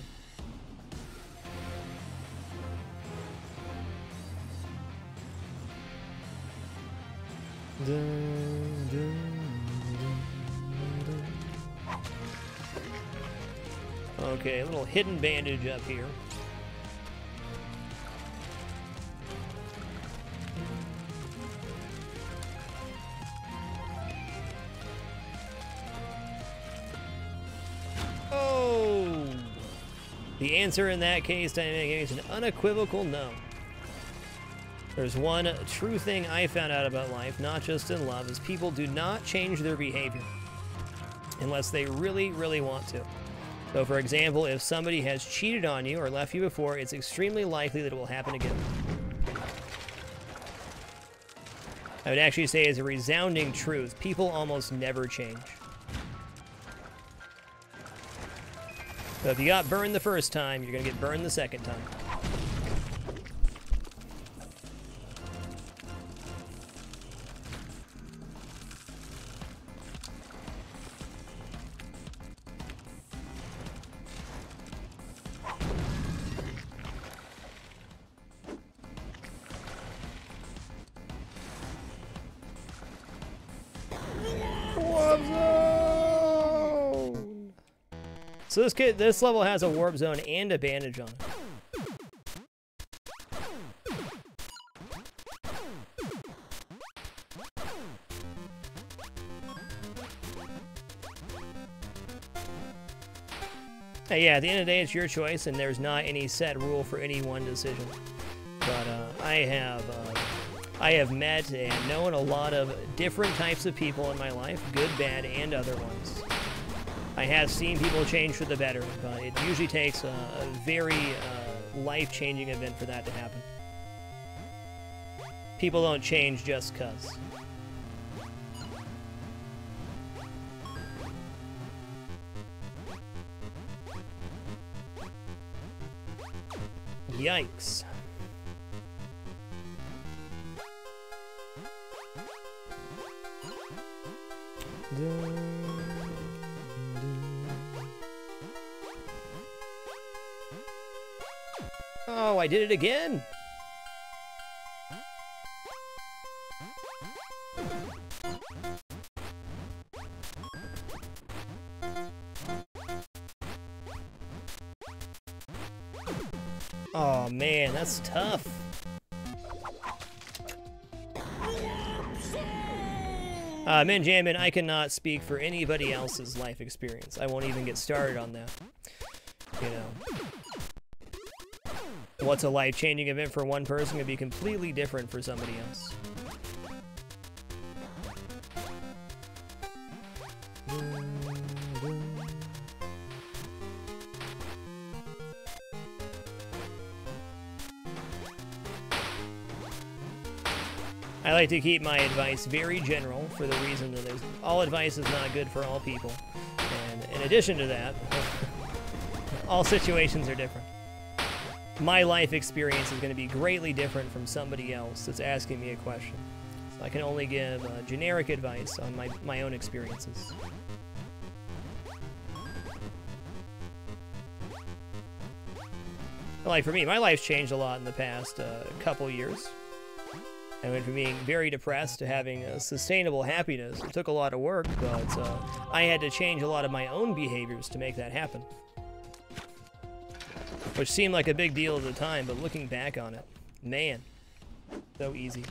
Okay, a little hidden bandage up here. The answer in that case, Dynamic, is an unequivocal no. There's one true thing I found out about life, not just in love, is people do not change their behavior unless they really, really want to. So, for example, if somebody has cheated on you or left you before, it's extremely likely that it will happen again. I would actually say as a resounding truth, people almost never change. So if you got burned the first time, you're going to get burned the second time. So this level has a warp zone and a bandage on it. Yeah, at the end of the day, it's your choice, and there's not any set rule for any one decision. But I have met and known a lot of different types of people in my life, good, bad, and other ones. I have seen people change for the better, but it usually takes a very life-changing event for that to happen. People don't change just 'cause. Yikes. Oh, I did it again! Oh man, that's tough. Minjamin, I cannot speak for anybody else's life experience. I won't even get started on that. You know. What's a life-changing event for one person can be completely different for somebody else. I like to keep my advice very general for the reason that all advice is not good for all people. And in addition to that, All situations are different. My life experience is going to be greatly different from somebody else that's asking me a question. So I can only give generic advice on my own experiences. Like for me, my life's changed a lot in the past couple years. I went from being very depressed to having a sustainable happiness. It took a lot of work, but I had to change a lot of my own behaviors to make that happen. Which seemed like a big deal at the time, but looking back on it, man, so easy.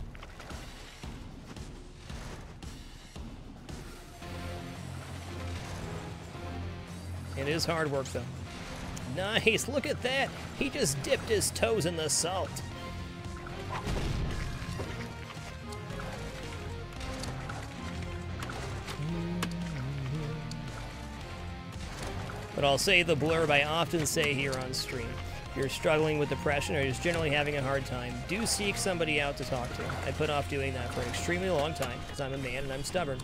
It is hard work, though. Nice, look at that! He just dipped his toes in the salt. But I'll say the blurb I often say here on stream. If you're struggling with depression or just generally having a hard time, do seek somebody out to talk to. I put off doing that for an extremely long time because I'm a man and I'm stubborn.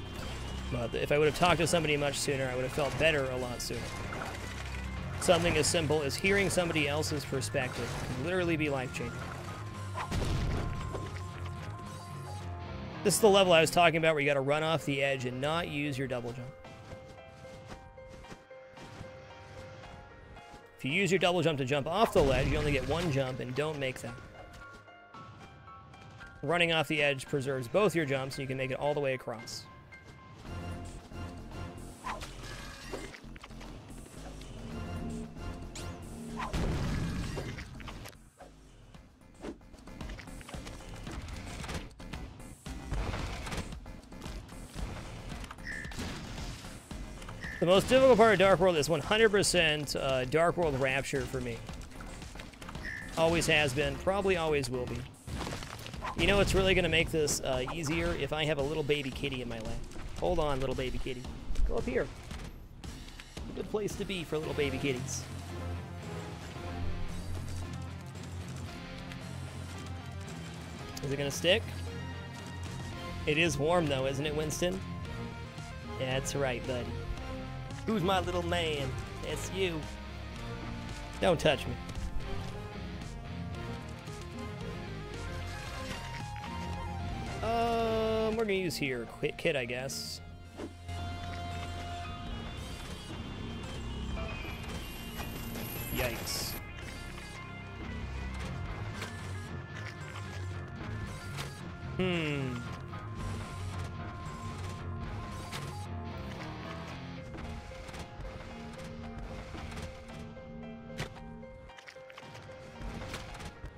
But if I would have talked to somebody much sooner, I would have felt better a lot sooner. Something as simple as hearing somebody else's perspective can literally be life-changing. This is the level I was talking about where you got to run off the edge and not use your double jump. If you use your double jump to jump off the ledge, you only get one jump, and don't make that. Running off the edge preserves both your jumps, and you can make it all the way across. The most difficult part of Dark World is 100% Dark World Rapture for me. Always has been, probably always will be. You know what's really going to make this easier? If I have a little baby kitty in my lap. Hold on, little baby kitty. Go up here. A good place to be for little baby kitties. Is it going to stick? It is warm though, isn't it, Winston? That's right, buddy. Who's my little man? That's you. Don't touch me. We're gonna use here. Quick kit, I guess. Yikes.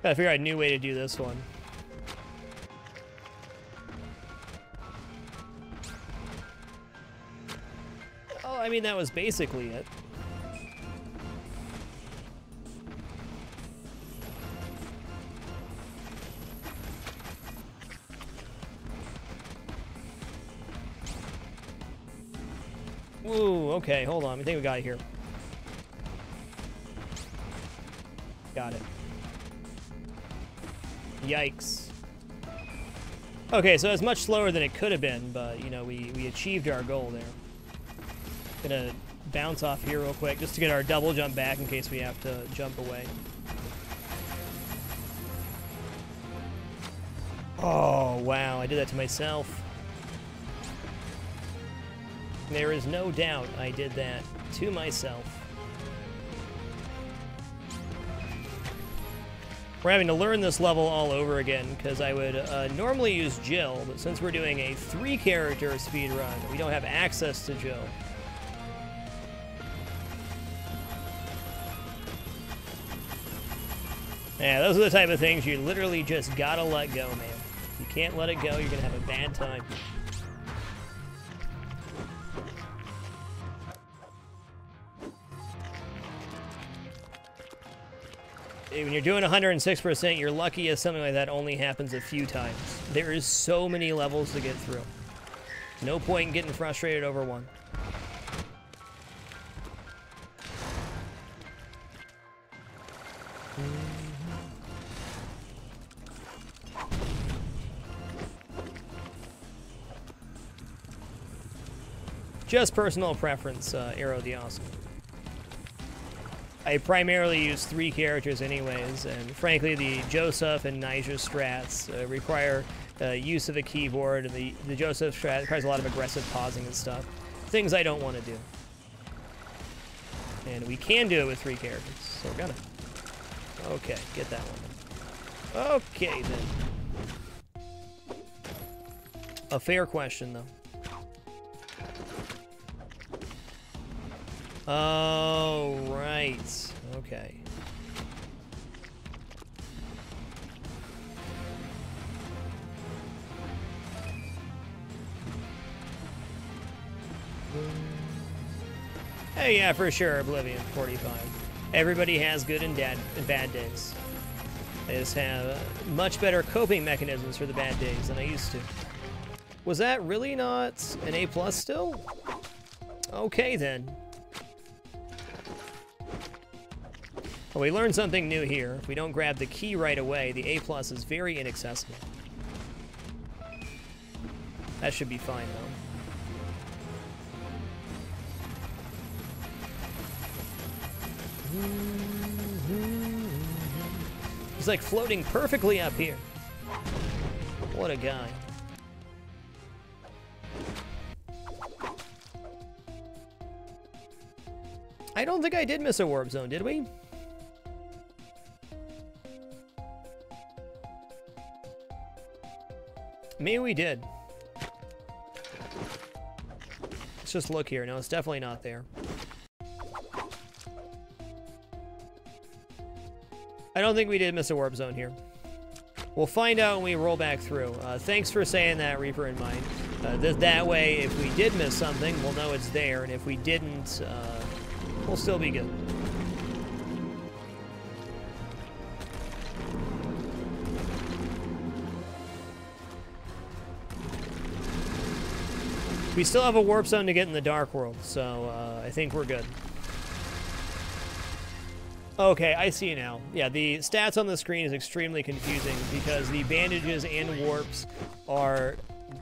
Gotta figure out a new way to do this one. Oh, I mean, that was basically it. Ooh, okay, hold on. I think we got it here. Got it. Yikes. Okay, so it's much slower than it could have been, but, you know, we achieved our goal there. Gonna bounce off here real quick just to get our double jump back in case we have to jump away. Oh, wow, I did that to myself. There is no doubt I did that to myself. We're having to learn this level all over again, because I would normally use Jill, but since we're doing a 3-character speedrun, we don't have access to Jill. Yeah, those are the type of things you literally just gotta let go, man. If you can't let it go, you're gonna have a bad time. When you're doing 106%, you're lucky if something like that only happens a few times. There is so many levels to get through. No point in getting frustrated over one. Just personal preference, Arrow the Awesome. I primarily use 3 characters anyways, and frankly the Joseph and Niger strats require use of a keyboard, and the Joseph strat requires a lot of aggressive pausing and stuff. Things I don't want to do. And we can do it with 3 characters, so we're gonna. Okay, get that one. Okay, then. A fair question, though. Oh, right. Okay. Hey, yeah, for sure, Oblivion, 45. Everybody has good and bad days. I just have much better coping mechanisms for the bad days than I used to. Was that really not an A+ still? Okay, then. Well, we learned something new here. If we don't grab the key right away, the A+ is very inaccessible. That should be fine, though. He's like floating perfectly up here. What a guy. I don't think I did miss a warp zone, did we? Maybe we did. Let's just look here. No, it's definitely not there. I don't think we did miss a warp zone here. We'll find out when we roll back through. Thanks for saying that, Reaper in mind. That way, if we did miss something, we'll know it's there, and if we didn't, we'll still be good. We still have a warp zone to get in the Dark World, so I think we're good. Okay, I see now. Yeah, the stats on the screen is extremely confusing because the bandages and warps are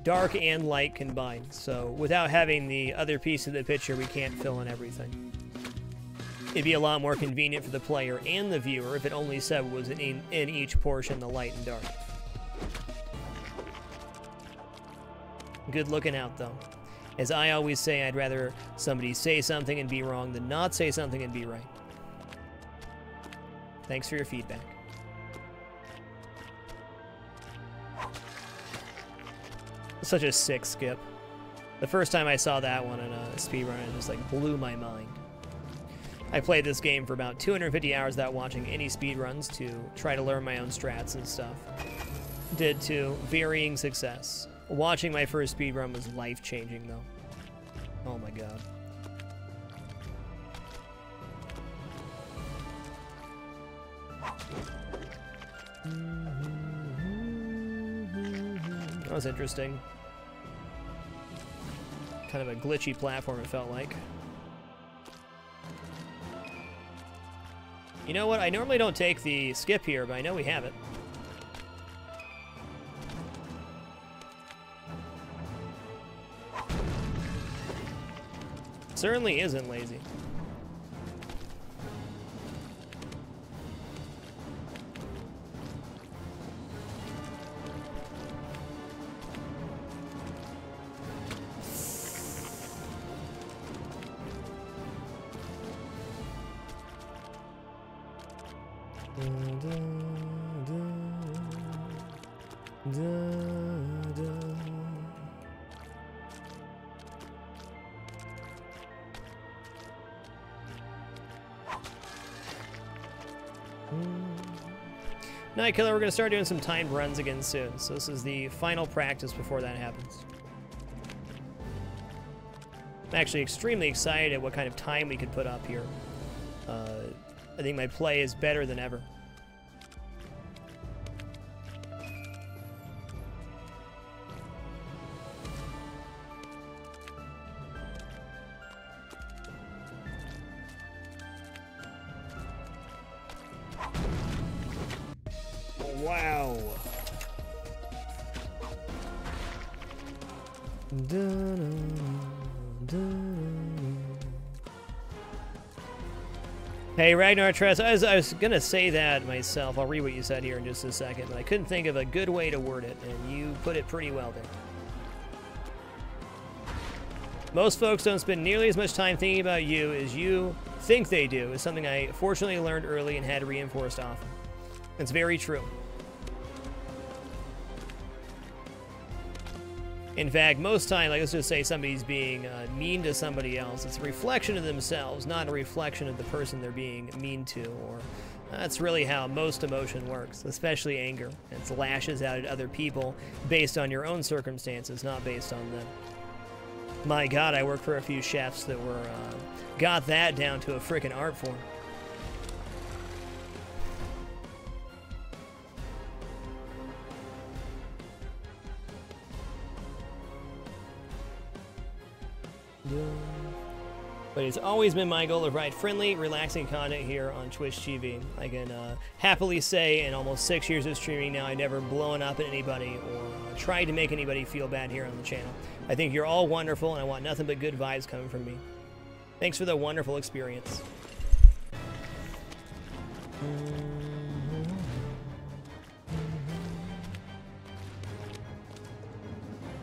dark and light combined. So without having the other piece of the picture, we can't fill in everything. It'd be a lot more convenient for the player and the viewer if it only said what was in each portion, the light and dark. Good looking out, though. As I always say, I'd rather somebody say something and be wrong than not say something and be right. Thanks for your feedback. Such a sick skip. The first time I saw that one in a speedrun, it just like blew my mind. I played this game for about 250 hours without watching any speedruns to try to learn my own strats and stuff. Did to varying success. Watching my first speedrun was life-changing, though. Oh my god. That was interesting. Kind of a glitchy platform, it felt like. You know what? I normally don't take the skip here, but I know we have it. Certainly isn't lazy. Night Killer, we're going to start doing some timed runs again soon, so this is the final practice before that happens. I'm actually extremely excited at what kind of time we could put up here. I think my play is better than ever. Wow. Hey, Ragnar Tress, I was going to say that myself. I'll read what you said here in just a second, but I couldn't think of a good way to word it, and you put it pretty well there. Most folks don't spend nearly as much time thinking about you as you think they do, is something I fortunately learned early and had reinforced often. It's very true. In fact, most time, like let's just say somebody's being mean to somebody else, it's a reflection of themselves, not a reflection of the person they're being mean to. Or that's really how most emotion works, especially anger. It lashes out at other people based on your own circumstances, not based on them. My God, I worked for a few chefs that were got that down to a frickin' art form. But it's always been my goal to provide friendly, relaxing content here on Twitch TV. I can happily say in almost 6 years of streaming now, I've never blown up at anybody or tried to make anybody feel bad here on the channel. I think you're all wonderful, and I want nothing but good vibes coming from me. Thanks for the wonderful experience.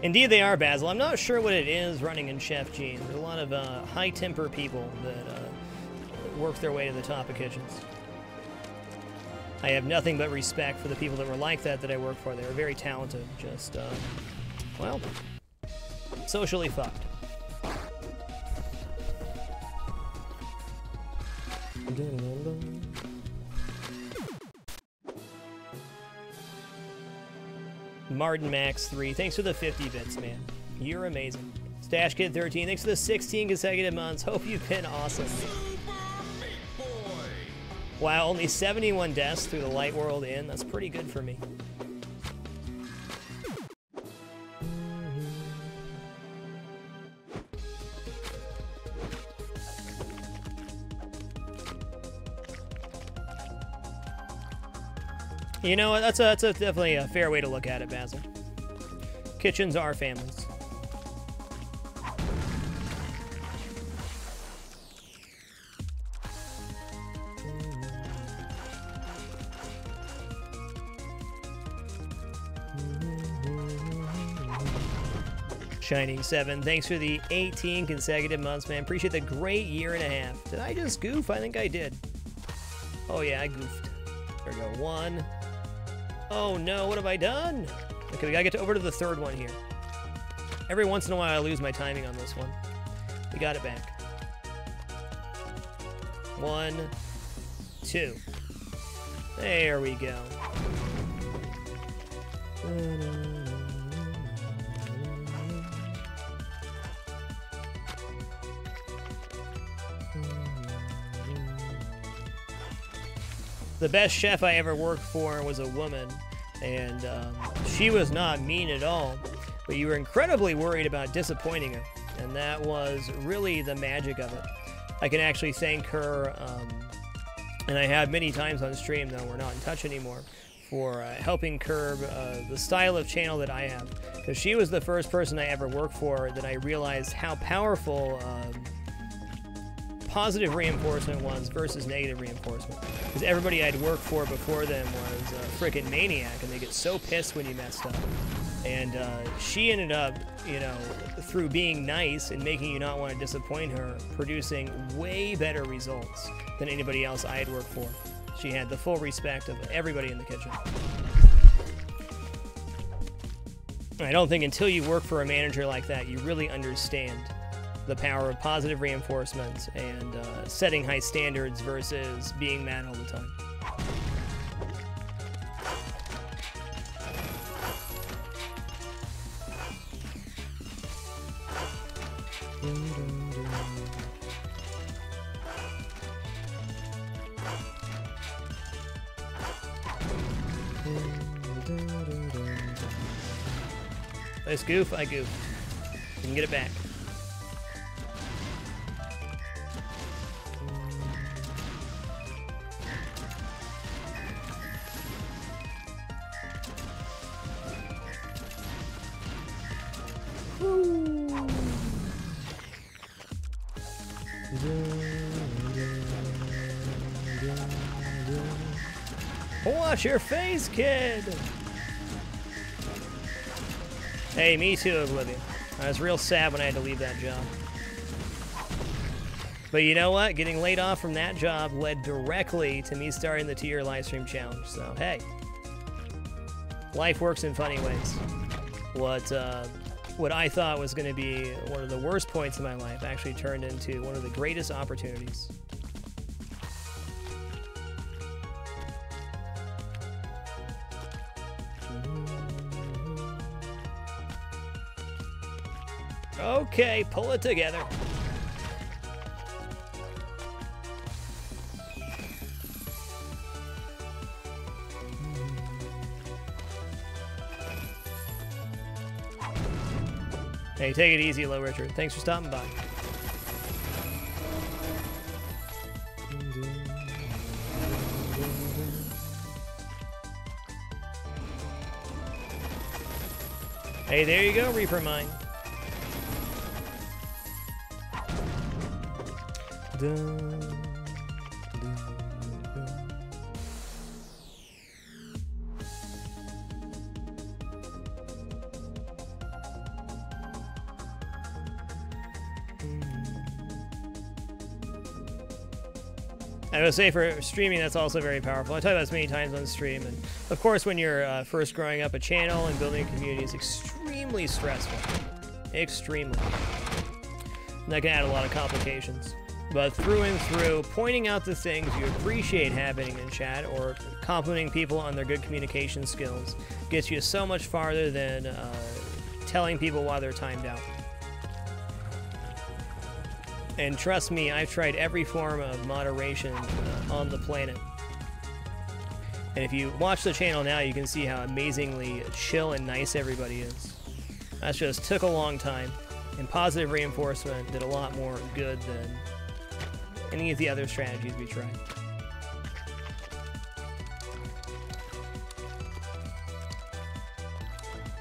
Indeed they are, Basil. I'm not sure what it is running in Chef Gene. There's a lot of high-temper people that work their way to the top of kitchens. I have nothing but respect for the people that were like that I work for. They were very talented. Just, well, socially fucked. Martin Max 3, thanks for the 50 bits, man. You're amazing. Stash Kid 13, thanks for the 16 consecutive months. Hope you've been awesome. Wow, only 71 deaths through the Light World Inn. That's pretty good for me. You know what? That's definitely a fair way to look at it, Basil. Kitchens are families. Shining 7, thanks for the 18 consecutive months, man. Appreciate the great year and a half. Did I just goof? I think I did. Oh yeah, I goofed. There we go. 1. Oh no, what have I done? Okay, we gotta get over to the third one here. Every once in a while I lose my timing on this one. We got it back. 1, 2. There we go. The best chef I ever worked for was a woman, and she was not mean at all, but you were incredibly worried about disappointing her, and that was really the magic of it. I can actually thank her, and I have many times on stream, though we're not in touch anymore, for helping curb the style of channel that I have, because she was the first person I ever worked for that I realized how powerful positive reinforcement was versus negative reinforcement. Because everybody I'd worked for before them was a freaking maniac, and they get so pissed when you messed up. And she ended up, you know, through being nice and making you not want to disappoint her, producing way better results than anybody else I had worked for. She had the full respect of everybody in the kitchen. I don't think until you work for a manager like that, you really understand the power of positive reinforcements and setting high standards versus being mad all the time. Nice goof, I goof. You can get it back. Watch your face, kid! Hey, me too, Oblivion. I was real sad when I had to leave that job. But you know what? Getting laid off from that job led directly to me starting the 2-year livestream challenge. So, hey. Life works in funny ways. What I thought was going to be one of the worst points in my life actually turned into one of the greatest opportunities. Okay, pull it together. Hey, take it easy, Low Richard. Thanks for stopping by. Hey, there you go, Reaper Mine. I would say for streaming, that's also very powerful. I talk about this many times on stream, and of course, when you're first growing up a channel and building a community, is extremely stressful. Extremely. And that can add a lot of complications. But through and through, pointing out the things you appreciate happening in chat or complimenting people on their good communication skills gets you so much farther than telling people why they're timed out. And trust me, I've tried every form of moderation on the planet. And if you watch the channel now, you can see how amazingly chill and nice everybody is. That just took a long time, and positive reinforcement did a lot more good than any of the other strategies we tried.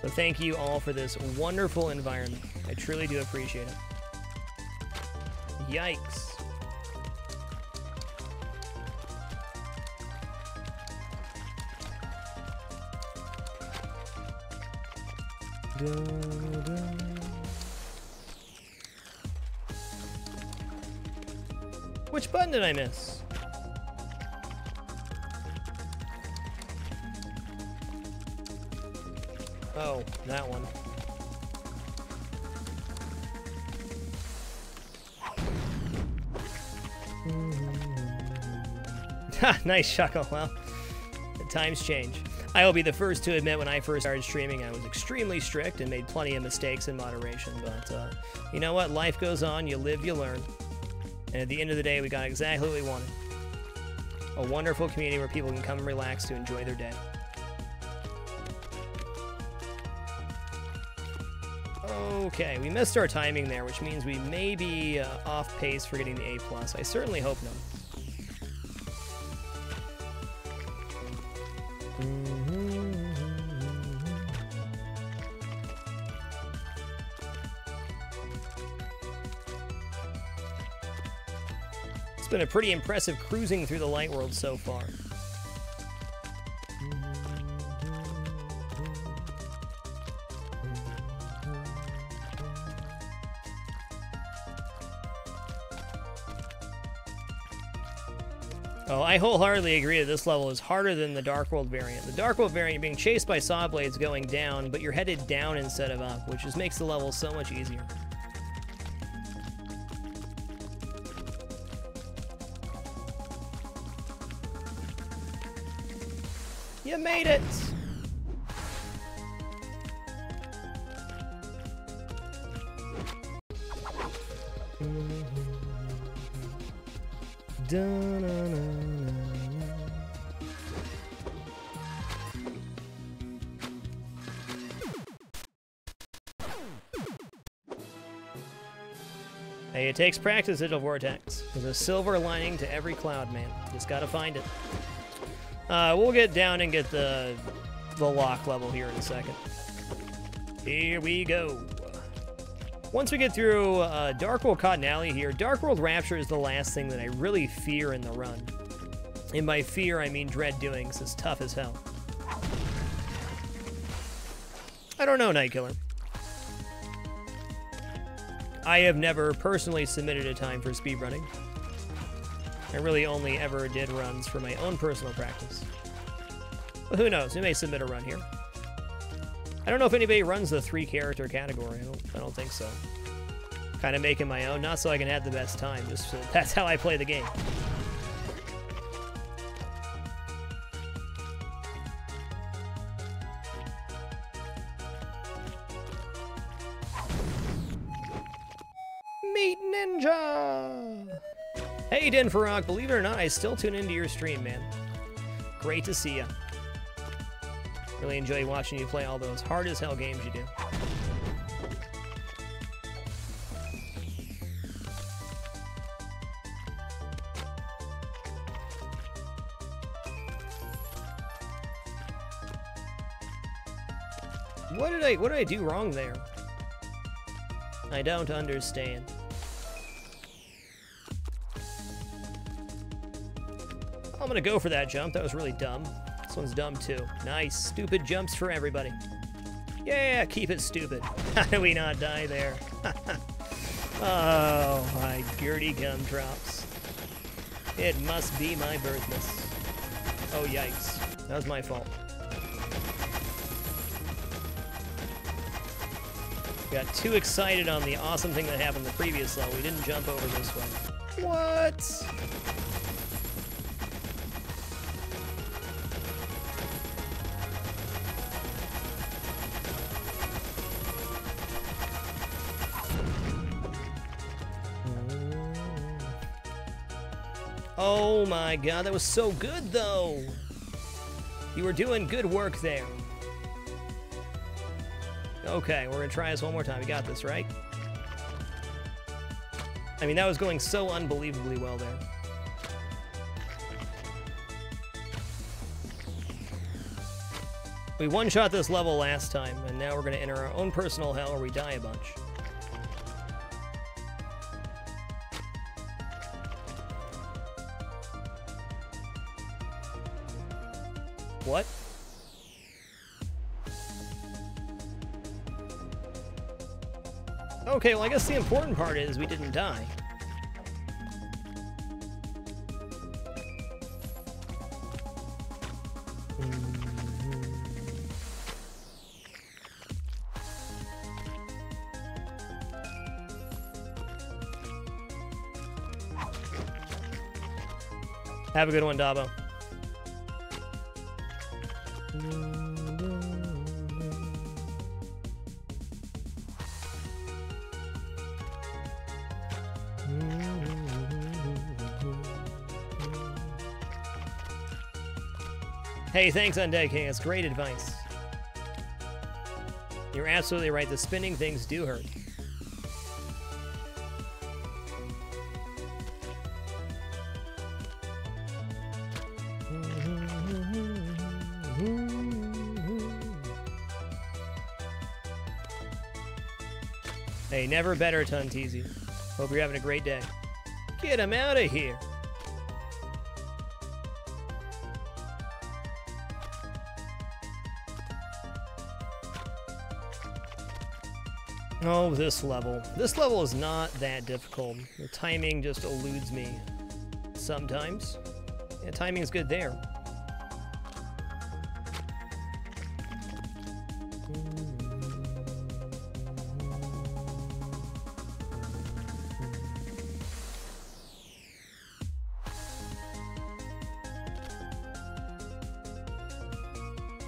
So thank you all for this wonderful environment. I truly do appreciate it. Yikes. Which button did I miss? Oh, that one. Nice chuckle. Well, the times change. I will be the first to admit when I first started streaming, I was extremely strict and made plenty of mistakes in moderation. But you know what? Life goes on. You live, you learn. And at the end of the day, we got exactly what we wanted. A wonderful community where people can come and relax to enjoy their day. Okay, we missed our timing there, which means we may be off pace for getting the A+. I certainly hope not. It's been a pretty impressive cruising through the light world so far. Oh, I wholeheartedly agree that this level is harder than the Dark World variant. The Dark World variant, you're being chased by saw blades going down, but you're headed down instead of up, which just makes the level so much easier. You made it! Hey, it takes practice, Digital Vortex. There's a silver lining to every cloud, man. Just gotta find it. We'll get down and get the lock level here in a second. Here we go. Once we get through Dark World Cotton Alley here, Dark World Rapture is the last thing that I really fear in the run. And by fear, I mean dread doing, 'cause it's tough as hell. I don't know, Nightkiller. I have never personally submitted a time for speedrunning. I really only ever did runs for my own personal practice. But who knows? We may submit a run here. I don't know if anybody runs the 3-character category. I don't think so. Kind of making my own, not so I can have the best time. Just so that's how I play the game. Meat Ninja! Hey, Denfarog, believe it or not, I still tune into your stream, man. Great to see ya. Really enjoy watching you play all those hard as hell games you do. What did I do wrong there? I don't understand. I'm gonna go for that jump. That was really dumb. This one's dumb too. Nice. Stupid jumps for everybody. Yeah, keep it stupid. How do we not die there? Oh, my Gertie gumdrops. It must be my birthmas. Oh, yikes. That was my fault. Got too excited on the awesome thing that happened the previous level. We didn't jump over this one. What? Oh my god, that was so good though! You were doing good work there. Okay, we're gonna try this one more time. We got this, right? I mean, that was going so unbelievably well there. We one-shot this level last time, and now we're gonna enter our own personal hell where we die a bunch. What? Okay, well I guess the important part is we didn't die. Have a good one, Dabo. Hey, thanks, Undead King. That's great advice. You're absolutely right. The spinning things do hurt. Hey, never better, Tunteezy. Hope you're having a great day. Get him out of here. Oh, this level. This level is not that difficult. The timing just eludes me sometimes. Yeah, timing's good there.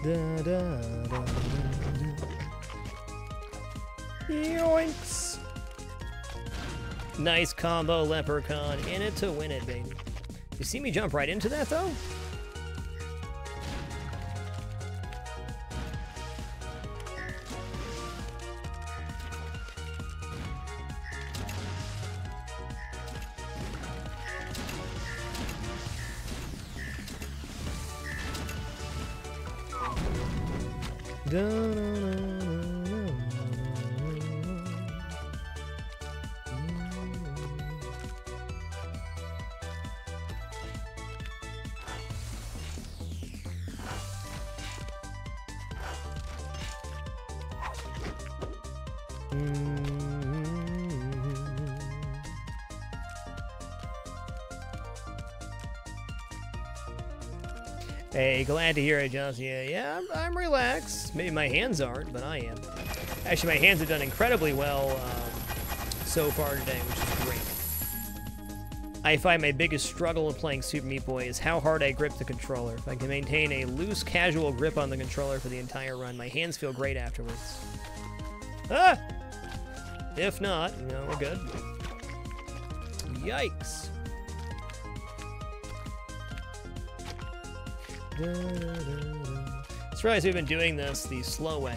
Da, da, da, da, da. Yoinks! Nice combo, Leprechaun. In it to win it, baby. You see me jump right into that, though? Hey, glad to hear it, Johnson. Yeah, I'm relaxed. Maybe my hands aren't, but I am. Actually, my hands have done incredibly well so far today, which is great. I find my biggest struggle in playing Super Meat Boy is how hard I grip the controller. If I can maintain a loose, casual grip on the controller for the entire run, my hands feel great afterwards. Ah! If not, you know, we're good. Yikes. Just realized we've been doing this the slow way.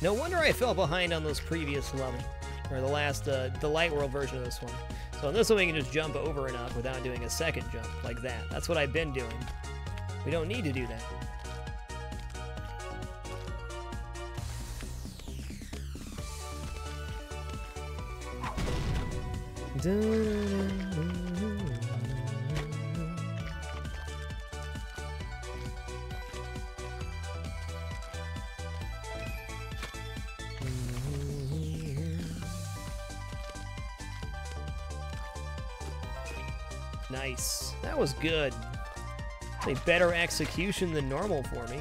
No wonder I fell behind on those previous levels, or the last, the light world version of this one. So on this one we can just jump over and up without doing a second jump, like that. That's what I've been doing. We don't need to do that. Nice. That was good. It's a better execution than normal for me.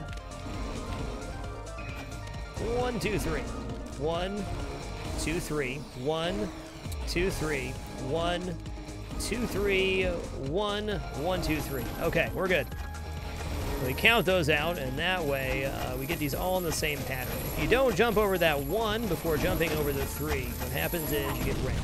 1, 2, 3. 1, 2, 3. 1, 2, 3. 1, 2, 3. 1, 1, 2, 3. Okay, we're good. We count those out, and that way we get these all in the same pattern. If you don't jump over that 1 before jumping over the 3, what happens is you get rammed.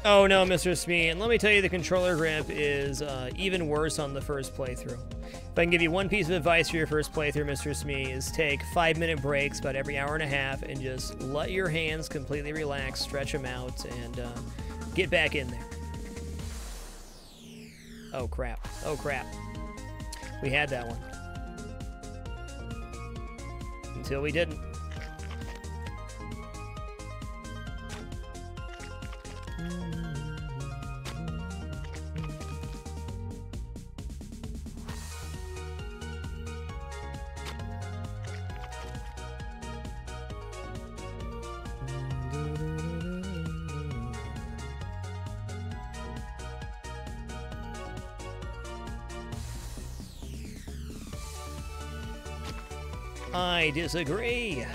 Oh no, Mr. Smee, and let me tell you, the controller grip is even worse on the first playthrough. If I can give you one piece of advice for your first playthrough, Mr. Smee, is take 5-minute breaks about every hour and a half and just let your hands completely relax, stretch them out, and get back in there. Oh crap, oh crap. We had that one. Until we didn't. I disagree.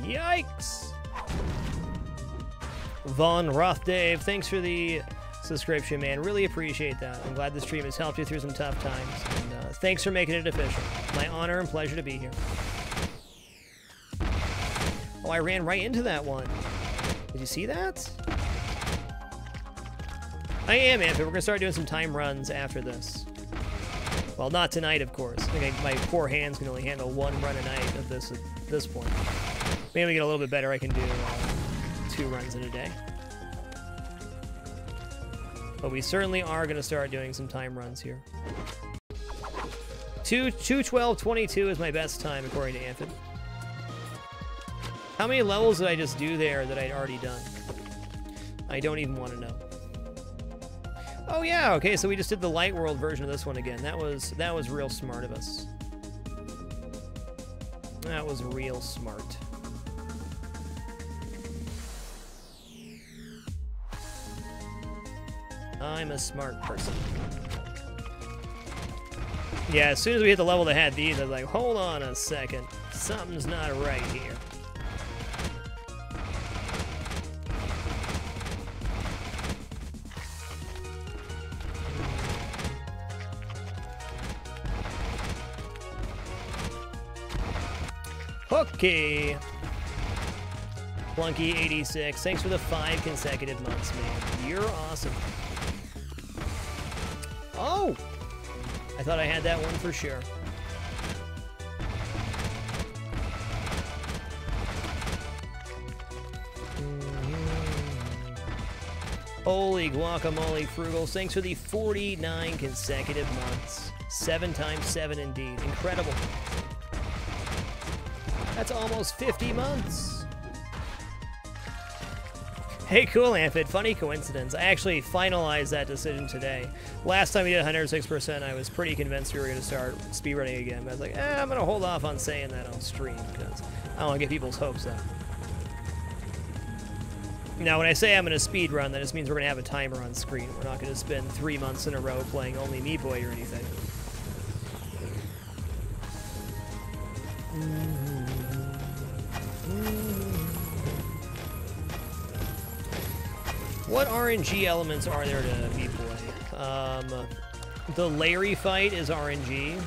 Yikes! Vaughn Rothdave, thanks for the subscription, man. Really appreciate that. I'm glad the stream has helped you through some tough times. And thanks for making it official. My honor and pleasure to be here. Oh, I ran right into that one. Did you see that? I am, Ampy. We're going to start doing some time runs after this. Well, not tonight, of course. I think my poor hands can only handle one run a night at this point. Maybe we get a little bit better. I can do 2 runs in a day. But we certainly are going to start doing some time runs here. 2:12:22 is my best time, according to Anthony. How many levels did I just do there that I'd already done? I don't even want to know. Oh yeah, okay, so we just did the light world version of this one again. That was real smart of us. That was real smart. I'm a smart person. Yeah, as soon as we hit the level that had these, I was like, hold on a second. Something's not right here. Okay. Plunky86, thanks for the 5 consecutive months, man. You're awesome. Oh! I thought I had that one for sure. Holy guacamole, Frugals, thanks for the 49 consecutive months. 7 times 7 indeed. Incredible. That's almost 50 months. Hey, cool, Amphid. Funny coincidence. I actually finalized that decision today. Last time we did 106%, I was pretty convinced we were going to start speedrunning again. But I was like, I'm going to hold off on saying that on stream because I don't want to get people's hopes up. Now, when I say I'm going to speedrun, that just means we're going to have a timer on screen. We're not going to spend 3 months in a row playing only Meatboy or anything. What RNG elements are there to Meatboy? The Larry fight is RNG.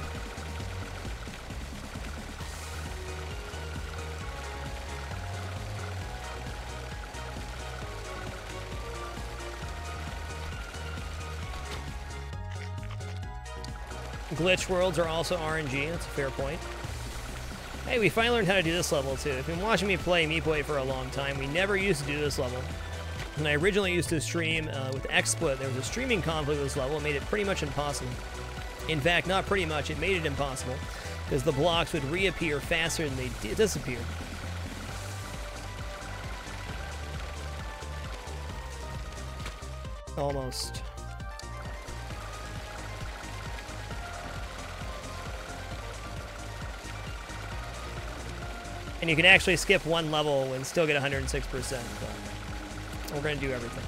Glitch worlds are also RNG, that's a fair point. Hey, we finally learned how to do this level too. If you've been watching me play Meatboy for a long time, we never used to do this level. When I originally used to stream with XSplit, there was a streaming conflict with this level. It made it pretty much impossible. In fact, not pretty much, it made it impossible. Because the blocks would reappear faster than they disappear. Almost. And you can actually skip one level and still get 106%. But we're going to do everything.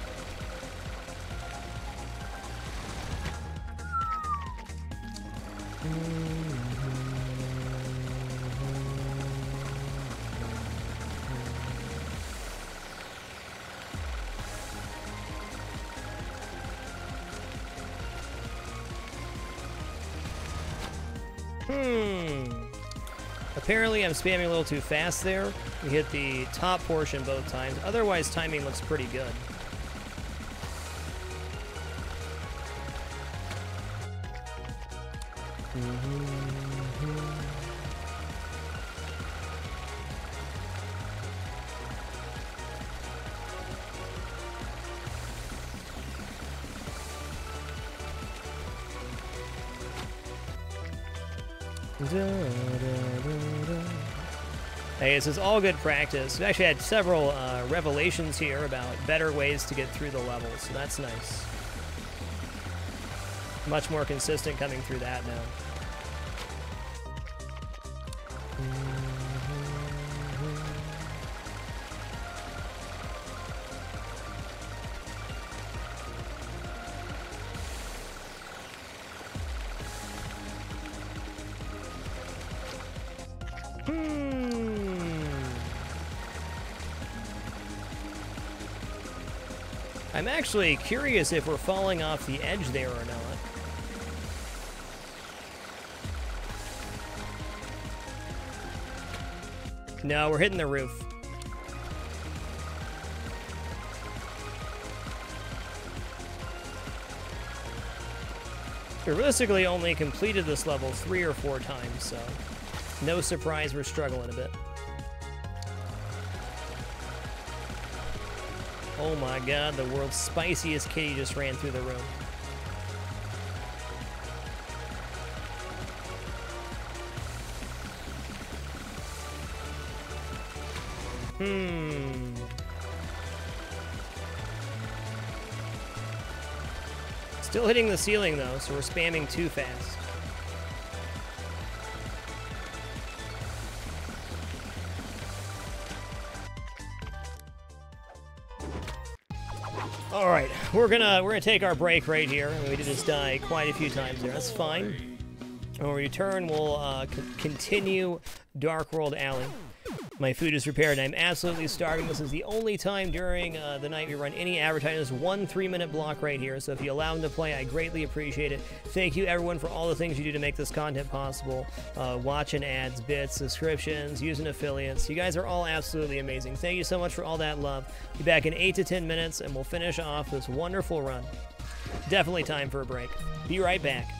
Apparently I'm spamming a little too fast there. We hit the top portion both times. Otherwise, timing looks pretty good. Hey, this is all good practice. We actually had several revelations here about better ways to get through the levels, so that's nice. Much more consistent coming through that now. I'm actually curious if we're falling off the edge there or not. No, we're hitting the roof. We realistically only completed this level 3 or 4 times, so no surprise we're struggling a bit. Oh my god, the world's spiciest kitty just ran through the room. Still hitting the ceiling though, so we're spamming too fast. All right, we're gonna take our break right here. We did just die quite a few times there. That's fine. When we return, we'll continue Dark World Alley. My food is prepared, and I'm absolutely starving. This is the only time during the night we run any advertisements. 1 3-minute block right here, so if you allow them to play, I greatly appreciate it. Thank you, everyone, for all the things you do to make this content possible. Watching ads, bits, subscriptions, using affiliates. You guys are all absolutely amazing. Thank you so much for all that love. Be back in 8 to 10 minutes, and we'll finish off this wonderful run. Definitely time for a break. Be right back.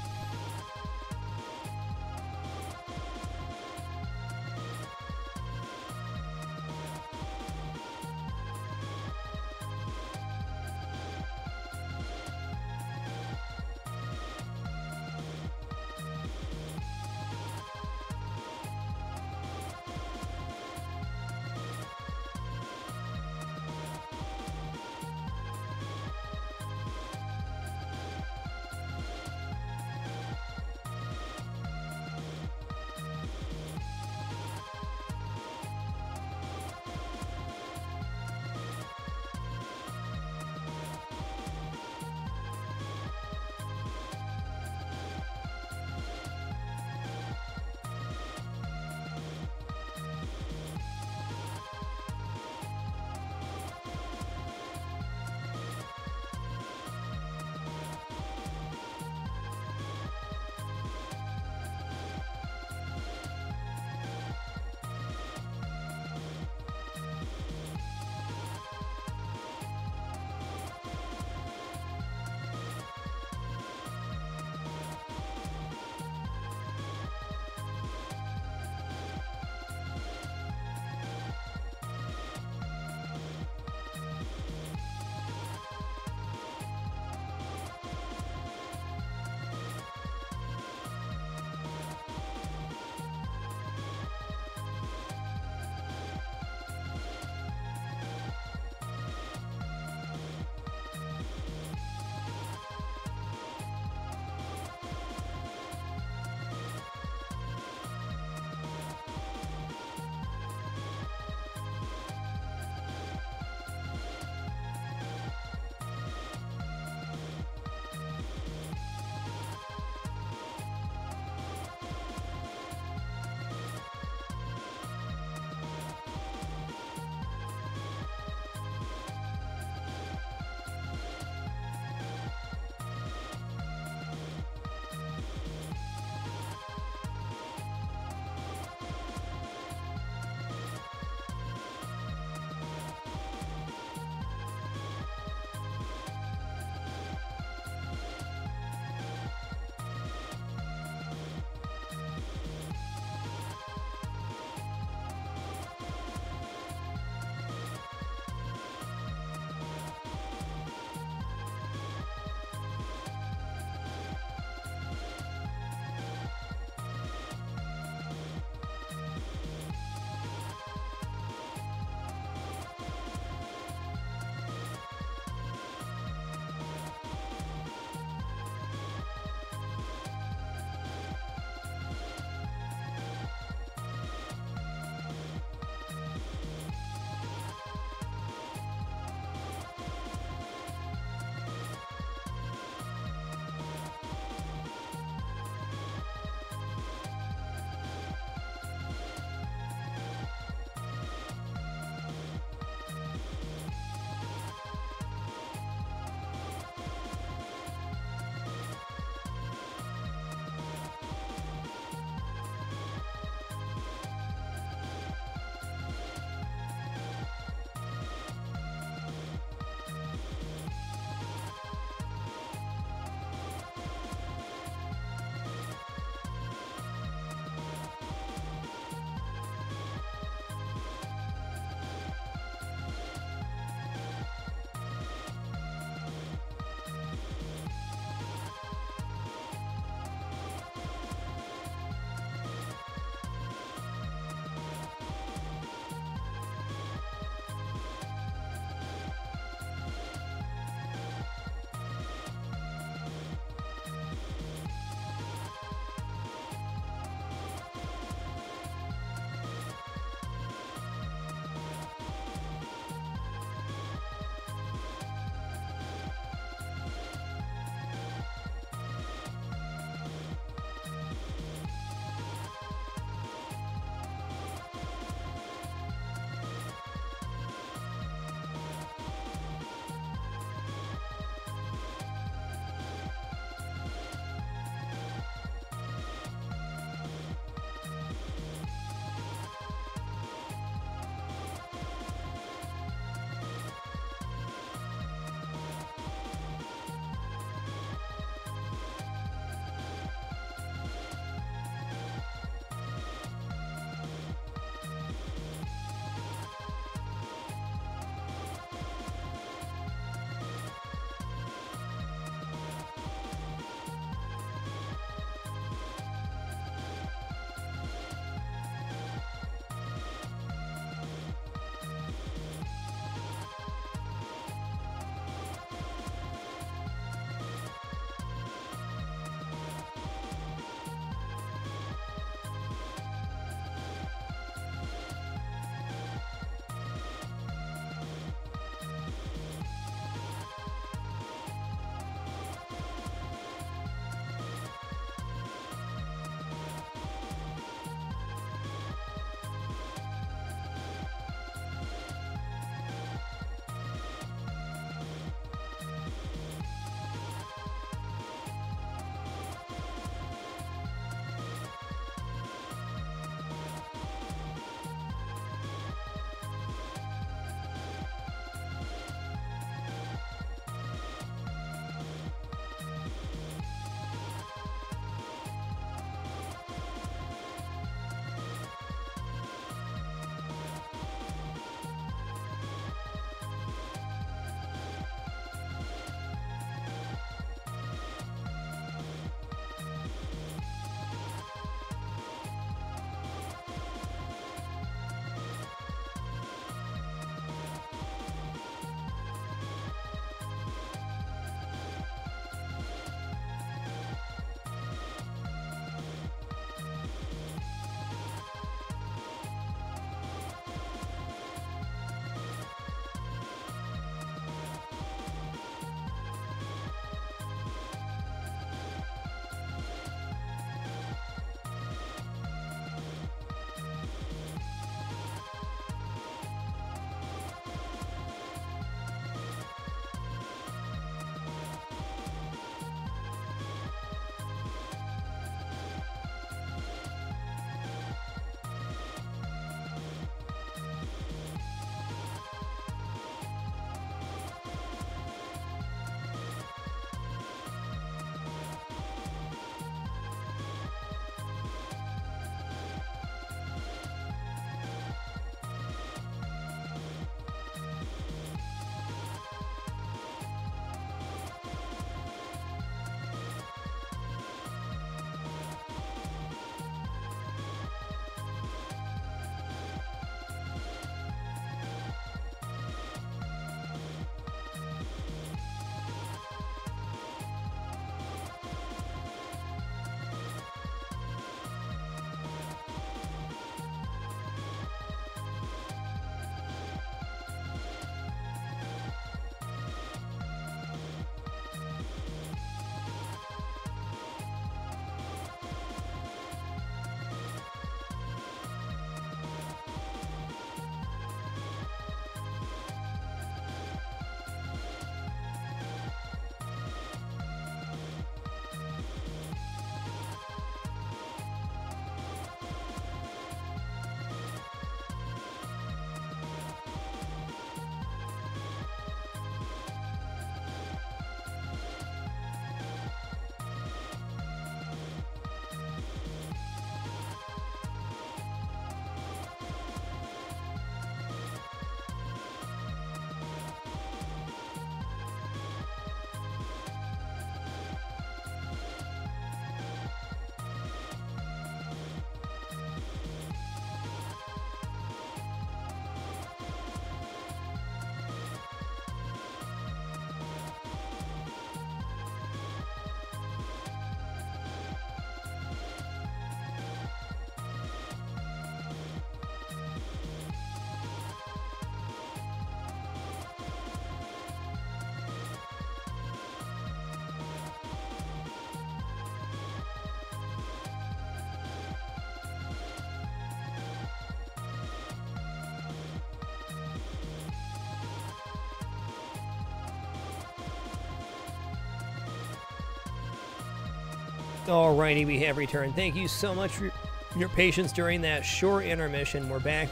Alrighty, we have returned. Thank you so much for your patience during that short intermission. We're back.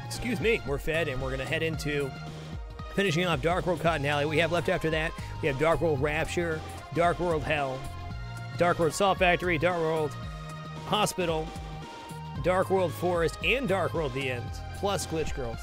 Excuse me, we're fed, and we're going to head into finishing off Dark World Cotton Alley. We have left after that, we have Dark World Rapture, Dark World Hell, Dark World Salt Factory, Dark World Hospital, Dark World Forest, and Dark World The End, plus Glitch Girls.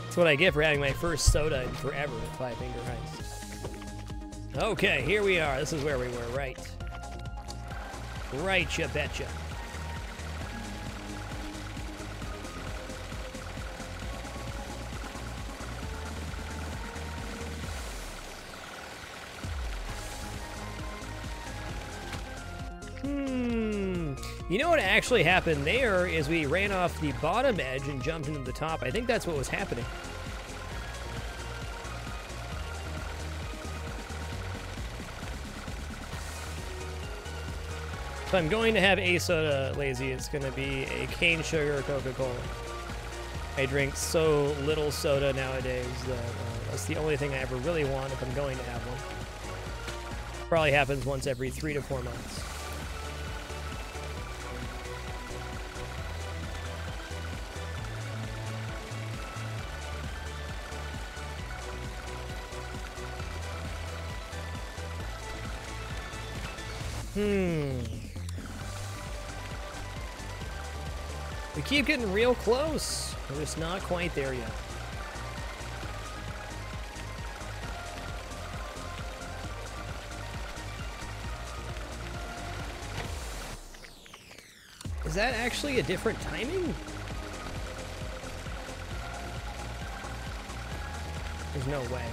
That's what I get for having my first soda in forever at Five Finger Heist. Okay, here we are. This is where we were, right? Right, you betcha. You know what actually happened there is we ran off the bottom edge and jumped into the top. I think that's what was happening. If I'm going to have a soda, Lazy, it's going to be a cane sugar Coca-Cola. I drink so little soda nowadays that that's the only thing I ever really want if I'm going to have one. Probably happens once every 3 to 4 months. We keep getting real close. We're just not quite there yet. Is that actually a different timing? There's no way.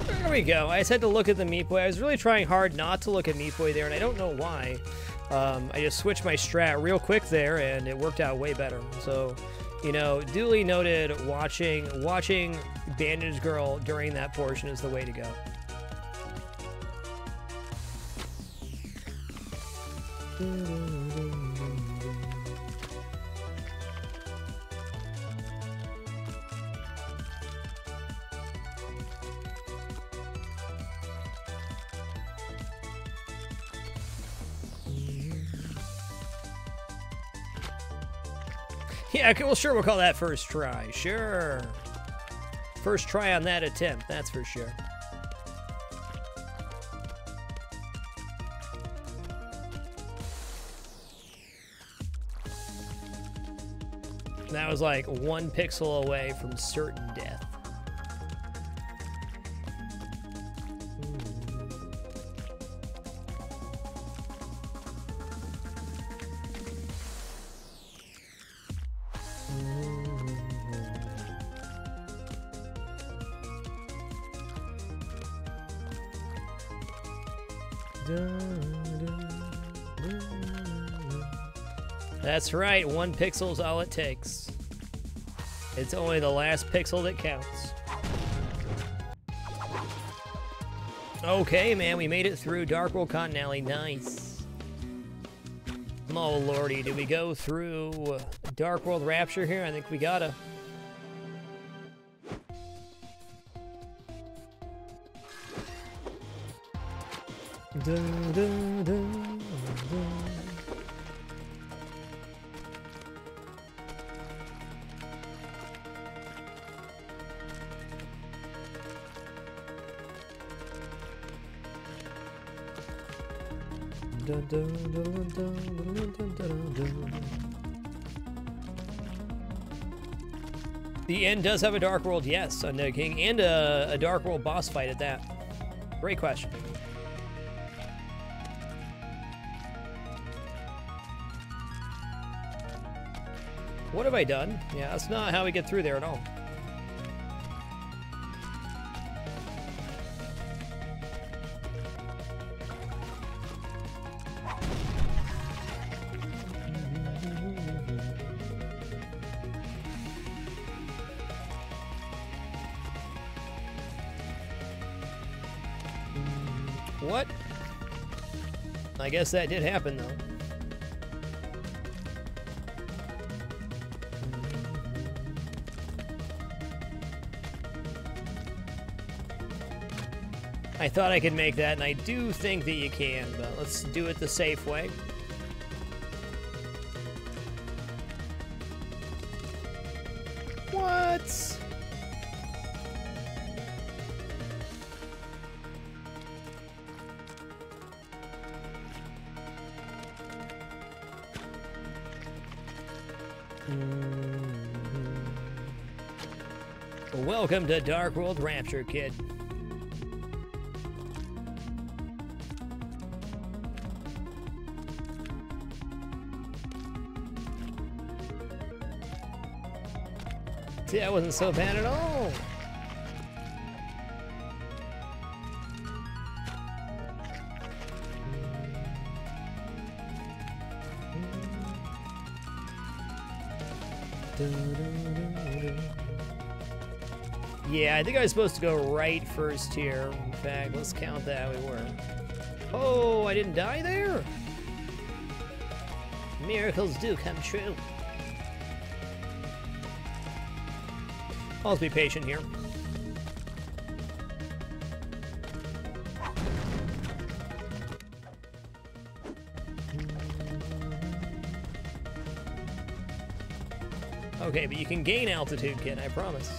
There we go. I just had to look at the Meatboy. I was really trying hard not to look at Meatboy there, and I don't know why. I just switched my strat real quick there, and it worked out way better. So, you know, duly noted, watching Bandage Girl during that portion is the way to go. Yeah, okay, well, sure, we'll call that first try. Sure. First try on that attempt, that's for sure. That was like 1 pixel away from certain death. That's right, 1 pixel is all it takes. It's only the last pixel that counts. Okay, man, we made it through Dark World Cotton Alley. Nice. Oh, lordy, did we go through Dark World Rapture here? I think we gotta. The end does have a Dark World, yes, Undead King, and a Dark World boss fight at that. Great question. What have I done? Yeah, that's not how we get through there at all. What? I guess that did happen, though. I thought I could make that, and I do think that you can, but let's do it the safe way. What? Welcome to Dark World Rapture, kid. See, that wasn't so bad at all. Yeah, I think I was supposed to go right first here. In fact, let's count that. We were. Oh, I didn't die there? Miracles do come true. I'll be patient here. Okay, but you can gain altitude, kid, I promise.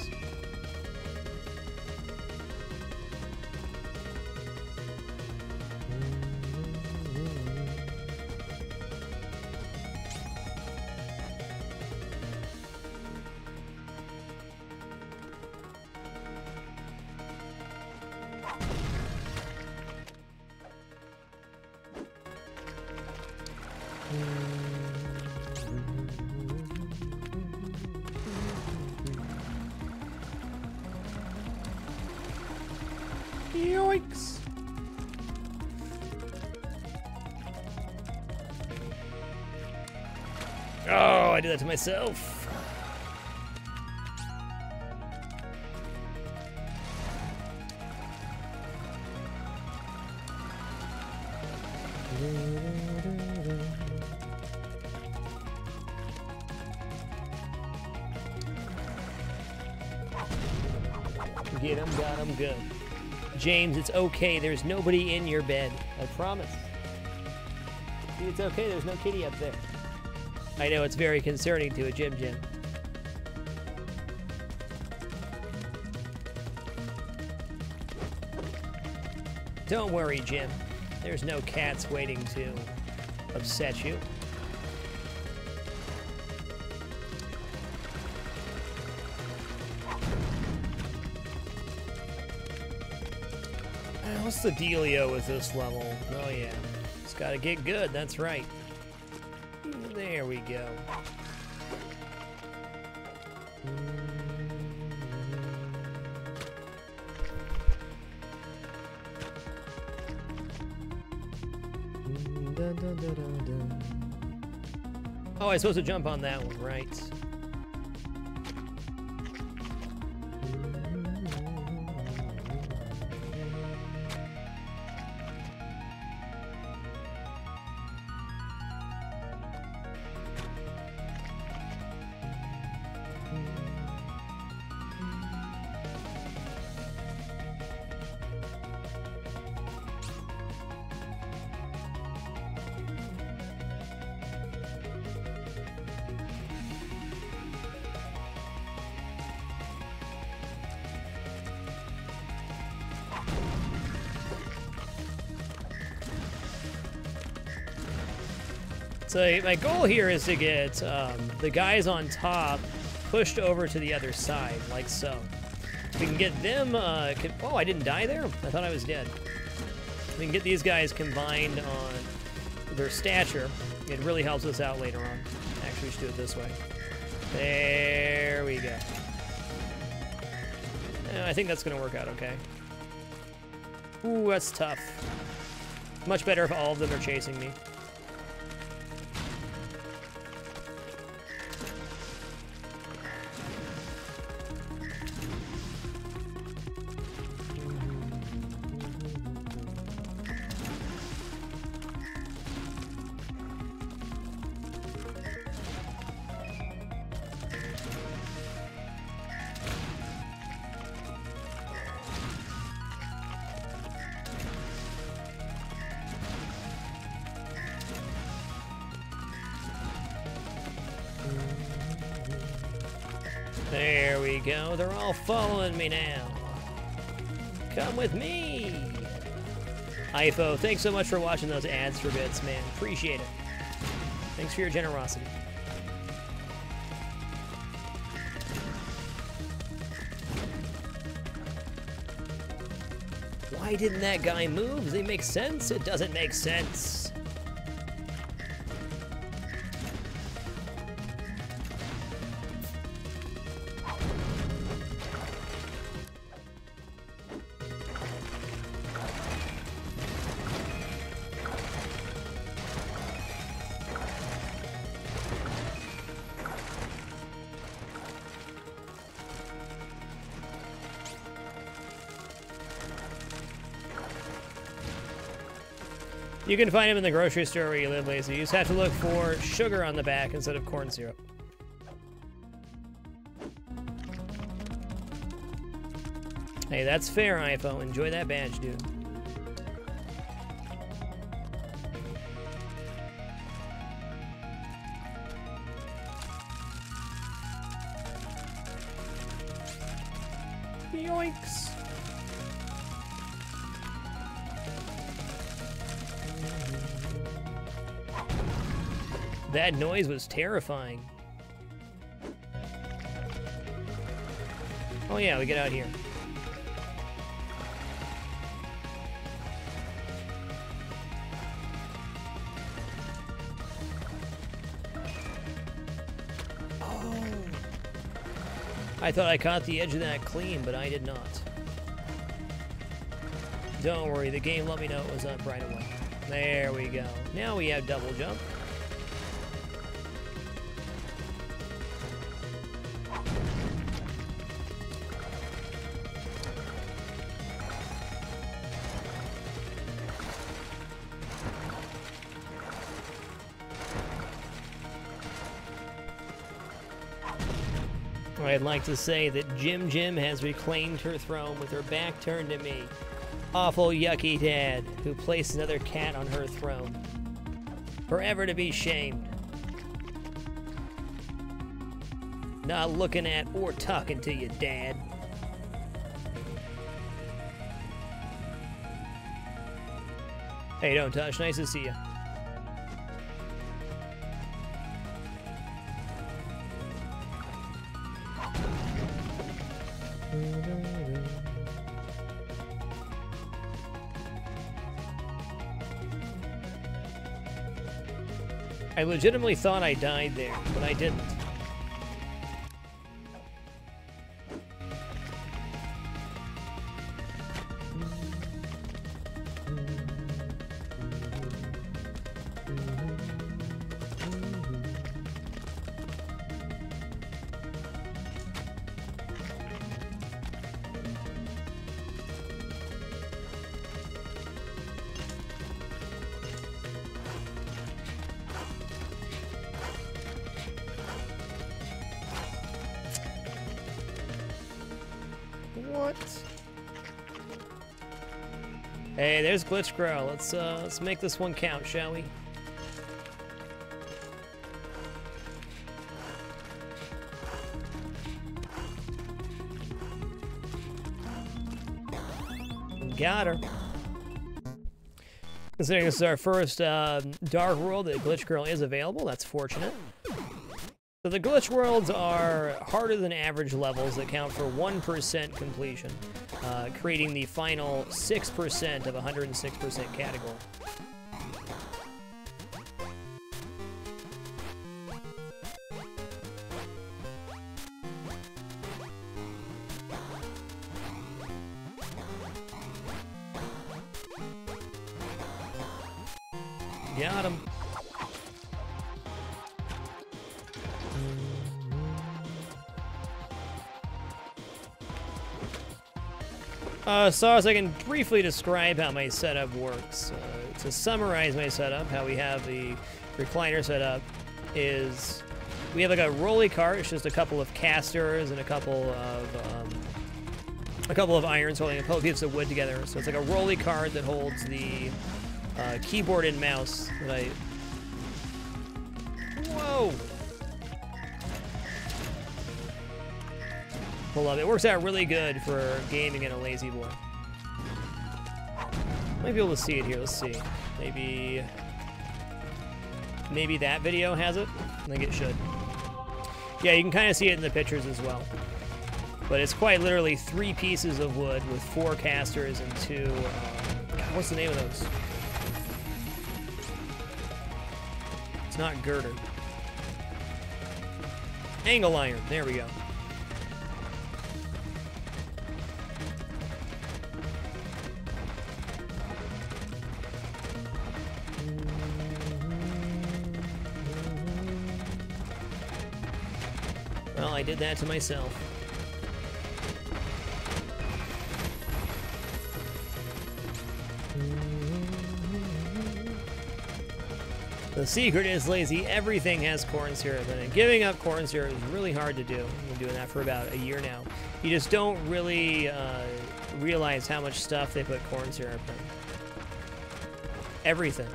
Yoinks! Oh, I did that to myself. Get him, got him, good. James, it's okay. There's nobody in your bed. I promise. See, it's okay. There's no kitty up there. I know, it's very concerning to a Jim. Don't worry, Jim. There's no cats waiting to upset you. What's the dealio with this level? Oh yeah, it's gotta get good, that's right. There we go. Oh, I'm supposed to jump on that one, right? So my goal here is to get the guys on top pushed over to the other side, like so. If we can get them, oh, I didn't die there? I thought I was dead. If we can get these guys combined on their stature, it really helps us out later on. Actually, we should do it this way. There we go. I think that's gonna work out okay. Ooh, that's tough. Much better if all of them are chasing me. There we go. They're all following me now. Come with me. Ifo, thanks so much for watching those ads for bits, man. Appreciate it. Thanks for your generosity. Why didn't that guy move? Does it make sense? It doesn't make sense. You can find him in the grocery store where you live, Lazy. You just have to look for sugar on the back instead of corn syrup. Hey, that's fair, iPhone. Enjoy that badge, dude. Yoinks. That noise was terrifying. Oh yeah, we get out here. Oh. I thought I caught the edge of that clean, but I did not. Don't worry, the game let me know it was up right away. There we go. Now we have double jump. I'd like to say that Jim has reclaimed her throne with her back turned to me. Awful yucky dad who placed another cat on her throne. Forever to be shamed. Not looking at or talking to you, Dad. Hey, don't touch. Nice to see you. I legitimately thought I died there, but I didn't. What? Hey, there's Glitch Girl. Let's make this one count, shall we? Got her. Considering this is our first Dark World, that Glitch Girl is available. That's fortunate. So the glitch worlds are harder than average levels that count for 1% completion, creating the final 6% of 106% category. Got him. So as I can briefly describe how my setup works, to summarize my setup, how we have the recliner set up is we have like a rolly cart. It's just a couple of casters and a couple of irons holding a couple pieces of wood together. So it's like a rolly cart that holds the keyboard and mouse that I... Whoa! Pull up. It works out really good for gaming in a lazy boy. Might be able to see it here. Let's see. Maybe that video has it. I think it should. Yeah, you can kind of see it in the pictures as well. But it's quite literally 3 pieces of wood with 4 casters and 2... God, what's the name of those? It's not girder. Angle iron. There we go. Well, I did that to myself. The secret is lazy. Everything has corn syrup in it. Giving up corn syrup is really hard to do. I've been doing that for about a year now. You just don't really realize how much stuff they put corn syrup in. Everything.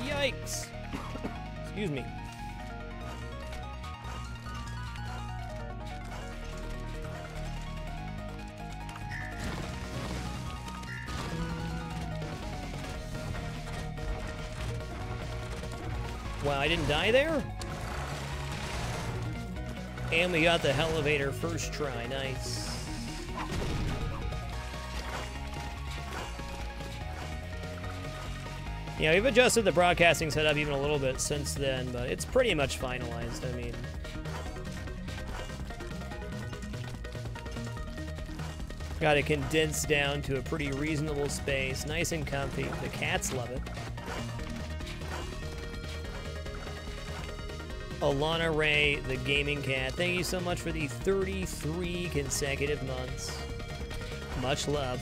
Yikes. Excuse me. Wow, I didn't die there? And we got the elevator first try. Nice. Yeah, we've adjusted the broadcasting setup even a little bit since then, but it's pretty much finalized. I mean, got it condensed down to a pretty reasonable space, nice and comfy. The cats love it. Alana Ray, the gaming cat, thank you so much for the 33 consecutive months. Much love.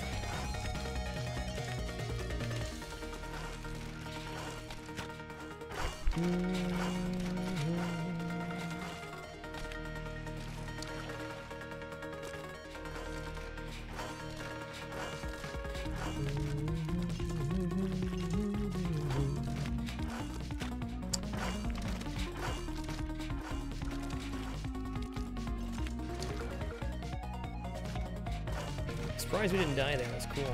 Surprised we didn't die there. That's cool.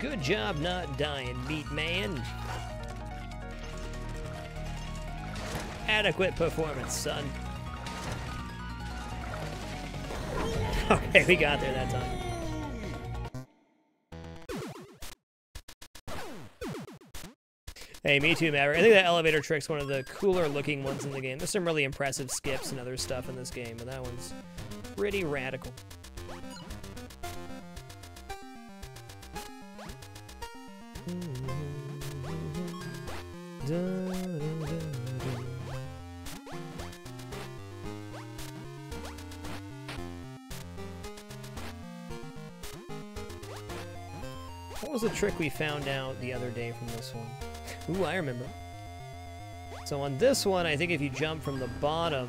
Good job not dying, Meat Man. Adequate performance, son. Okay, we got there that time. Hey, me too, Maverick. I think that elevator trick's one of the cooler looking ones in the game. There's some really impressive skips and other stuff in this game, but that one's pretty radical. What was the trick we found out the other day from this one? Ooh, I remember. So on this one, I think if you jump from the bottom,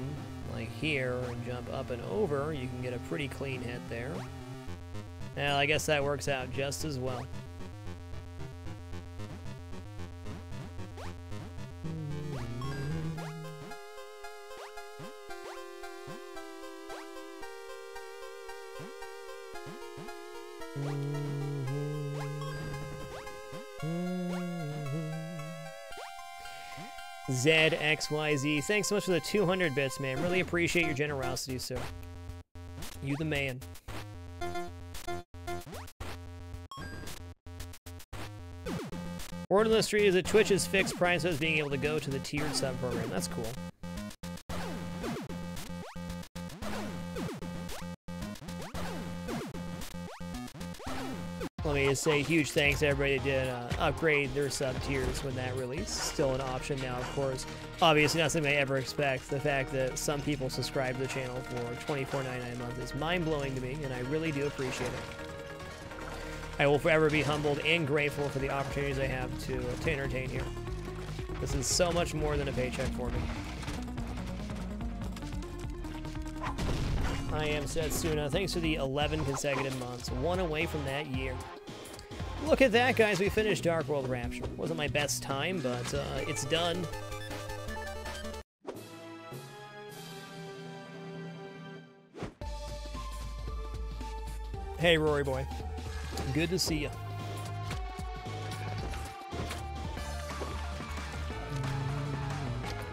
like here, and jump up and over, you can get a pretty clean hit there. Well, I guess that works out just as well. ZXYZ, thanks so much for the 200 bits, man. Really appreciate your generosity, sir. You the man. Word on the street is that Twitch's fixed price as being able to go to the tiered sub program. That's cool. Let me just say huge thanks to everybody that did upgrade their sub tiers when that released. Still an option now, of course. Obviously not something I ever expect. The fact that some people subscribe to the channel for $24.99 a month is mind-blowing to me, and I really do appreciate it. I will forever be humbled and grateful for the opportunities I have to entertain here. This is so much more than a paycheck for me. I am Setsuna. Thanks for the 11 consecutive months. One away from that year. Look at that, guys. We finished Dark World Rapture. Wasn't my best time, but it's done. Hey, Rory boy. Good to see you.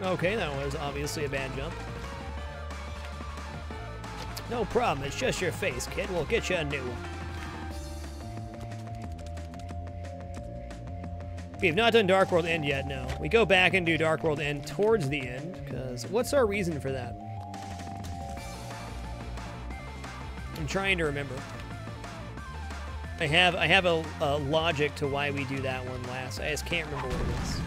Okay, that was obviously a bad jump. No problem, it's just your face, kid. We'll get you a new one. We have not done Dark World End yet, no. We go back and do Dark World End towards the end, because what's our reason for that? I'm trying to remember. I have a logic to why we do that one last. I just can't remember what it is.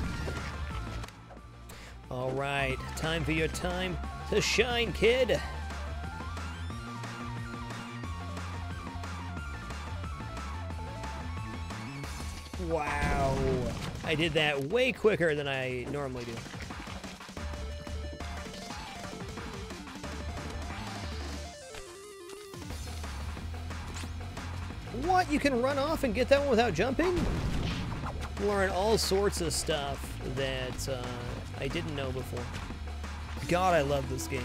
All right, time for your time to shine, kid. Wow, I did that way quicker than I normally do. What? You can run off and get that one without jumping? Learn all sorts of stuff that I didn't know before. God, I love this game.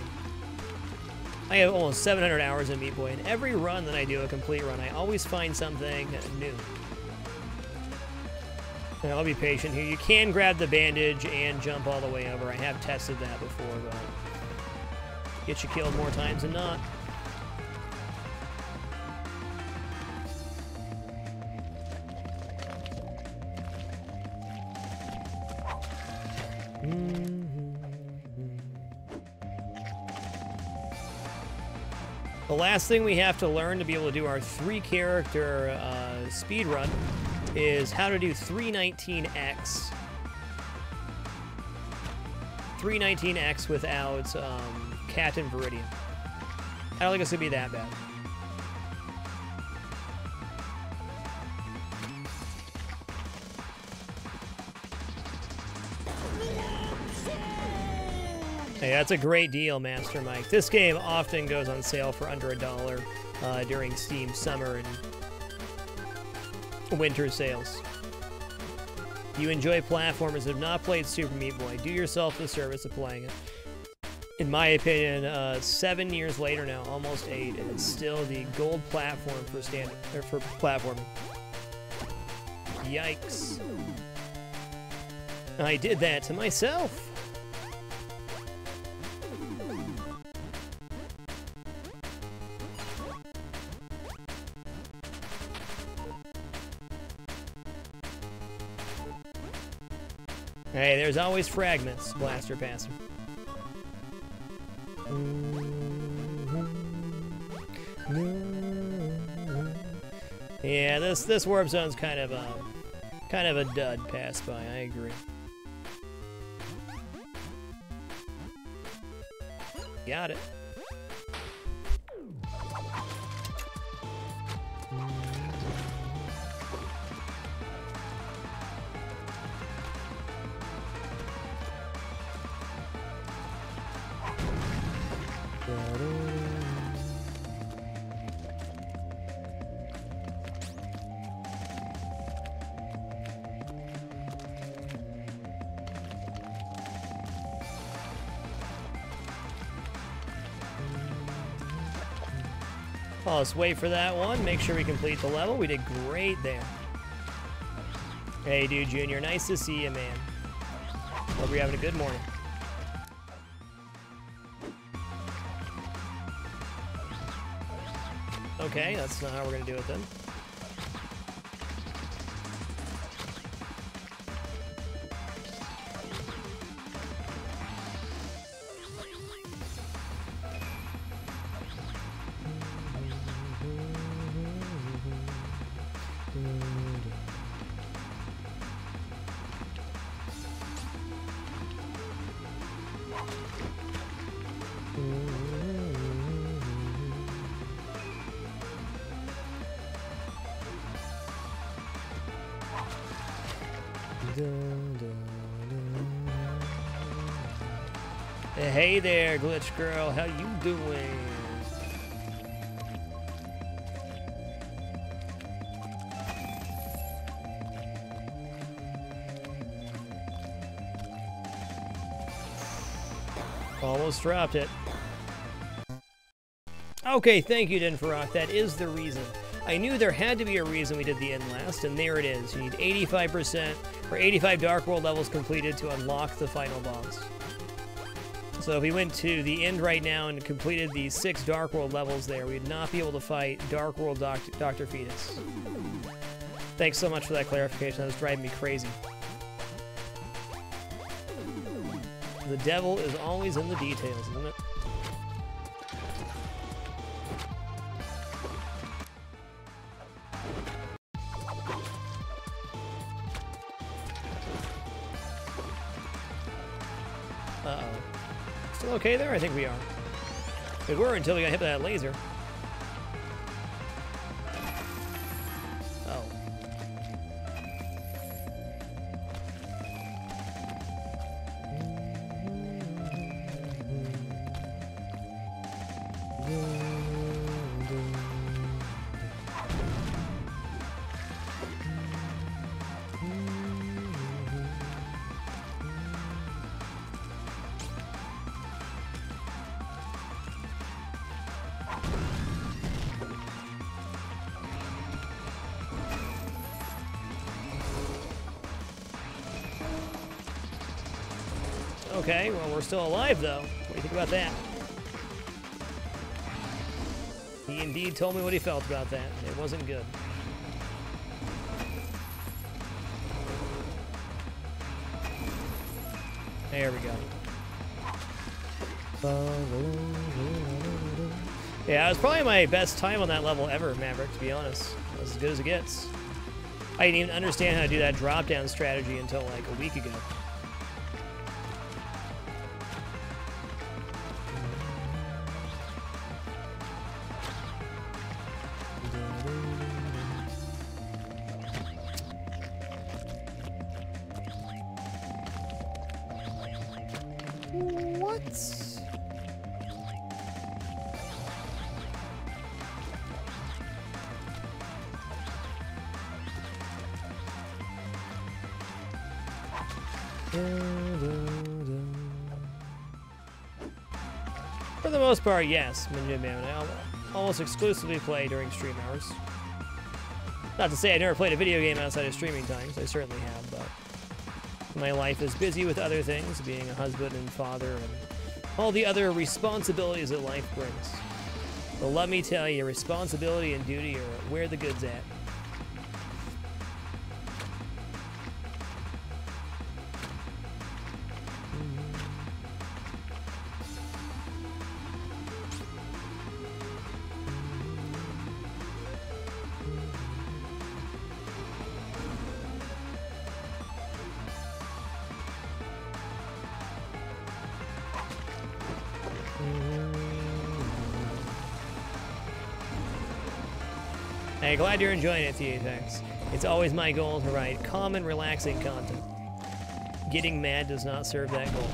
I have almost 700 hours in Meatboy, and every run that I do, a complete run, I always find something new. And I'll be patient here. You can grab the bandage and jump all the way over. I have tested that before, but get you killed more times than not. The last thing we have to learn to be able to do our 3-character speed run is how to do 319X. 319X without Captain Viridian. I don't think it's gonna be that bad. Hey, that's a great deal, Master Mike. This game often goes on sale for under $1 during Steam summer and winter sales. If you enjoy platformers and have not played Super Meat Boy, do yourself the service of playing it. In my opinion, 7 years later now, almost 8, it's still the gold platform for for platforming. Yikes. I did that to myself. Hey, there's always fragments, Blaster Passer. Yeah, this warp zone's kind of a dud pass by. I agree. Got it. Oh, let's wait for that one. Make sure we complete the level. We did great there. Hey, dude, Junior. Nice to see you, man. Hope you're having a good morning. Okay, that's not how we're going to do it then. Hey there, Glitch Girl. How you doing? Almost dropped it. Okay, thank you, Dinfarok. That is the reason. I knew there had to be a reason we did the end last, and there it is. You need 85% or 85 Dark World levels completed to unlock the final boss. So if we went to the end right now and completed the 6 Dark World levels there, we'd not be able to fight Dark World Dr. Fetus. Thanks so much for that clarification. That was driving me crazy. The devil is always in the details, isn't it? Uh-oh. Still okay there? I think we are. We were until we got hit by that laser. Oh. Okay, well, we're still alive, though. What do you think about that? He indeed told me what he felt about that. It wasn't good. There we go. Yeah, it was probably my best time on that level ever, Maverick, to be honest. That was as good as it gets. I didn't even understand how to do that drop-down strategy until, like, a week ago. For the most part, yes, Man. I almost exclusively play during stream hours. Not to say I never played a video game outside of streaming times, I certainly have, but my life is busy with other things, being a husband and father, and all the other responsibilities that life brings. But let me tell you, responsibility and duty are where the good's at. Hey, glad you're enjoying it, THX. It's always my goal to write calm and relaxing content. Getting mad does not serve that goal.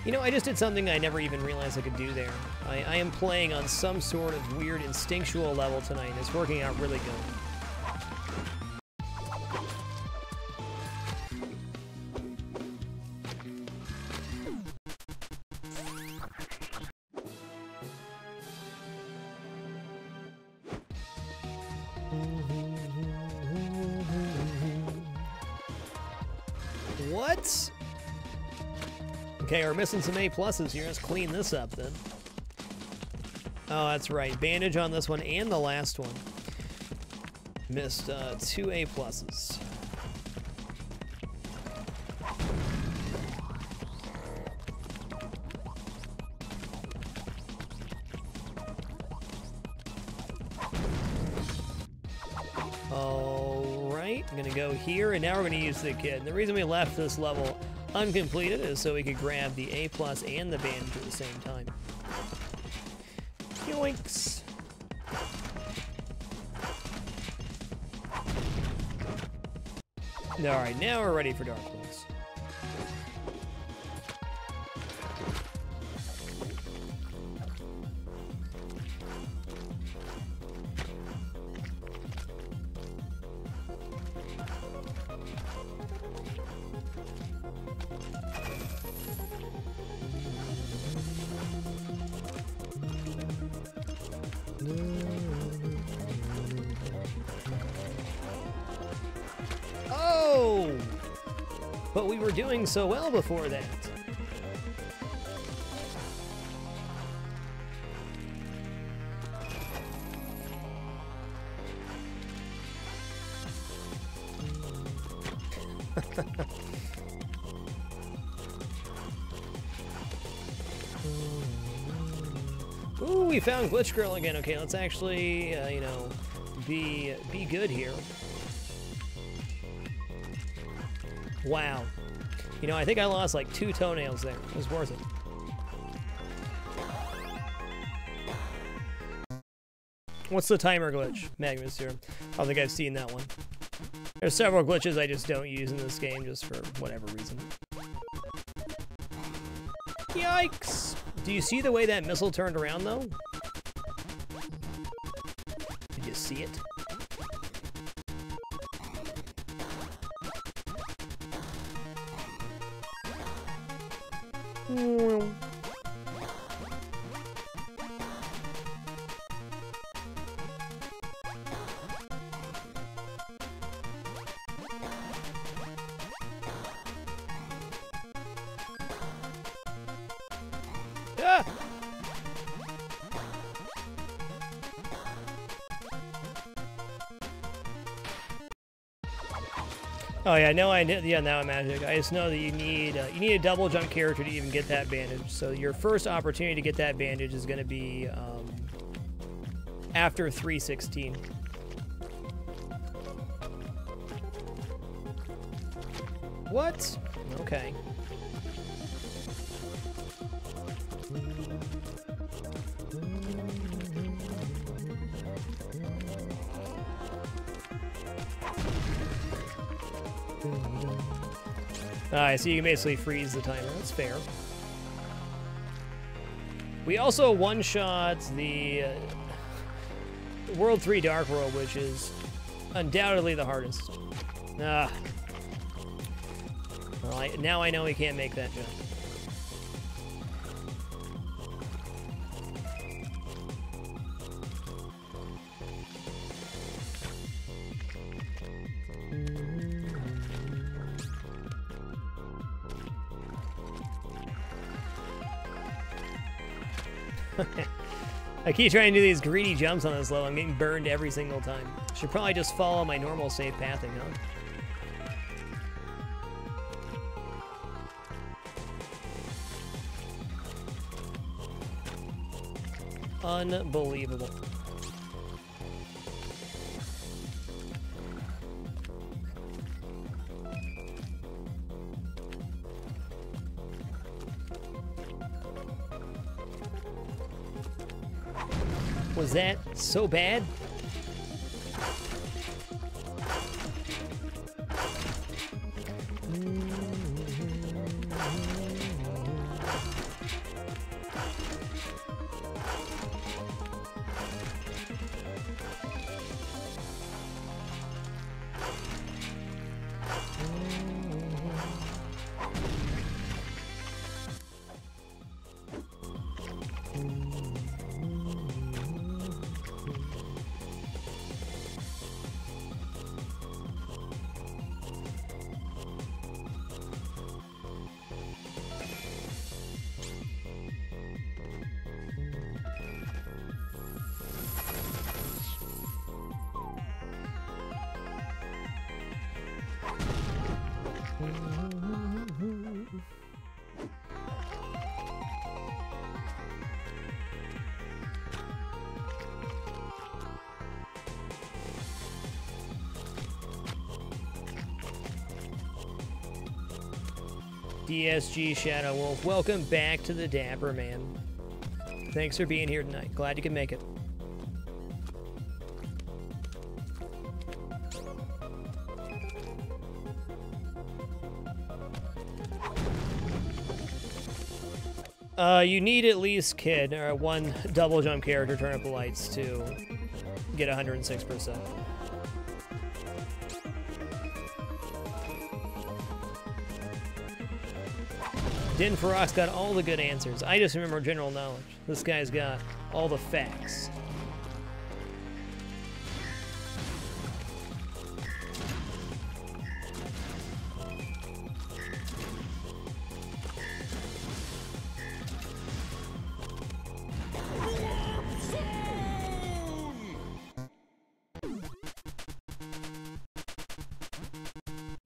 You know, I just did something I never even realized I could do there. I am playing on some sort of weird instinctual level tonight, and it's working out really good. What? Okay, we're missing some A pluses here. Let's clean this up then. Oh, that's right. Bandage on this one and the last one. Missed 2 A pluses. Alright, I'm gonna go here, and now we're gonna use the kid. And the reason we left this level uncompleted is so we could grab the A plus and the bandage at the same time. Yoinks! Alright, now we're ready for Dark Worlds. Oh! But we were doing so well before that. Ooh, we found Glitch Girl again. Okay, let's actually, you know, be good here. Wow. You know, I think I lost like 2 toenails there. It was worth it. What's the timer glitch? Magnus here. I don't think I've seen that one. There's several glitches I just don't use in this game just for whatever reason. Yikes! Do you see the way that missile turned around, though? Did you see it? Ah! Oh yeah, no, yeah, now I'm magic. I just know that you need a double jump character to even get that bandage. So your first opportunity to get that bandage is going to be after 316. What? Okay. Alright, so you can basically freeze the timer. That's fair. We also one-shot the World 3 Dark World, which is undoubtedly the hardest. Ah. Well, now I know we can't make that jump. I keep trying to do these greedy jumps on this level. I'm getting burned every single time. Should probably just follow my normal safe pathing, huh? Unbelievable. Was that so bad? DSG Shadow Wolf, welcome back to the Dapper Man. Thanks for being here tonight. Glad you could make it. You need at least Kid, or one double jump character, turn up the lights to get 106%. Din Farrak's got all the good answers. I just remember general knowledge. This guy's got all the facts.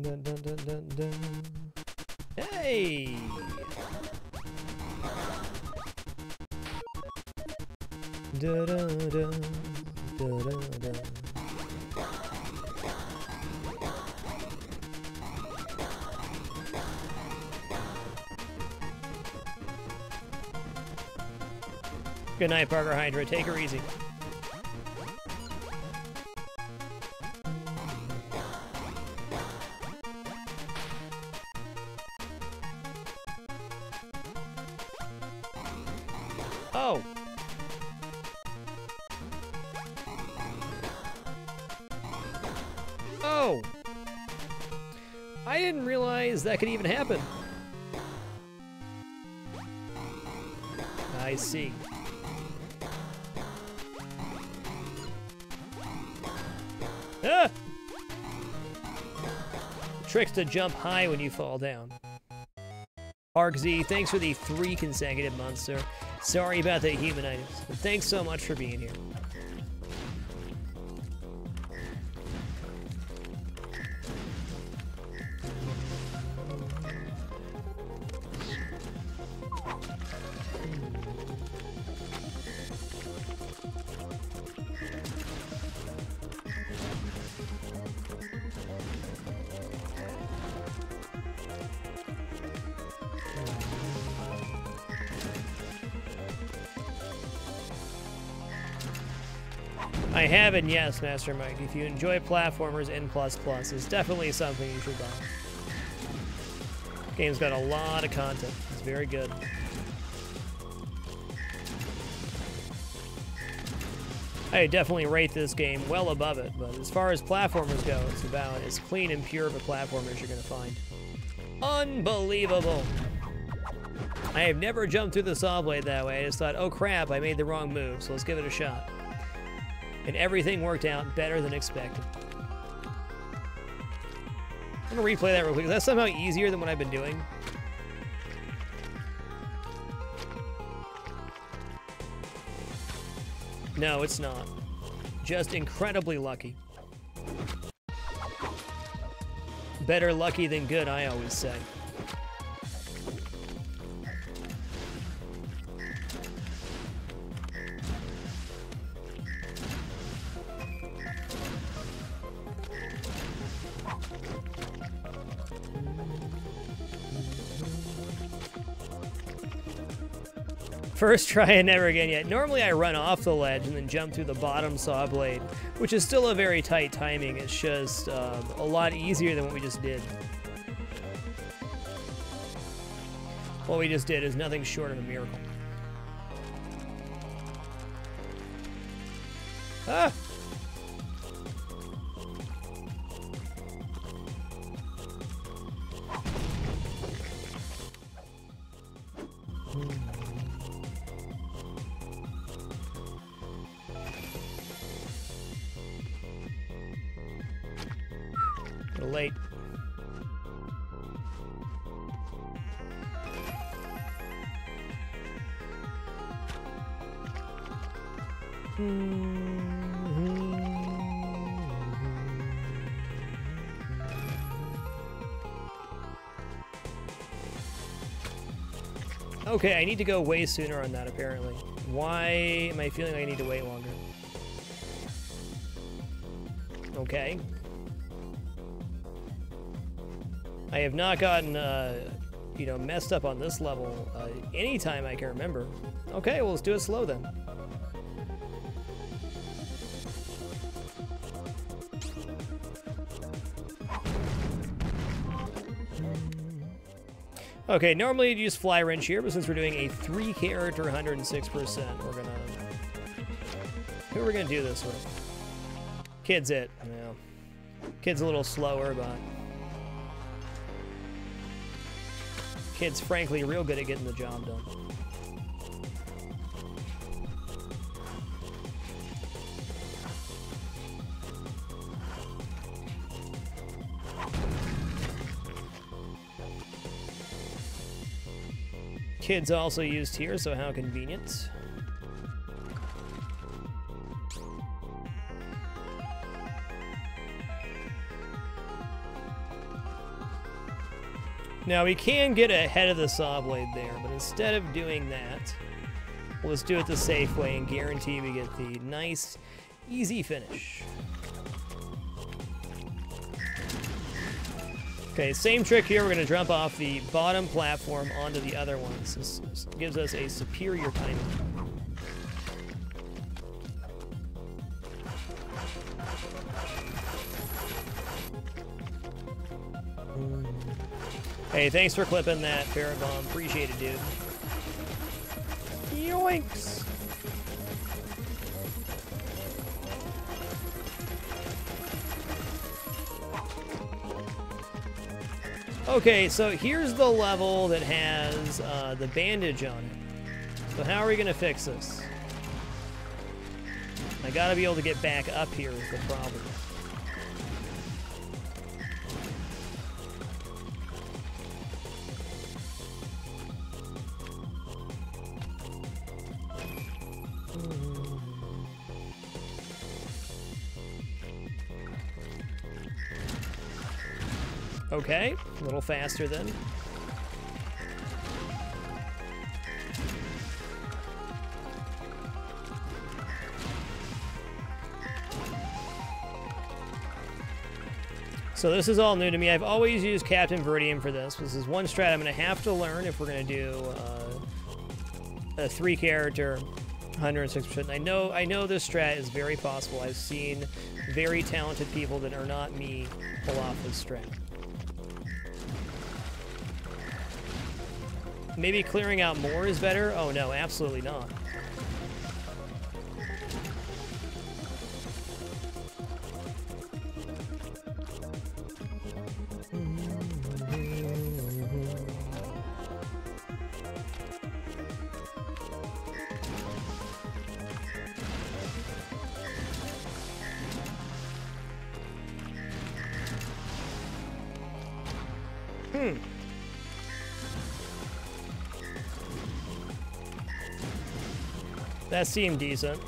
Dun, dun, dun, dun, dun. Hey! Da, da, da, da, da, da. Good night, Parker Hydra. Take her easy. Oh! Oh! I didn't realize that could even happen. I see. Ah! Tricks to jump high when you fall down. ArkZ, thanks for the 3 consecutive months, sir. Sorry about the human items, but thanks so much for being here. I have, and yes, Master Mike, if you enjoy platformers, N++ is definitely something you should buy. Game's got a lot of content. It's very good. I definitely rate this game well above it, but as far as platformers go, it's about as clean and pure of a platformer as you're going to find. Unbelievable! I have never jumped through the saw blade that way. I just thought, oh crap, I made the wrong move, so let's give it a shot. And everything worked out better than expected. I'm gonna replay that real quick. Is that somehow easier than what I've been doing? No, it's not. Just incredibly lucky. Better lucky than good, I always say. First try and never again yet. Normally I run off the ledge and then jump through the bottom saw blade, which is still a very tight timing. It's just a lot easier than what we just did. What we just did is nothing short of a miracle. Ah! Late. Okay, I need to go way sooner on that, apparently. Why am I feeling like I need to wait longer? Okay. I have not gotten, you know, messed up on this level anytime I can remember. Okay, well, let's do it slow then. Okay, normally you'd use Fly Wrench here, but since we're doing a 3-character 106%, we're gonna... Who are we gonna do this with? Kid's it. Yeah. Kid's a little slower, but... Kid's frankly real good at getting the job done. Kid's also used here, so how convenient. Now we can get ahead of the saw blade there, but instead of doing that, let's do it the safe way and guarantee we get the nice, easy finish. Okay, same trick here. We're going to jump off the bottom platform onto the other one. This gives us a superior timing. Hey, thanks for clipping that, Parabomb. Appreciate it, dude. Yoinks! Okay, so here's the level that has the bandage on it. So how are we going to fix this? I gotta be able to get back up here is the problem. Okay, a little faster then. So this is all new to me. I've always used Captain Viridian for this. This is one strat I'm going to have to learn if we're going to do a 3-character 106%. I know this strat is very possible. I've seen very talented people that are not me pull off this strat. Maybe clearing out more is better? Oh no, absolutely not. That seemed decent.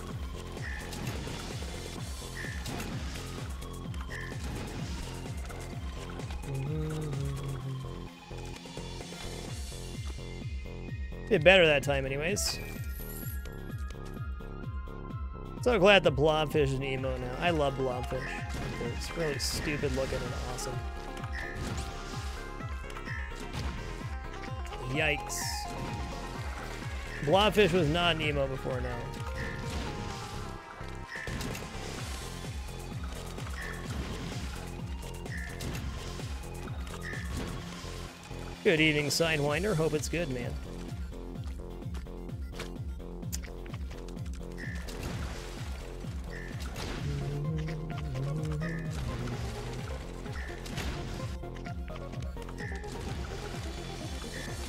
Did better that time anyways. So glad the blobfish is an emote now. I love blobfish. It's really stupid looking and awesome. Yikes. Blobfish was not an emote before now. Good evening, Sidewinder. Hope it's good, man.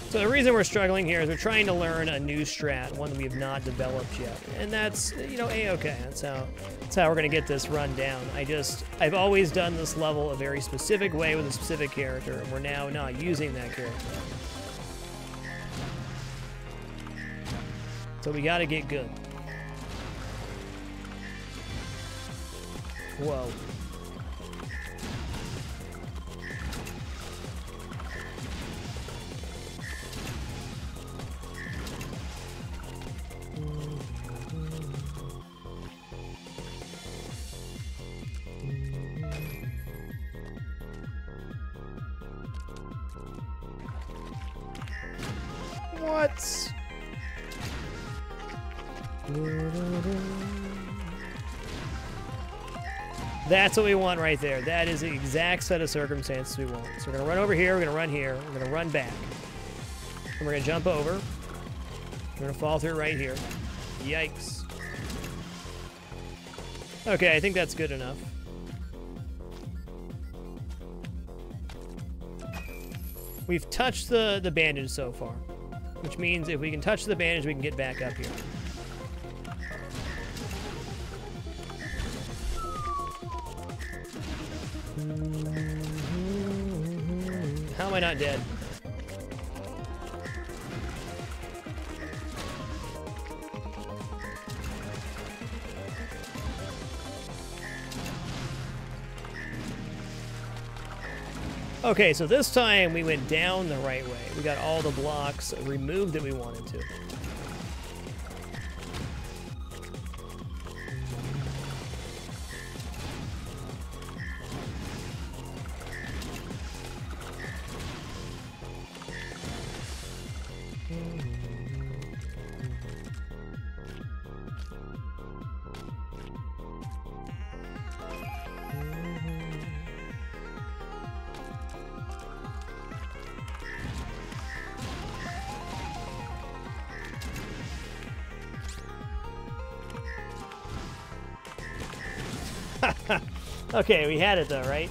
So the reason we're struggling here is we're trying to learn a new strat, one that we have not developed yet. And that's, you know, A-okay. That's how we're going to get this run down. I've always done this level a very specific way with a specific character, and we're now not using that character. So we got to get good. Whoa. What? That's what we want right there. That is the exact set of circumstances we want. So we're going to run over here, we're going to run here, we're going to run back. And we're going to jump over. We're going to fall through right here. Yikes. Okay, I think that's good enough. We've touched the bandage so far, which means if we can touch the bandage, we can get back up here. How am I not dead? Okay, so this time we went down the right way. We got all the blocks removed that we wanted to. Okay, we had it though, right?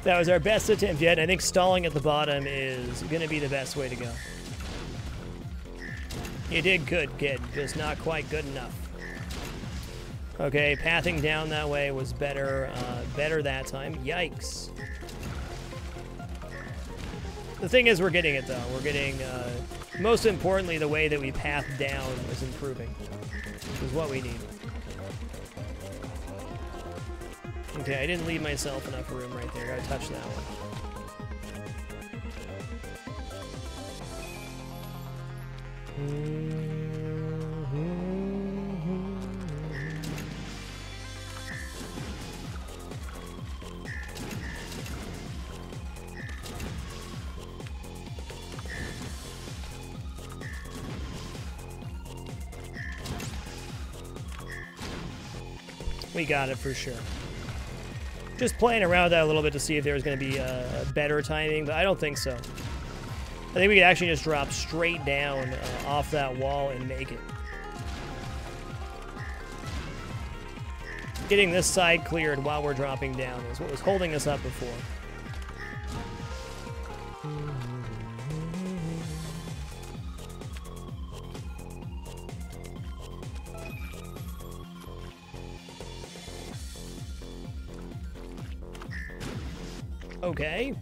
That was our best attempt yet. I think stalling at the bottom is going to be the best way to go. You did good, kid. Just not quite good enough. Okay, pathing down that way was better, better that time. Yikes. The thing is, we're getting it though. We're getting, most importantly, the way that we path down is improving. Which is what we need. Okay, I didn't leave myself enough room right there. Gotta touch that one. We got it for sure. Just playing around with that a little bit to see if there was going to be a better timing, but I don't think so. I think we could actually just drop straight down off that wall and make it. Getting this side cleared while we're dropping down is what was holding us up before. Okay.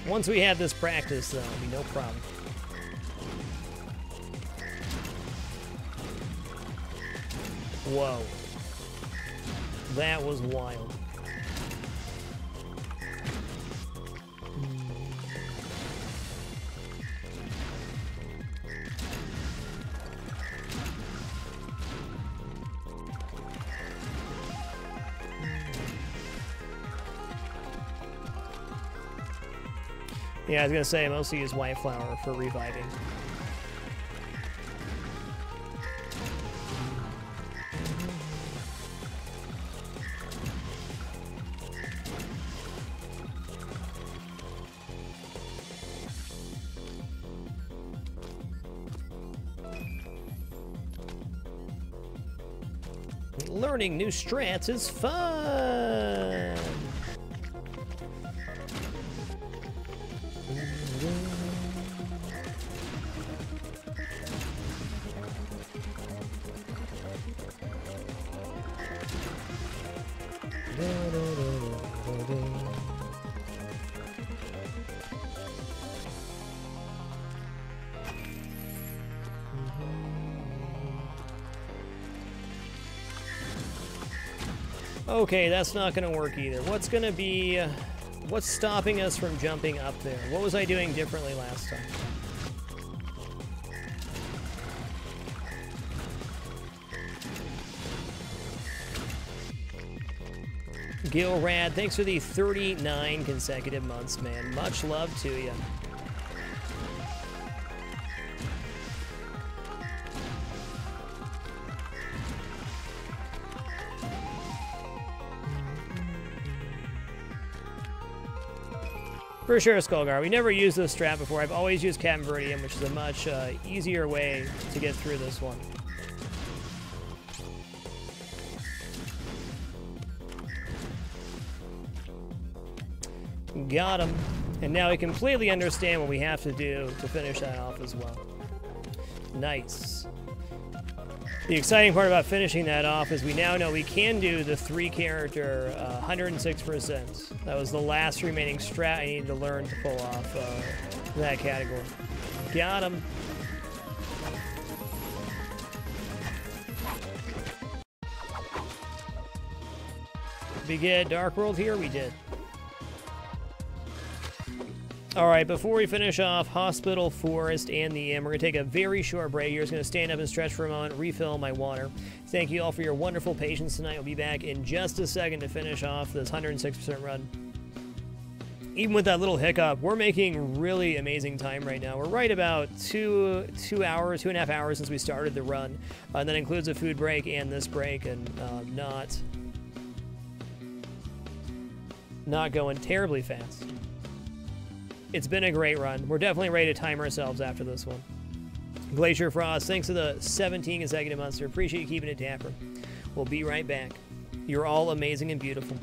Once we have this practice, though, it'll be no problem. Whoa. That was wild. Yeah, I was gonna say I mostly use white flour for reviving. Learning new strats is fun! Okay, that's not going to work either. What's going to be... what's stopping us from jumping up there? What was I doing differently last time? Gilrad, thanks for the 39 consecutive months, man. Much love to you. For sure, Skullgar. We never used this strat before. I've always used Captain Viridium, which is a much easier way to get through this one. Got him. And now we completely understand what we have to do to finish that off as well. Nice. The exciting part about finishing that off is we now know we can do the 3-character 106%. That was the last remaining strat I needed to learn to pull off that category. Got him. Did we get Dark World here? We did. Alright, before we finish off Hospital, Forest, and the Inn, we're going to take a very short break. You're just going to stand up and stretch for a moment, refill my water. Thank you all for your wonderful patience tonight. We'll be back in just a second to finish off this 106% run. Even with that little hiccup, we're making really amazing time right now. We're right about 2.5 hours since we started the run. And that includes a food break and this break, and not going terribly fast. It's been a great run. We're definitely ready to time ourselves after this one. Glacier Frost, thanks to the 17 consecutive months. Appreciate you keeping it dapper. We'll be right back. You're all amazing and beautiful.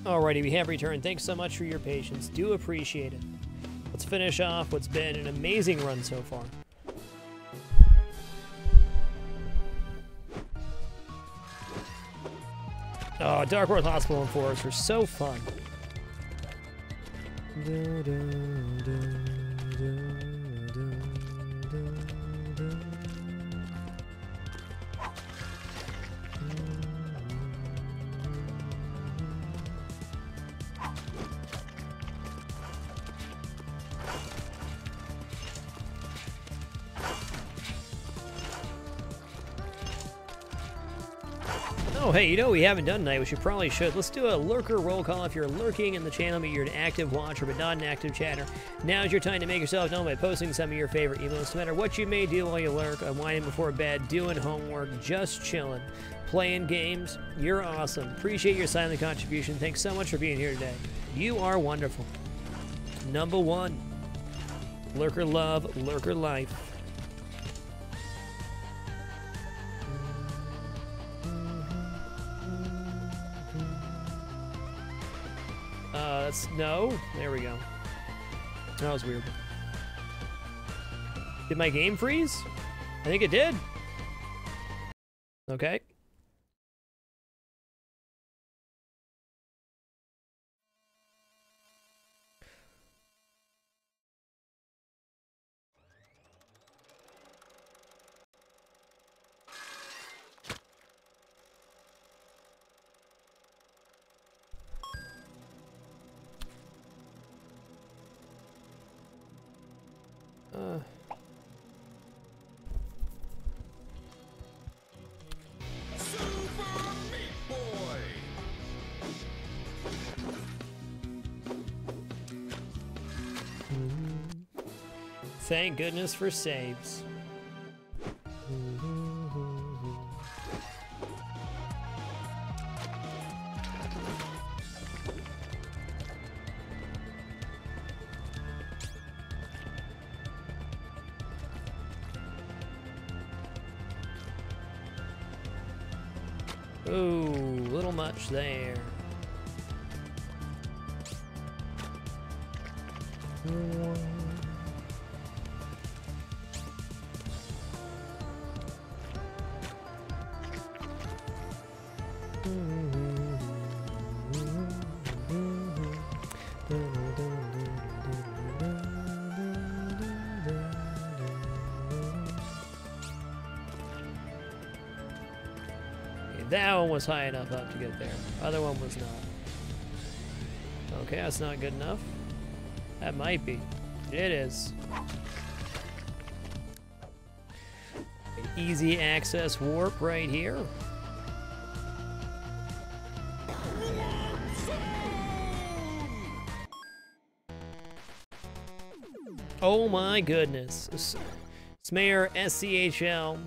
Alrighty, we have returned. Thanks so much for your patience. Do appreciate it. Let's finish off what's been an amazing run so far. Oh, Dark World Hospital and Forest were so fun. Oh, hey, you know what we haven't done tonight, which we probably should. Let's do a lurker roll call. If you're lurking in the channel, but you're an active watcher but not an active chatter, now's your time to make yourself known by posting some of your favorite emotes. No matter what you may do while you lurk, unwinding before bed, doing homework, just chilling, playing games, you're awesome. Appreciate your silent contribution. Thanks so much for being here today. You are wonderful. Number 1, lurker love, lurker life. No. There we go. That was weird. Did my game freeze? I think it did. Okay. Thank goodness for saves. Ooh, little much there. That one was high enough up to get there. Other one was not. Okay, that's not good enough. That might be. It is. Easy access warp right here. Oh my goodness. Smayer SCHL.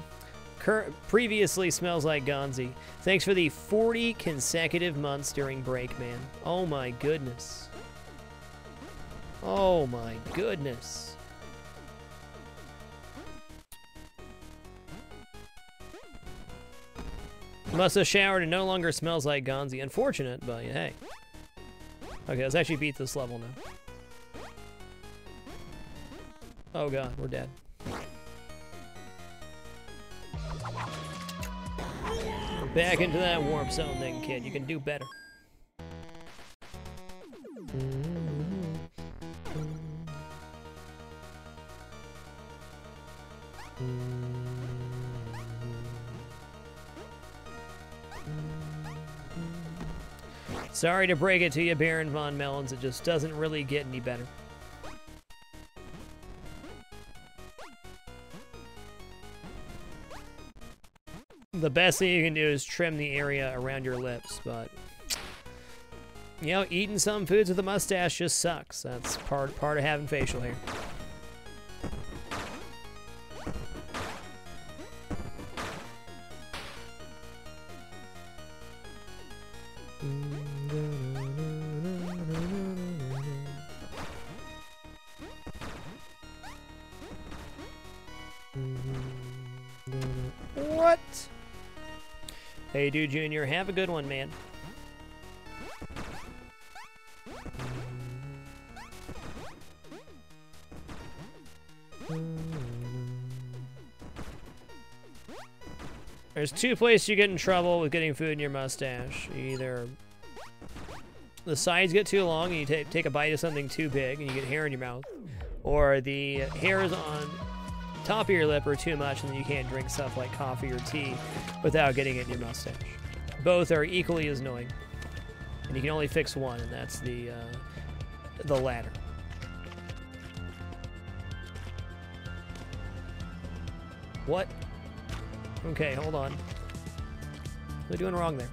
Previously smells like Gonzi. Thanks for the 40 consecutive months during break, man. Oh my goodness. Oh my goodness. Must have showered and no longer smells like Gonzi. Unfortunate, but hey. Okay, let's actually beat this level now. Oh god, we're dead. Back into that warp zone then, kid. You can do better. Sorry to break it to you, Baron Von Melons. It just doesn't really get any better. The best thing you can do is trim the area around your lips, but you know, eating some foods with a mustache just sucks. That's part of having facial hair. What? Hey, dude, Junior, have a good one, man. There's two places you get in trouble with getting food in your mustache. Either the sides get too long and you take a bite of something too big and you get hair in your mouth, or the hairs on top of your lip are too much and then you can't drink stuff like coffee or tea without getting it in your mustache. Both are equally as annoying, and you can only fix one, and that's the latter. What? Okay, hold on. What am I doing wrong there?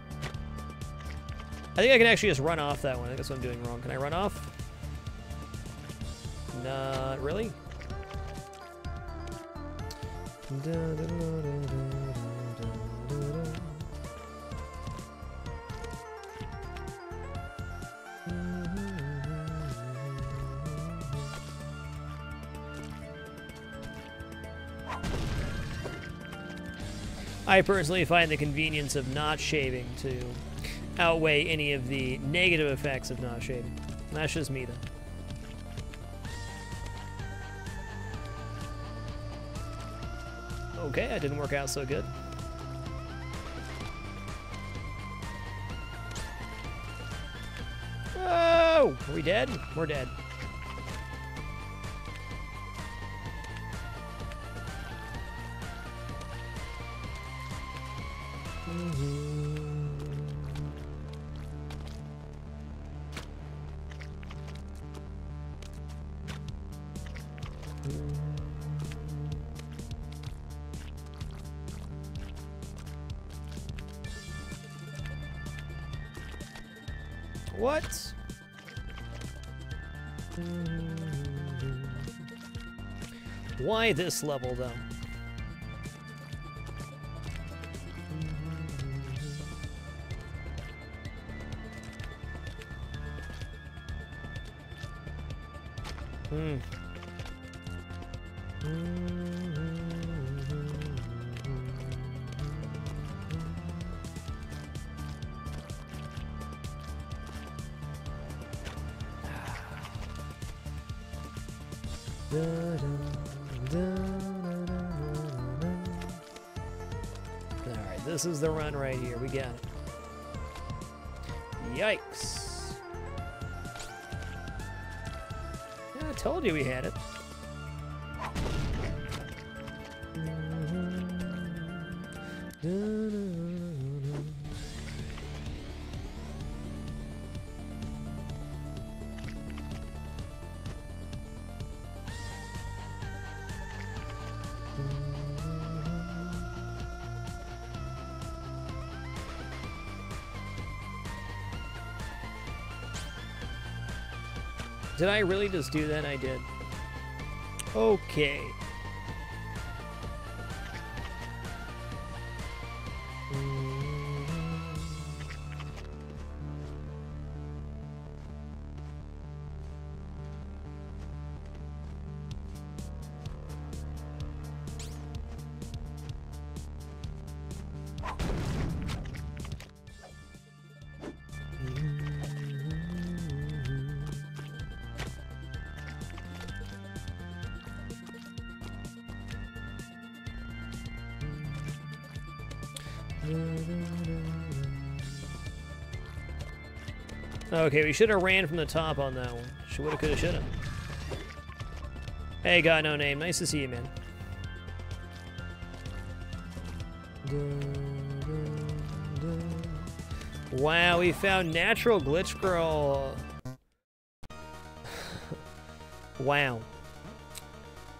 I think I can actually just run off that one. I think that's what I'm doing wrong. Can I run off? Not really. I personally find the convenience of not shaving to outweigh any of the negative effects of not shaving. That's just me, though. Okay, that didn't work out so good. Oh! Are we dead? We're dead. What? Why this level, though? Alright, this is the run right here. We got it. Yikes. Yeah, I told you we had it. Did I really just do that? I did. Okay. Okay, we should have ran from the top on that one. Shoulda, coulda, shoulda. Hey, got no name. Nice to see you, man. Wow, we found Natural Glitch Girl. Wow.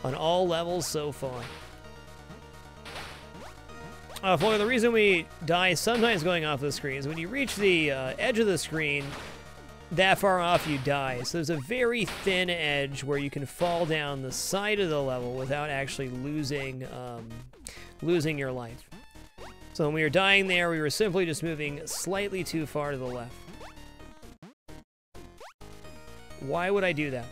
On all levels so far. For the reason we die sometimes going off the screen is when you reach the edge of the screen, that far off you die. So there's a very thin edge where you can fall down the side of the level without actually losing your life. So when we were dying there, we were simply just moving slightly too far to the left. Why would I do that?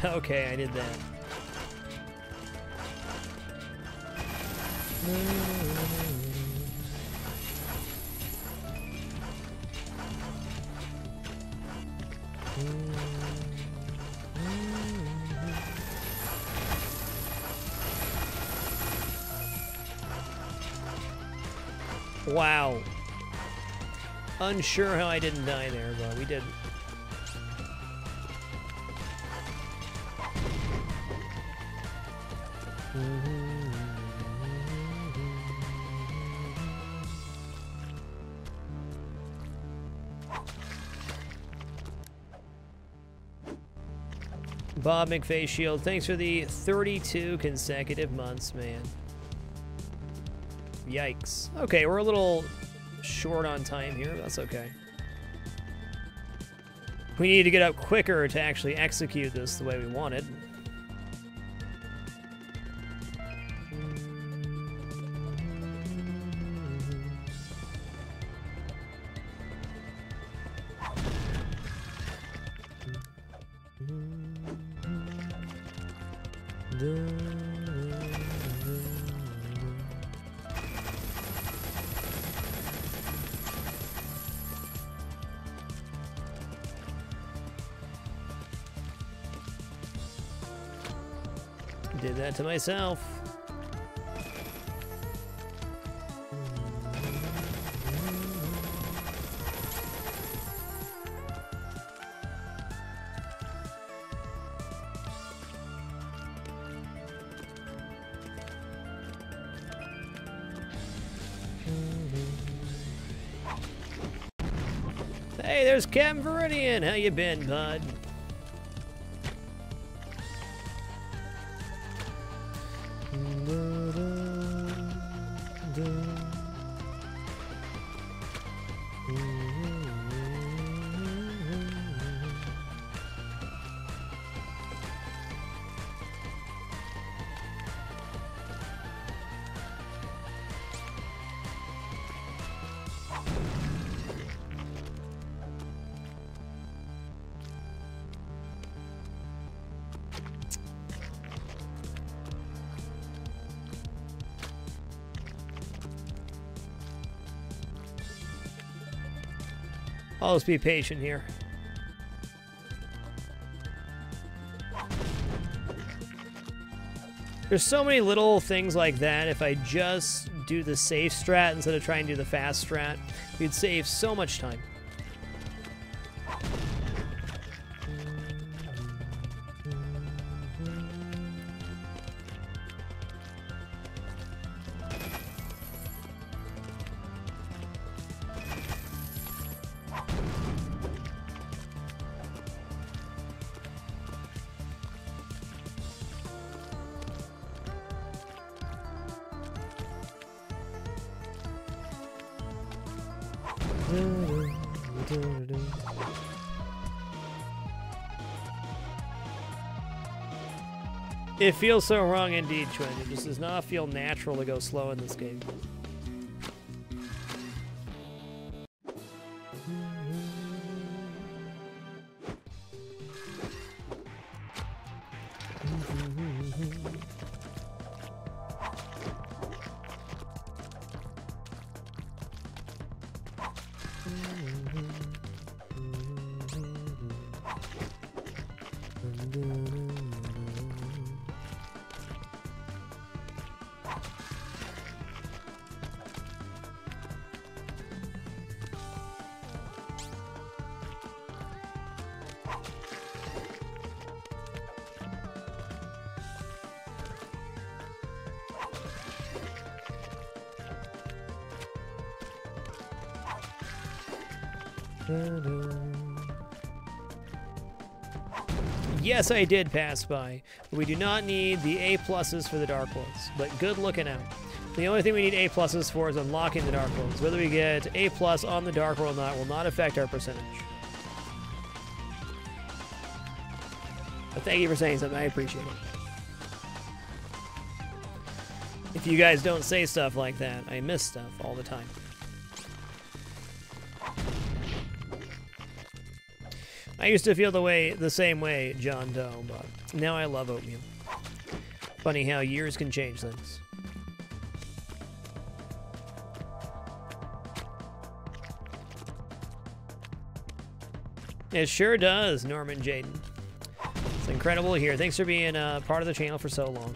Okay, I did that. Wow. Unsure how I didn't die there, but we did. Bob McFay Shield, thanks for the 32 consecutive months, man. Yikes. Okay, we're a little short on time here, but that's okay. We need to get up quicker to actually execute this the way we want it. Did that to myself. Hey, there's Captain Viridian. How you been, bud? Always be patient here. There's so many little things like that. If I just do the safe strat instead of trying to do the fast strat, we'd save so much time. It feels so wrong indeed, Twin. It just does not feel natural to go slow in this game. Yes, I did pass by. We do not need the A pluses for the Dark Ones, but good looking out. The only thing we need A pluses for is unlocking the Dark Ones. Whether we get A plus on the Dark World or not will not affect our percentage. But thank you for saying something. I appreciate it. If you guys don't say stuff like that, I miss stuff all the time. I used to feel the same way, John Doe, but now I love oatmeal. Funny how years can change things. It sure does, Norman Jaden. It's incredible to hear. Thanks for being part of the channel for so long.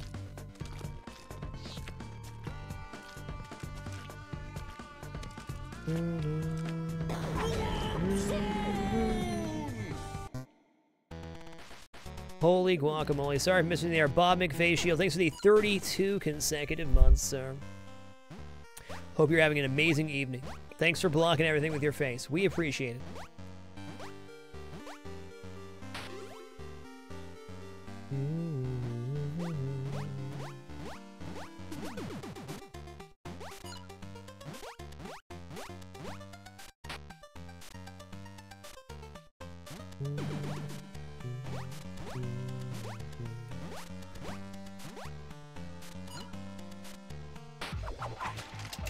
Holy guacamole. Sorry for missing there. Bob McFay Shield. Thanks for the 32 consecutive months, sir. Hope you're having an amazing evening. Thanks for blocking everything with your face. We appreciate it.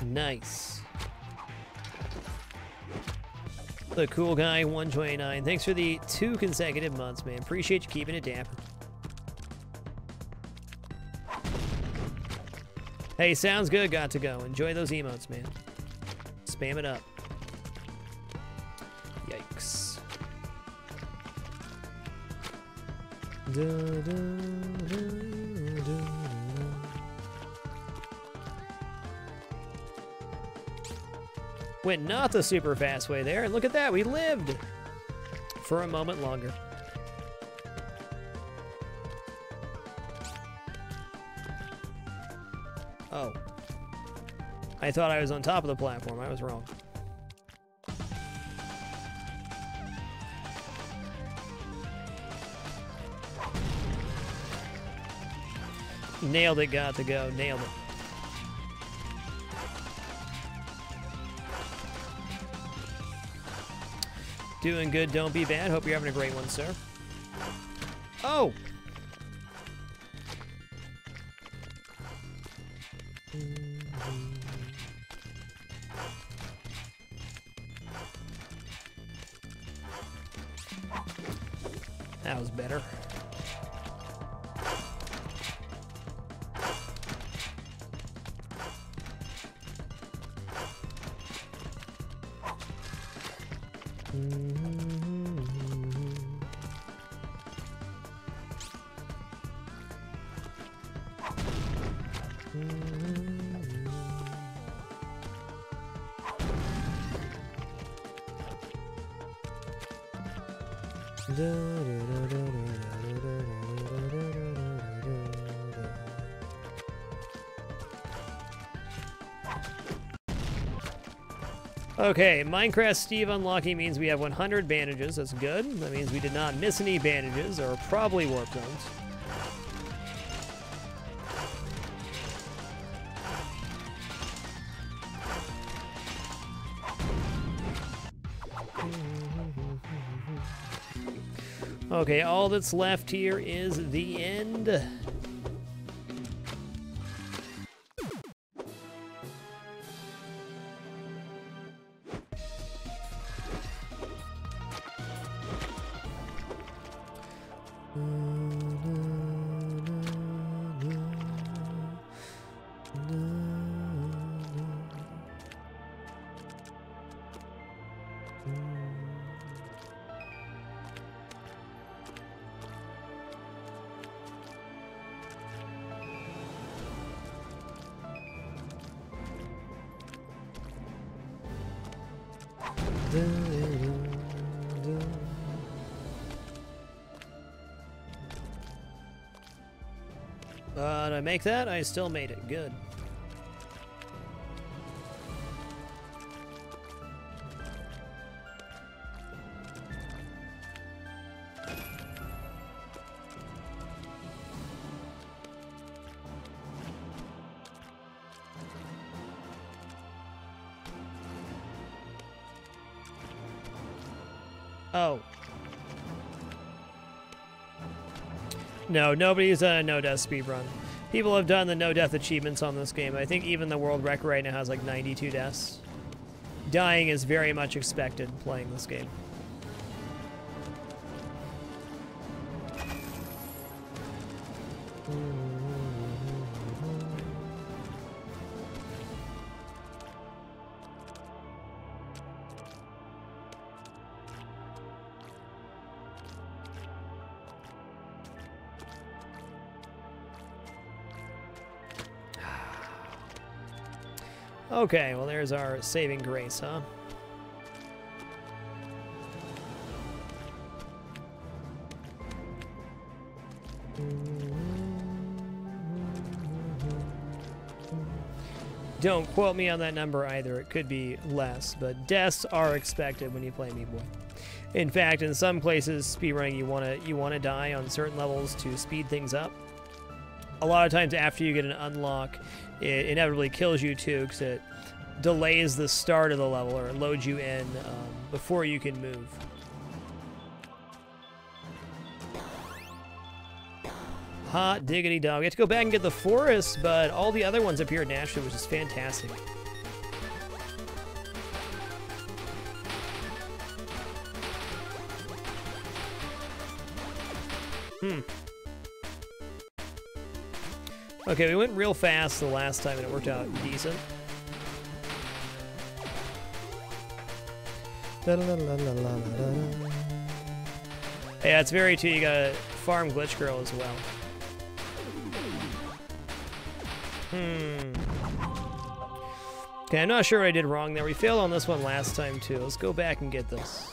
Nice. The cool guy 129. Thanks for the 2 consecutive months, man. Appreciate you keeping it damping. Hey, sounds good. Got to go. Enjoy those emotes, man. Spam it up. Yikes. Went not the super fast way there, and look at that, we lived for a moment longer. Oh. I thought I was on top of the platform. I was wrong. Nailed it, got to go. Nailed it. Doing good, don't be bad. Hope you're having a great one, sir. Oh! That was better. Okay, Minecraft Steve unlocking means we have 100 bandages. That's good. That means we did not miss any bandages, or probably warp zones. Okay, all that's left here is the end. Did I make that? I still made it. Good. Oh. No, nobody's no-death speedrun. People have done the no-death achievements on this game. I think even the world record right now has like 92 deaths. Dying is very much expected playing this game. Okay, well there's our saving grace, huh? Don't quote me on that number either. It could be less, but deaths are expected when you play Meatboy. In fact, in some places, speedrunning, you wanna die on certain levels to speed things up. A lot of times after you get an unlock, it inevitably kills you too, because it delays the start of the level, or it loads you in before you can move. Hot diggity dog. We have to go back and get the forest, but all the other ones appeared naturally, which is fantastic. Okay, we went real fast the last time and it worked out decent. Yeah, it's very true. You gotta farm Glitch Girl as well. Okay, I'm not sure what I did wrong there. We failed on this one last time too. Let's go back and get this.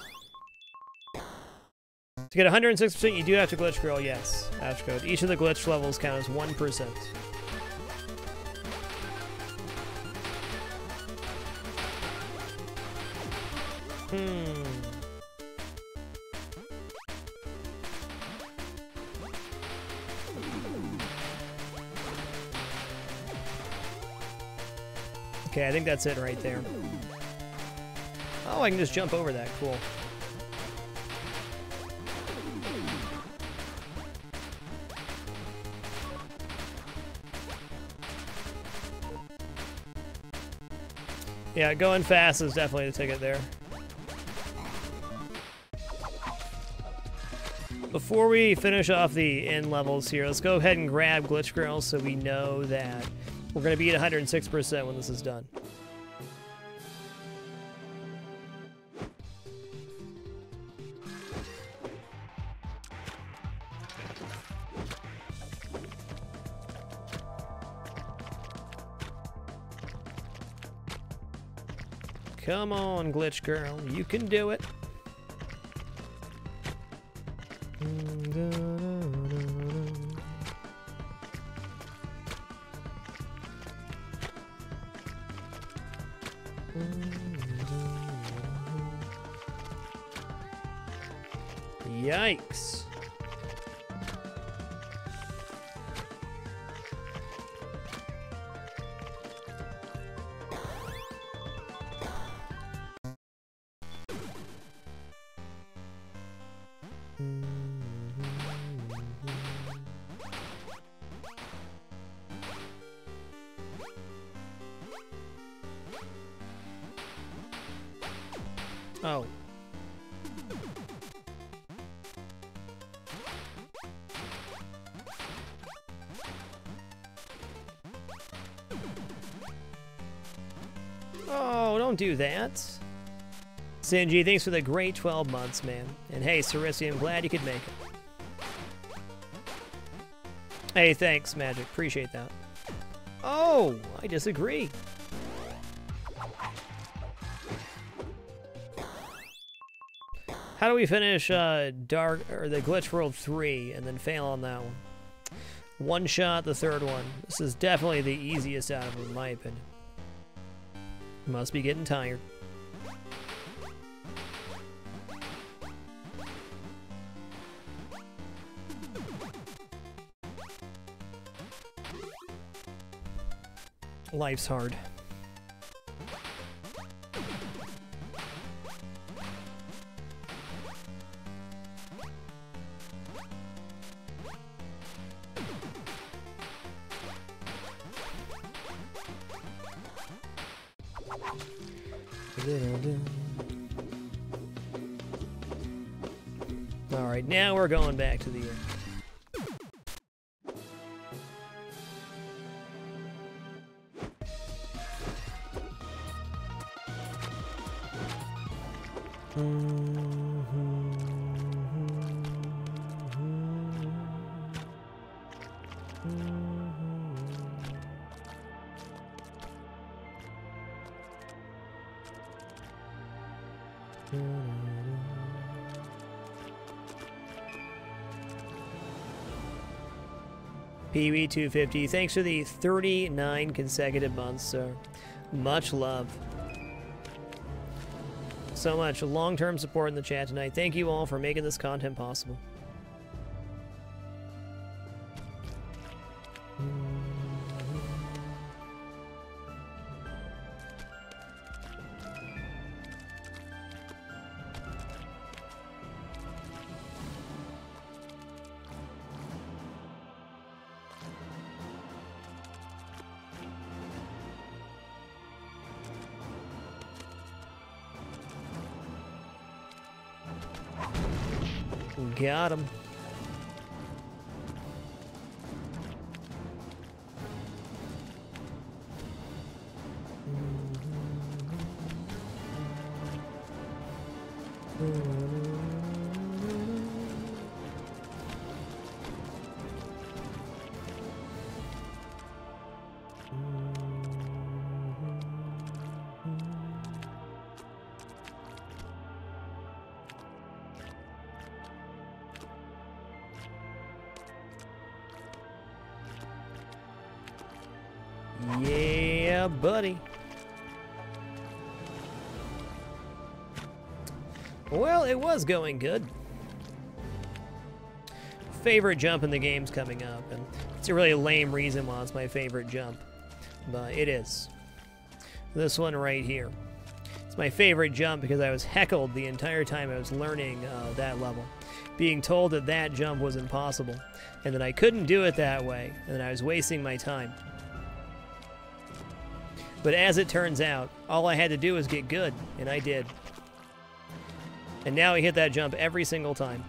To get 106%, you do have to Glitch Girl, yes. After code. Each of the glitch levels count as 1%. Okay, I think that's it right there. Oh, I can just jump over that. Cool. Yeah, going fast is definitely the ticket there. Before we finish off the end levels here, let's go ahead and grab Glitch Girl so we know that we're going to be at 106% when this is done. Come on, Glitch Girl, you can do it. Yikes. Oh. Oh, don't do that. Sinji, thanks for the great 12 months, man. And hey, Sarisi, I'm glad you could make it. Hey, thanks, Magic. Appreciate that. Oh, I disagree. How do we finish the Glitch World 3 and then fail on that one? One shot, the third one. This is definitely the easiest out of them, in my opinion. Must be getting tired. Life's hard. All right, now we're going back to the end. PB250, thanks for the 39 consecutive months, sir. Much love. So much long-term support in the chat tonight. Thank you all for making this content possible. Got him. Yeah, buddy. Well, it was going good. Favorite jump in the game's coming up, and it's a really lame reason why it's my favorite jump, but it is. This one right here. It's my favorite jump because I was heckled the entire time I was learning that level, being told that that jump was impossible, and that I couldn't do it that way, and that I was wasting my time. But as it turns out, all I had to do was get good, and I did. And now I hit that jump every single time.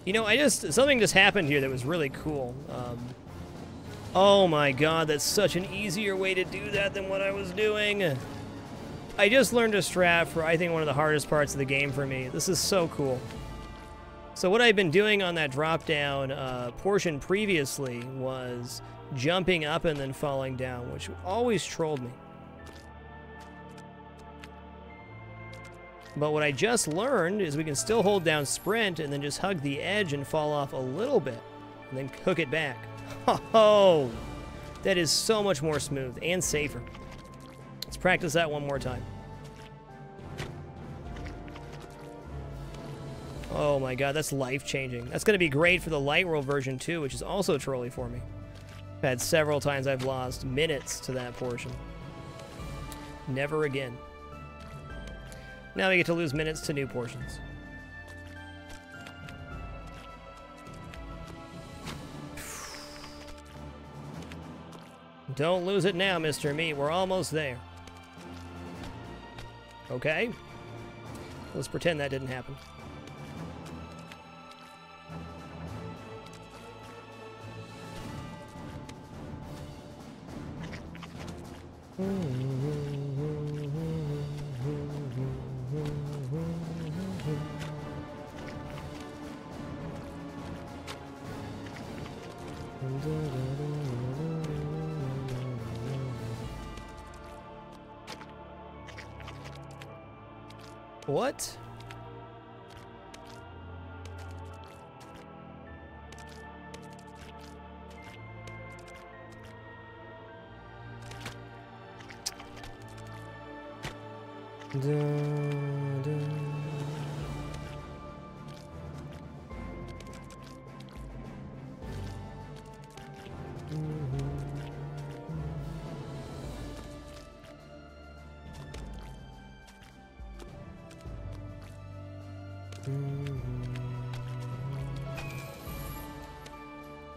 You know, something just happened here that was really cool. Oh my god, that's such an easier way to do that than what I was doing. I just learned a strat for, I think, one of the hardest parts of the game for me. This is so cool. So what I've been doing on that drop-down portion previously was jumping up and then falling down, which always trolled me. But what I just learned is we can still hold down sprint and then just hug the edge and fall off a little bit, and then hook it back. Oh, that is so much more smooth and safer. Let's practice that one more time. Oh my god, that's life-changing. That's going to be great for the Light World version too, which is also trolly for me. I've had several times I've lost minutes to that portion. Never again. Now we get to lose minutes to new portions. Don't lose it now, Mr. Meat. We're almost there. Okay. Let's pretend that didn't happen. What?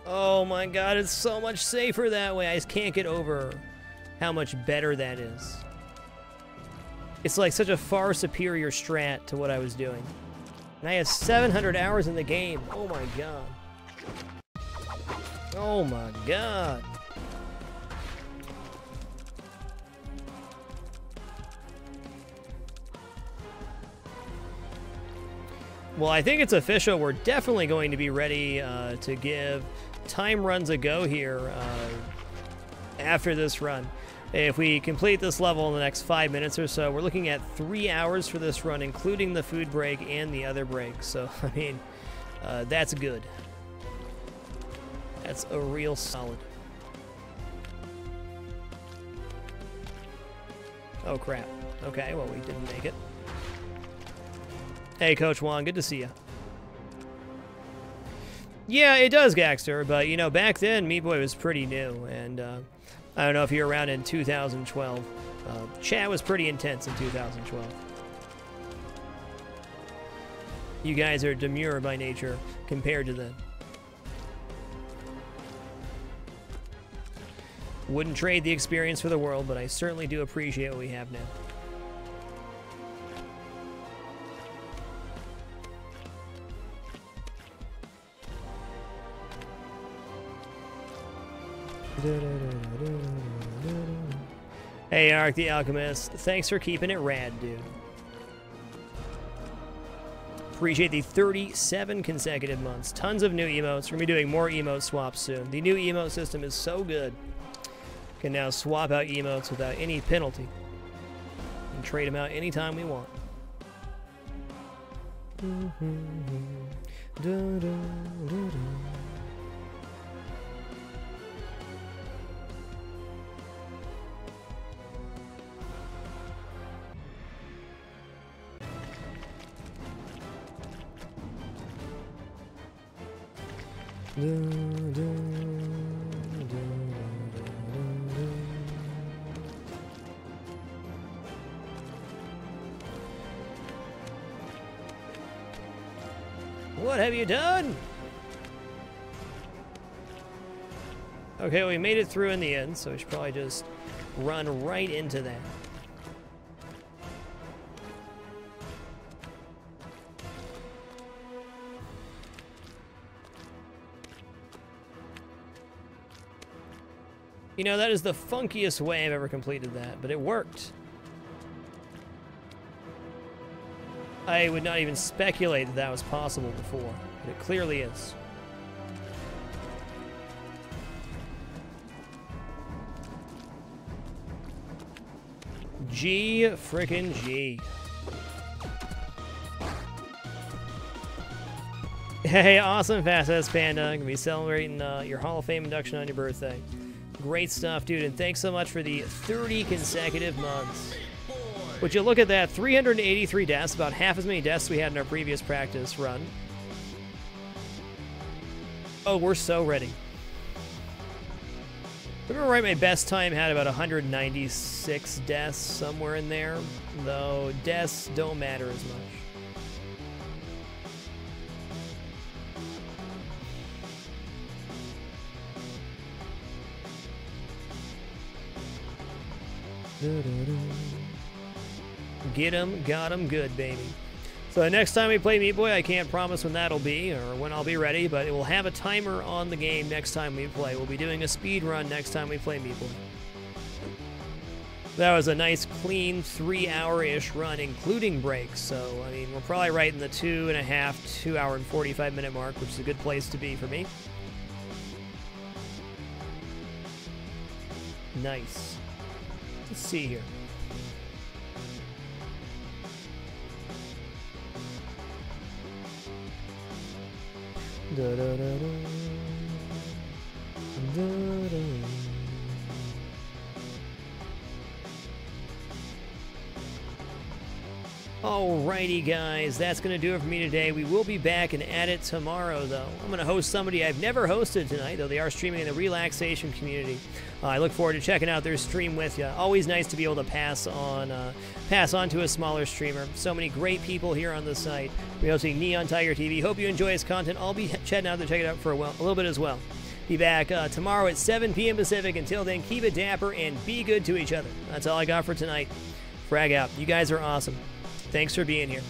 Oh my god, it's so much safer that way. I just can't get over how much better that is. It's like such a far superior strat to what I was doing. And I have 700 hours in the game. Oh my god. Oh my god. Well, I think it's official. We're definitely going to be ready to give time runs a go here after this run. If we complete this level in the next 5 minutes or so, we're looking at 3 hours for this run, including the food break and the other break. So, I mean, that's good. That's a real solid. Oh, crap. Okay, well, we didn't make it. Hey, Coach Juan, good to see you. Yeah, it does, Gaxter, but, you know, back then, Meatboy was pretty new, and I don't know if you were around in 2012. Chat was pretty intense in 2012. You guys are demure by nature compared to then. Wouldn't trade the experience for the world, but I certainly do appreciate what we have now. Hey, Ark the Alchemist. Thanks for keeping it rad, dude. Appreciate the 37 consecutive months. Tons of new emotes. We're going to be doing more emote swaps soon. The new emote system is so good. Can now swap out emotes without any penalty. And trade them out anytime we want. What have you done? Okay, well, we made it through in the end, so we should probably just run right into that. You know, that is the funkiest way I've ever completed that, but it worked. I would not even speculate that that was possible before, but it clearly is. G frickin' G. Hey, awesome Fast Ass Panda. Gonna be celebrating your Hall of Fame induction on your birthday. Great stuff, dude, and thanks so much for the 30 consecutive months. Would you look at that? 383 deaths, about half as many deaths we had in our previous practice run. Oh, we're so ready. If I remember right, my best time had about 196 deaths, somewhere in there, though deaths don't matter as much. Get him, got him, good, baby. So next time we play Meatboy, I can't promise when that'll be or when I'll be ready, but it will have a timer on the game next time we play. We'll be doing a speed run next time we play Meatboy. That was a nice, clean 3-hour-ish run, including breaks. So, I mean, we're probably right in the 2.5, 2 hour and 45-minute mark, which is a good place to be for me. Nice. Let's see here. Da, da, da, da. Da, da. Alrighty, guys, that's going to do it for me today. We will be back and at it tomorrow, though. I'm going to host somebody I've never hosted tonight, though they are streaming in the Relaxation community. I look forward to checking out their stream with you. Always nice to be able to pass on to a smaller streamer. So many great people here on the site. We're hosting Neon Tiger TV. Hope you enjoy his content. I'll be chatting out to check it out for a little bit as well. Be back tomorrow at 7 p.m. Pacific. Until then, keep it dapper and be good to each other. That's all I got for tonight. Frag out. You guys are awesome. Thanks for being here.